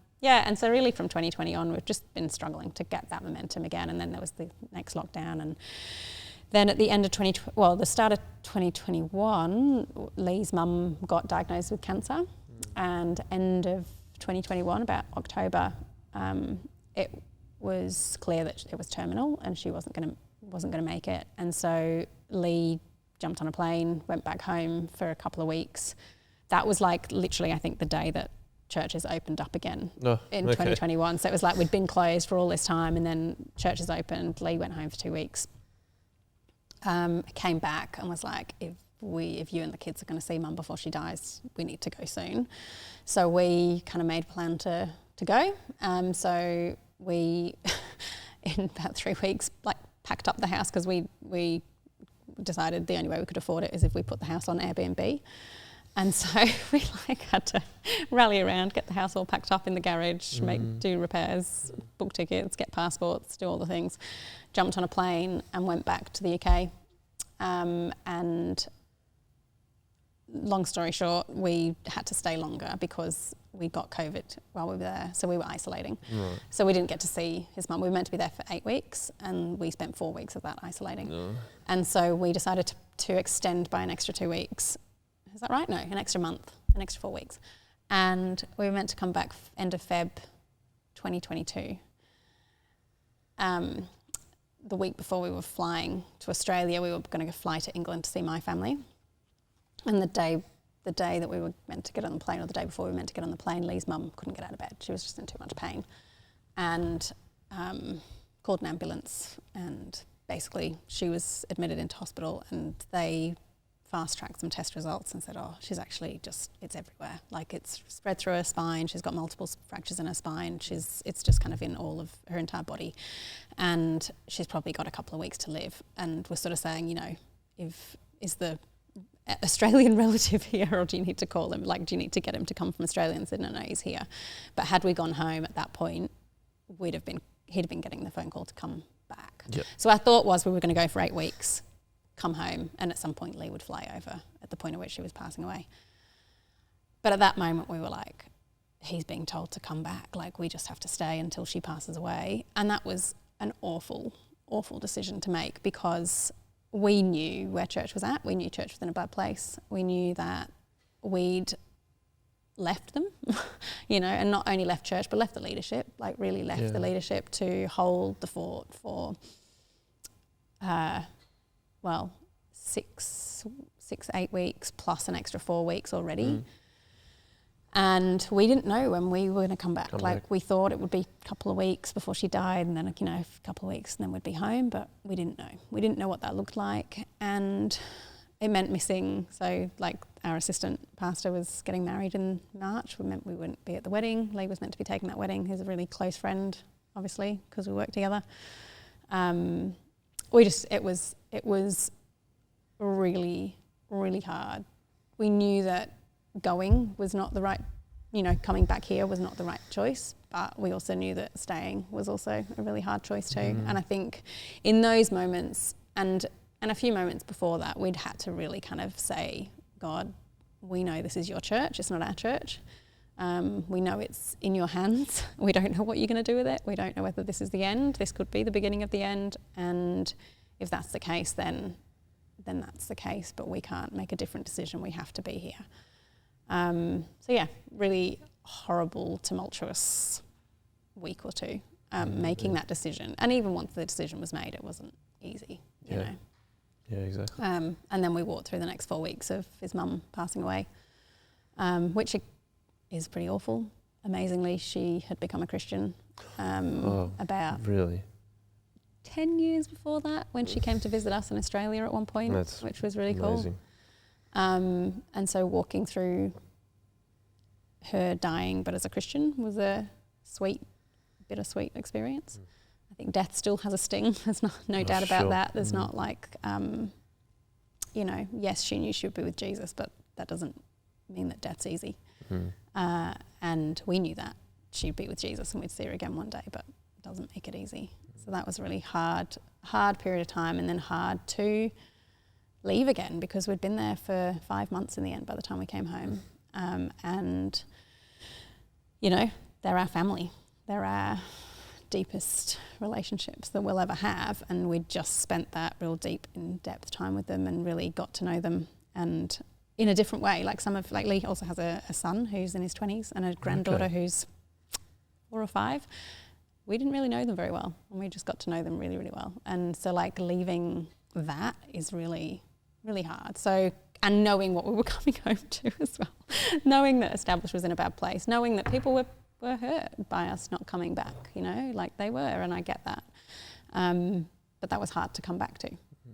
so really from 2020 on, we've just been struggling to get that momentum again. And then there was the next lockdown. And then at the end of the start of 2021, Lee's mum got diagnosed with cancer. And end of 2021, about October, it was clear that it was terminal and she wasn't going to make it. And so Lee jumped on a plane, went back home for a couple of weeks. That was like literally, I think, the day that churches opened up again in 2021. So it was like we'd been closed for all this time and then churches opened. Lee went home for 2 weeks. Came back and was like, if you and the kids are going to see mum before she dies, we need to go soon. So we kind of made a plan to go. So we, in about 3 weeks, like, packed up the house because we decided the only way we could afford it is if we put the house on Airbnb. And so we like had to rally around, get the house all packed up in the garage, do repairs, book tickets, get passports, do all the things, jumped on a plane and went back to the UK. And long story short, we had to stay longer because we got COVID while we were there, so we were isolating. Right. So we didn't get to see his mum. We were meant to be there for 8 weeks, and we spent 4 weeks of that isolating. No. And so we decided to extend by an extra 2 weeks. Is that right? No, an extra month, an extra 4 weeks. And we were meant to come back end of Feb 2022. The week before we were flying to Australia, we were going to fly to England to see my family. And the day that we were meant to get on the plane, or the day before we were meant to get on the plane, Lee's mum couldn't get out of bed. She was just in too much pain. And called an ambulance, and basically she was admitted into hospital, and they fast-tracked some test results and said, she's actually it's everywhere. Like, it's spread through her spine. She's got multiple fractures in her spine. It's just kind of in all of her entire body. And she's probably got a couple of weeks to live. And we're sort of saying, you know, is the Australian relative here, or do you need to call him? Like, do you need to get him to come from Australia? And said, no, he's here. But had we gone home at that point, he'd have been getting the phone call to come back. Yep. So our thought was we were going to go for 8 weeks, come home, and at some point Lee would fly over at the point at which she was passing away. But at that moment we were like, he's being told to come back, like, we just have to stay until she passes away. And that was an awful, awful decision to make, because we knew where church was at. We knew church was in a bad place. We knew that we'd left them, you know, and not only left church, but left the leadership, like really left the leadership to hold the fort for, 8 weeks plus an extra 4 weeks already. And we didn't know when we were going to come back. We thought it would be a couple of weeks before she died, and then, you know, a couple of weeks and then we'd be home, but we didn't know. We didn't know what that looked like, and it meant missing. So, like, our assistant pastor was getting married in March. It meant we wouldn't be at the wedding. Lee was meant to be taking that wedding. He's a really close friend, obviously, because we work together. It was really, really hard. We knew that going was not the right, you know, coming back here was not the right choice, but we also knew that staying was also a really hard choice too. And I think in those moments and a few moments before that, we'd had to really kind of say, God, we know this is your church, it's not our church. We know it's in your hands. We don't know what you're going to do with it. We don't know whether this is the end. This could be the beginning of the end. And if that's the case, then that's the case. But we can't make a different decision. We have to be here. So yeah, really horrible, tumultuous week or two making that decision. And even once the decision was made, it wasn't easy, you know. Yeah, exactly. And then we walked through the next 4 weeks of his mum passing away, which is pretty awful. Amazingly, she had become a Christian about 10 years before that, when she came to visit us in Australia at one point, which was really amazing. Cool. And so walking through her dying, but as a Christian, was a bittersweet experience. I think death still has a sting. There's no doubt about that. There's not like, you know, yes, she knew she would be with Jesus, but that doesn't mean that death's easy. And we knew that she'd be with Jesus and we'd see her again one day, but it doesn't make it easy. So that was a really hard period of time, and then hard to leave again because we'd been there for 5 months in the end by the time we came home. And, you know, they're our family. They're our deepest relationships that we'll ever have, and we'd just spent that real deep, in-depth time with them and really got to know them, and in a different way. Like Lee also has a son who's in his 20s and a granddaughter who's 4 or 5. We didn't really know them very well, and we just got to know them really, really well. And so like leaving that is really, really hard. So, and knowing what we were coming home to as well, knowing that Established was in a bad place, knowing that people were hurt by us not coming back, you know, like they were, and I get that. But that was hard to come back to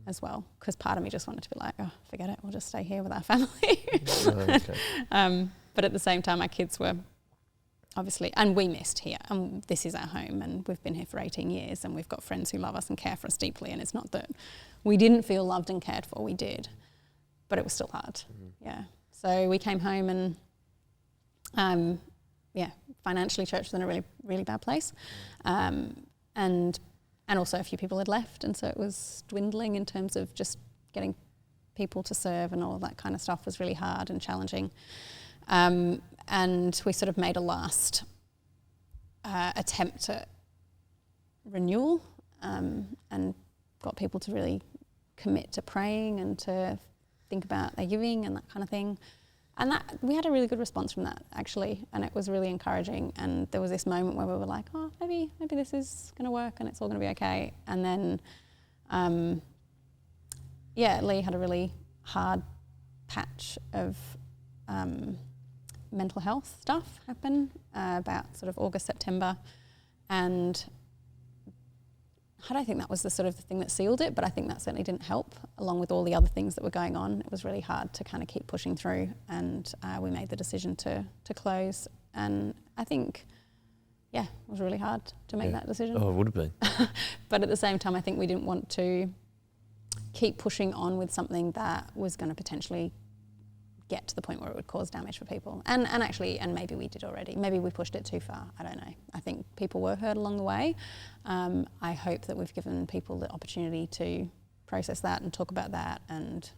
as well, because part of me just wanted to be like, oh, forget it, we'll just stay here with our family. But at the same time, our kids were obviously, and we missed here, and this is our home, and we've been here for 18 years, and we've got friends who love us and care for us deeply, and it's not that we didn't feel loved and cared for, we did, but it was still hard. Yeah. So we came home, and financially church was in a really, really bad place. And also a few people had left, and so it was dwindling in terms of just getting people to serve, and all of that kind of stuff was really hard and challenging. And we sort of made a last attempt at renewal, and got people to really commit to praying and to think about their giving and that kind of thing. And that we had a really good response from that, actually, and it was really encouraging. And there was this moment where we were like, oh, maybe this is going to work and it's all going to be okay. And then, Lee had a really hard patch of mental health stuff happen about sort of August, September, and I don't think that was the sort of the thing that sealed it, but I think that certainly didn't help, along with all the other things that were going on. It was really hard to kind of keep pushing through, and we made the decision to close. And I think, it was really hard to make that decision. Oh, it would have been. But at the same time, I think we didn't want to keep pushing on with something that was going to potentially get to the point where it would cause damage for people. And maybe we did already. Maybe we pushed it too far. I don't know. I think people were hurt along the way. I hope that we've given people the opportunity to process that and talk about that, and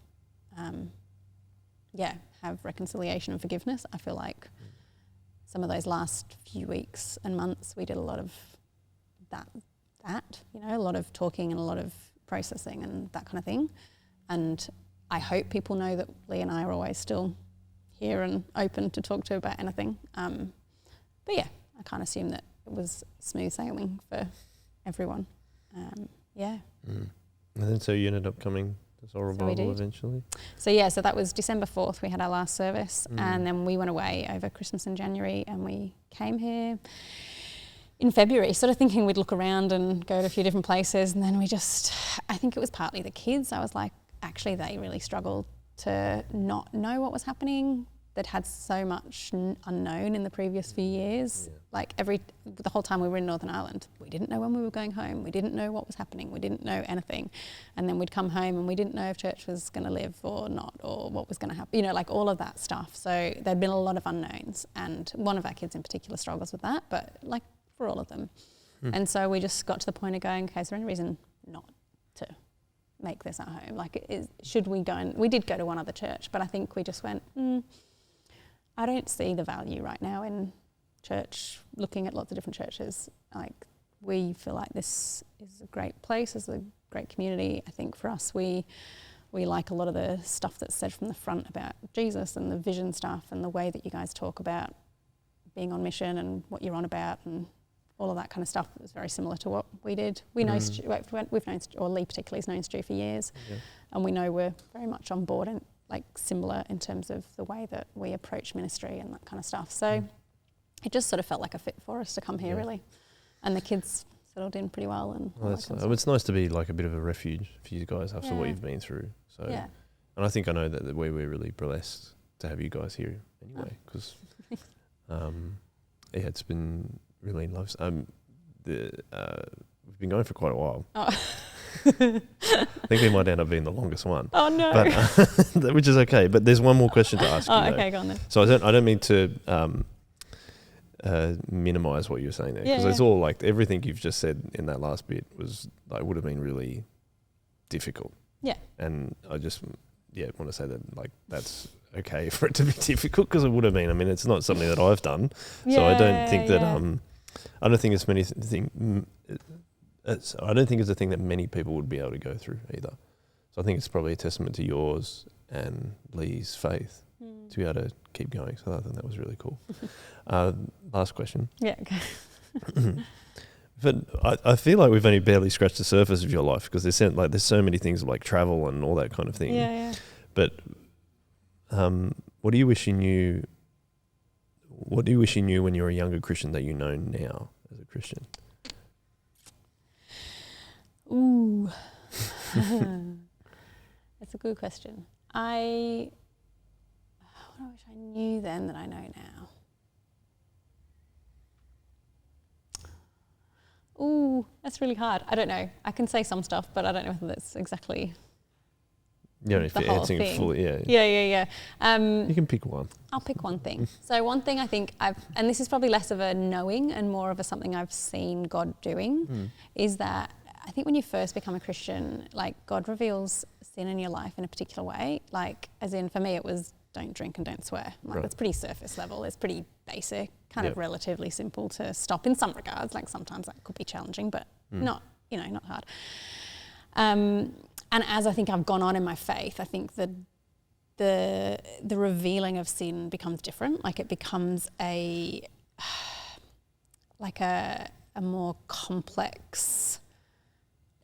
have reconciliation and forgiveness. I feel like some of those last few weeks and months we did a lot of that, a lot of talking and a lot of processing and that kind of thing. And I hope people know that Lee and I are always still here and open to talk to about anything. But yeah, I can't assume that it was smooth sailing for everyone. And then so you ended up coming to Soul Revival eventually? So that was December 4th. We had our last service, and then we went away over Christmas and January, and we came here in February, sort of thinking we'd look around and go to a few different places, and then I think it was partly the kids. I was like, actually they really struggled to not know what was happening. They'd had so much unknown in the previous few years. Like the whole time we were in Northern Ireland, we didn't know when we were going home. We didn't know what was happening. We didn't know anything. And then we'd come home and we didn't know if church was going to live or not, or what was going to happen, like all of that stuff. So there'd been a lot of unknowns, and one of our kids in particular struggles with that, but like for all of them. And so we just got to the point of going, okay, is there any reason not to make this our home? Like, should we go? And we did go to one other church, but I think we just went, I don't see the value right now in church, looking at lots of different churches. Like, we feel like this is a great place, it's a great community. I think for us, we like a lot of the stuff that's said from the front about Jesus and the vision stuff and the way that you guys talk about being on mission and what you're on about and all of that kind of stuff. It was very similar to what we did. We know we've known, or Lee particularly has known Stu for years, and we know we're very much on board and like similar in terms of the way that we approach ministry and that kind of stuff. So it just sort of felt like a fit for us to come here, really. And the kids settled in pretty well. And it's nice to be like a bit of a refuge for you guys after what you've been through. So, and I know that we're really blessed to have you guys here anyway, because it's been really nice. We've been going for quite a while. Oh. I think we might end up being the longest one. Oh no! But, which is okay. But there's one more question to ask. Okay, go on then. So I don't mean to minimize what you're saying there, because it's all like everything you've just said in that last bit was like would have been really difficult. Yeah. And I just want to say that like that's okay for it to be difficult, because it would have been. I mean, it's not something that I've done, so I don't think that I don't think it's many I don't think it's a thing that many people would be able to go through either. So I think it's probably a testament to yours and Lee's faith to be able to keep going. So I think that was really cool. Last question. Yeah, okay. But I feel like we've only barely scratched the surface of your life, because there's so many things like travel and all that kind of thing. Yeah. But what do you wish you knew? What do you wish you knew when you were a younger Christian that you know now as a Christian? Ooh, that's a good question. What I wish I knew then that I know now. Ooh, that's really hard. I don't know. I can say some stuff, but I don't know whether that's exactly if you're answering it fully, Yeah. You can pick one. I'll pick one thing. So one thing I think and this is probably less of a knowing and more of a something I've seen God doing, is that I think when you first become a Christian, like God reveals sin in your life in a particular way. Like, as in for me, it was don't drink and don't swear. Like, that's pretty surface level. It's pretty basic, kind of relatively simple to stop in some regards. Like sometimes that could be challenging, but not hard. And as I think I've gone on in my faith, I think that the revealing of sin becomes different. Like it becomes a more complex,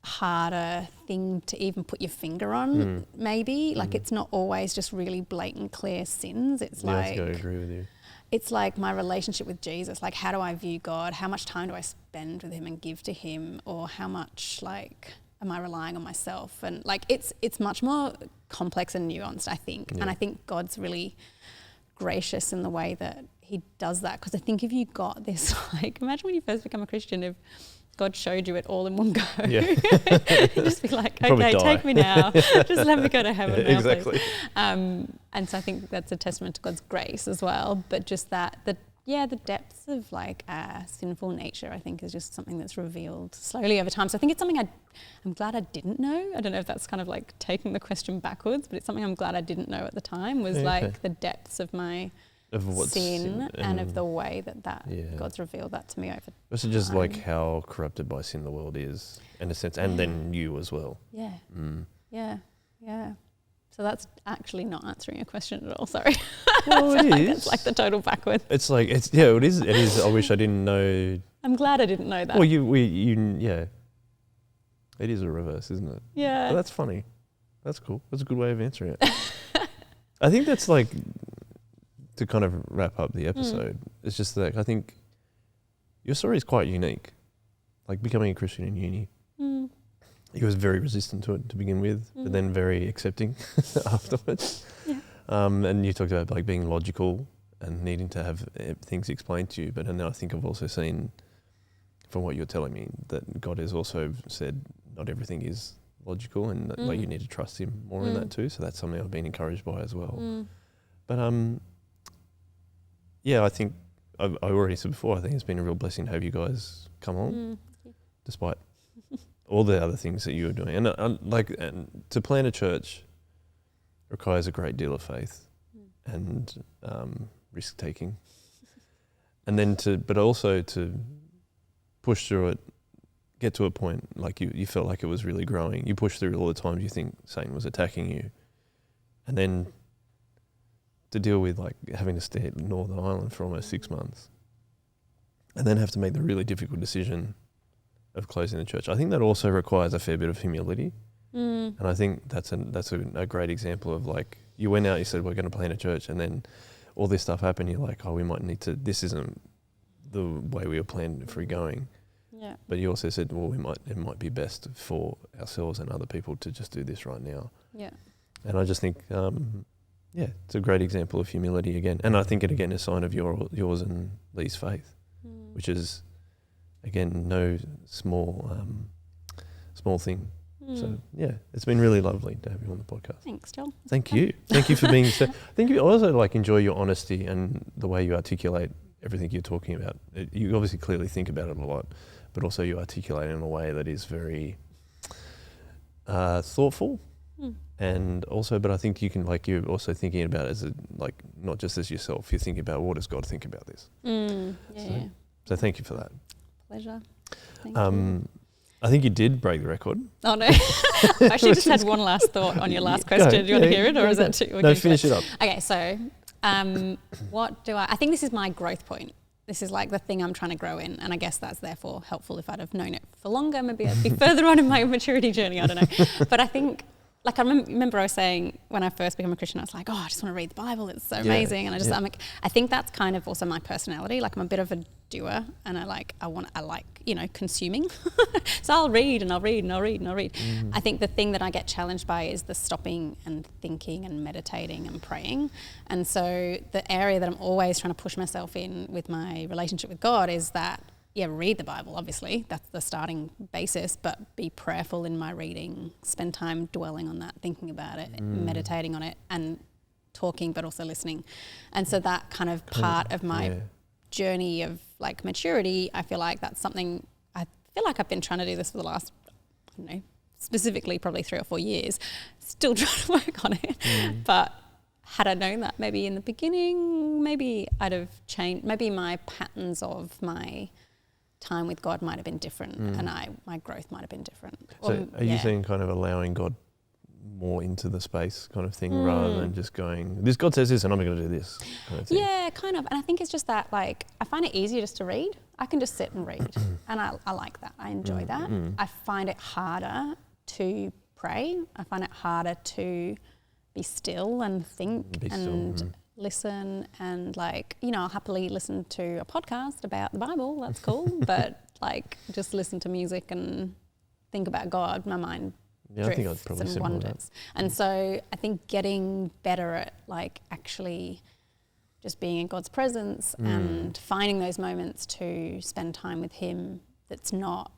harder thing to even put your finger on, maybe. Like it's not always just really blatant, clear sins. It's I agree with you. It's like my relationship with Jesus. Like, how do I view God? How much time do I spend with him and give to him? Or how much, like, am I relying on myself? And like, it's much more complex and nuanced, I think. Yeah. And I think God's really gracious in the way that he does that. Because I think if you got this, like, imagine when you first become a Christian, if God showed you it all in one go. Yeah. You'd just be like, okay, take me now. Just let me go to heaven now, exactly. Please. And so I think that's a testament to God's grace as well. But just the depths of like sinful nature, I think, is just something that's revealed slowly over time. So I think it's something I'm glad I didn't know. I don't know if that's kind of like taking the question backwards, but it's something I'm glad I didn't know at the time, was like the depths of my sin and of the way that God's revealed that to me over time. It's just like how corrupted by sin the world is, in a sense, and then you as well. Yeah. Yeah. So that's actually not answering a question at all. Sorry. Well, it is. It's like the total backward. It is. It is. I wish I didn't know. I'm glad I didn't know that. Well, It is a reverse, isn't it? Yeah. But that's funny. That's cool. That's a good way of answering it. I think that's like, to kind of wrap up the episode, it's just that I think your story is quite unique. Like becoming a Christian in uni. He was very resistant to it to begin with, but then very accepting afterwards. Yeah. And you talked about like being logical and needing to have things explained to you. But then I think I've also seen, from what you're telling me, that God has also said not everything is logical, and that, like, you need to trust him more in that too. So that's something I've been encouraged by as well. But I think I already said before, I think it's been a real blessing to have you guys come on, despite all the other things that you were doing. And to plant a church requires a great deal of faith. And risk taking. And then but also to push through it, get to a point like you felt like it was really growing. You push through all the times you think Satan was attacking you. And then to deal with like having to stay at Northern Ireland for almost 6 months. And then have to make the really difficult decision of closing the church. I think that also requires a fair bit of humility. And I think that's a great example of like, you went out, you said, we're going to plant a church, and then all this stuff happened. You're like, oh, we might need to, this isn't the way we were planning for going. Yeah. But you also said, well, it might be best for ourselves and other people to just do this right now. Yeah. And I just think, it's a great example of humility again. And I think it again is a sign of yours and Lee's faith, which is, again, no small thing. So yeah, it's been really lovely to have you on the podcast. Thanks, Joel. Thank you for being so. I think you also like enjoy your honesty and the way you articulate everything you're talking about. You obviously clearly think about it a lot, but also you articulate it in a way that is very thoughtful. And also, but I think you can, like, you're also thinking about it as like not just as yourself. You're thinking about, what does God think about this? So thank you for that. Pleasure. Thank you. I think you did break the record. Oh, no. I actually just had one last thought on your last question. Do you want to hear it, or is that too... No, finish it up. Okay, so what do I think this is my growth point. This is like the thing I'm trying to grow in, and I guess that's therefore helpful. If I'd have known it for longer, maybe I'd be further on in my maturity journey, I don't know. But I think, like, I remember I was saying when I first became a Christian, I was like, oh, I just want to read the Bible, it's so amazing. And I'm like, I think that's kind of also my personality. Like, I'm a bit of a doer, and I like consuming. So I'll read and I'll read and I'll read and I'll read. I think the thing that I get challenged by is the stopping and thinking and meditating and praying. And so the area that I'm always trying to push myself in with my relationship with God is that, read the Bible, obviously. That's the starting basis, but be prayerful in my reading, spend time dwelling on that, thinking about it, meditating on it, and talking, but also listening. And so that kind of part of my journey of like maturity, I feel like that's something, I feel like I've been trying to do this for the last, I don't know, specifically probably 3 or 4 years, still trying to work on it. But had I known that maybe in the beginning, maybe I'd have changed, maybe my patterns of my time with God might have been different, and my growth might have been different. So are you saying kind of allowing God more into the space kind of thing, rather than just going, this God says this and I'm going to do this kind of thing? Yeah, kind of. And I think it's just that, like, I find it easier just to read. I can just sit and read, and I like that. I enjoy that. I find it harder to pray. I find it harder to be still and think and listen, and like, I'll happily listen to a podcast about the Bible, that's cool, but like just listen to music and think about God, my mind drifts, I think I'd probably and wanders. And so I think getting better at like actually just being in God's presence and finding those moments to spend time with Him that's not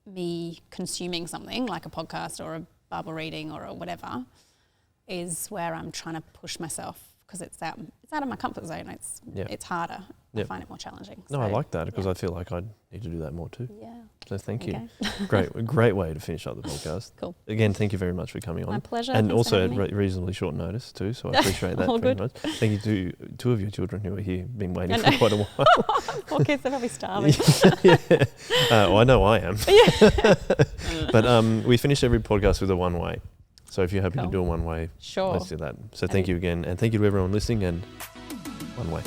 me consuming something like a podcast or a Bible reading or whatever, is where I'm trying to push myself, because it's out of my comfort zone. It's harder. I find it more challenging. No, I like that, because I feel like I need to do that more too. Yeah. So thank you. Great way to finish up the podcast. Cool. Again, thank you very much for coming on. My pleasure. And Thanks also at reasonably short notice too, so I appreciate that very much. Thank you to 2 of your children who are here, been waiting for quite a while. Poor kids, they're probably starving. Well, I know I am. But we finish every podcast with a one-way. So if you're happy to do a one-way, let's do that. So thank you again, and thank you to everyone listening, and one way.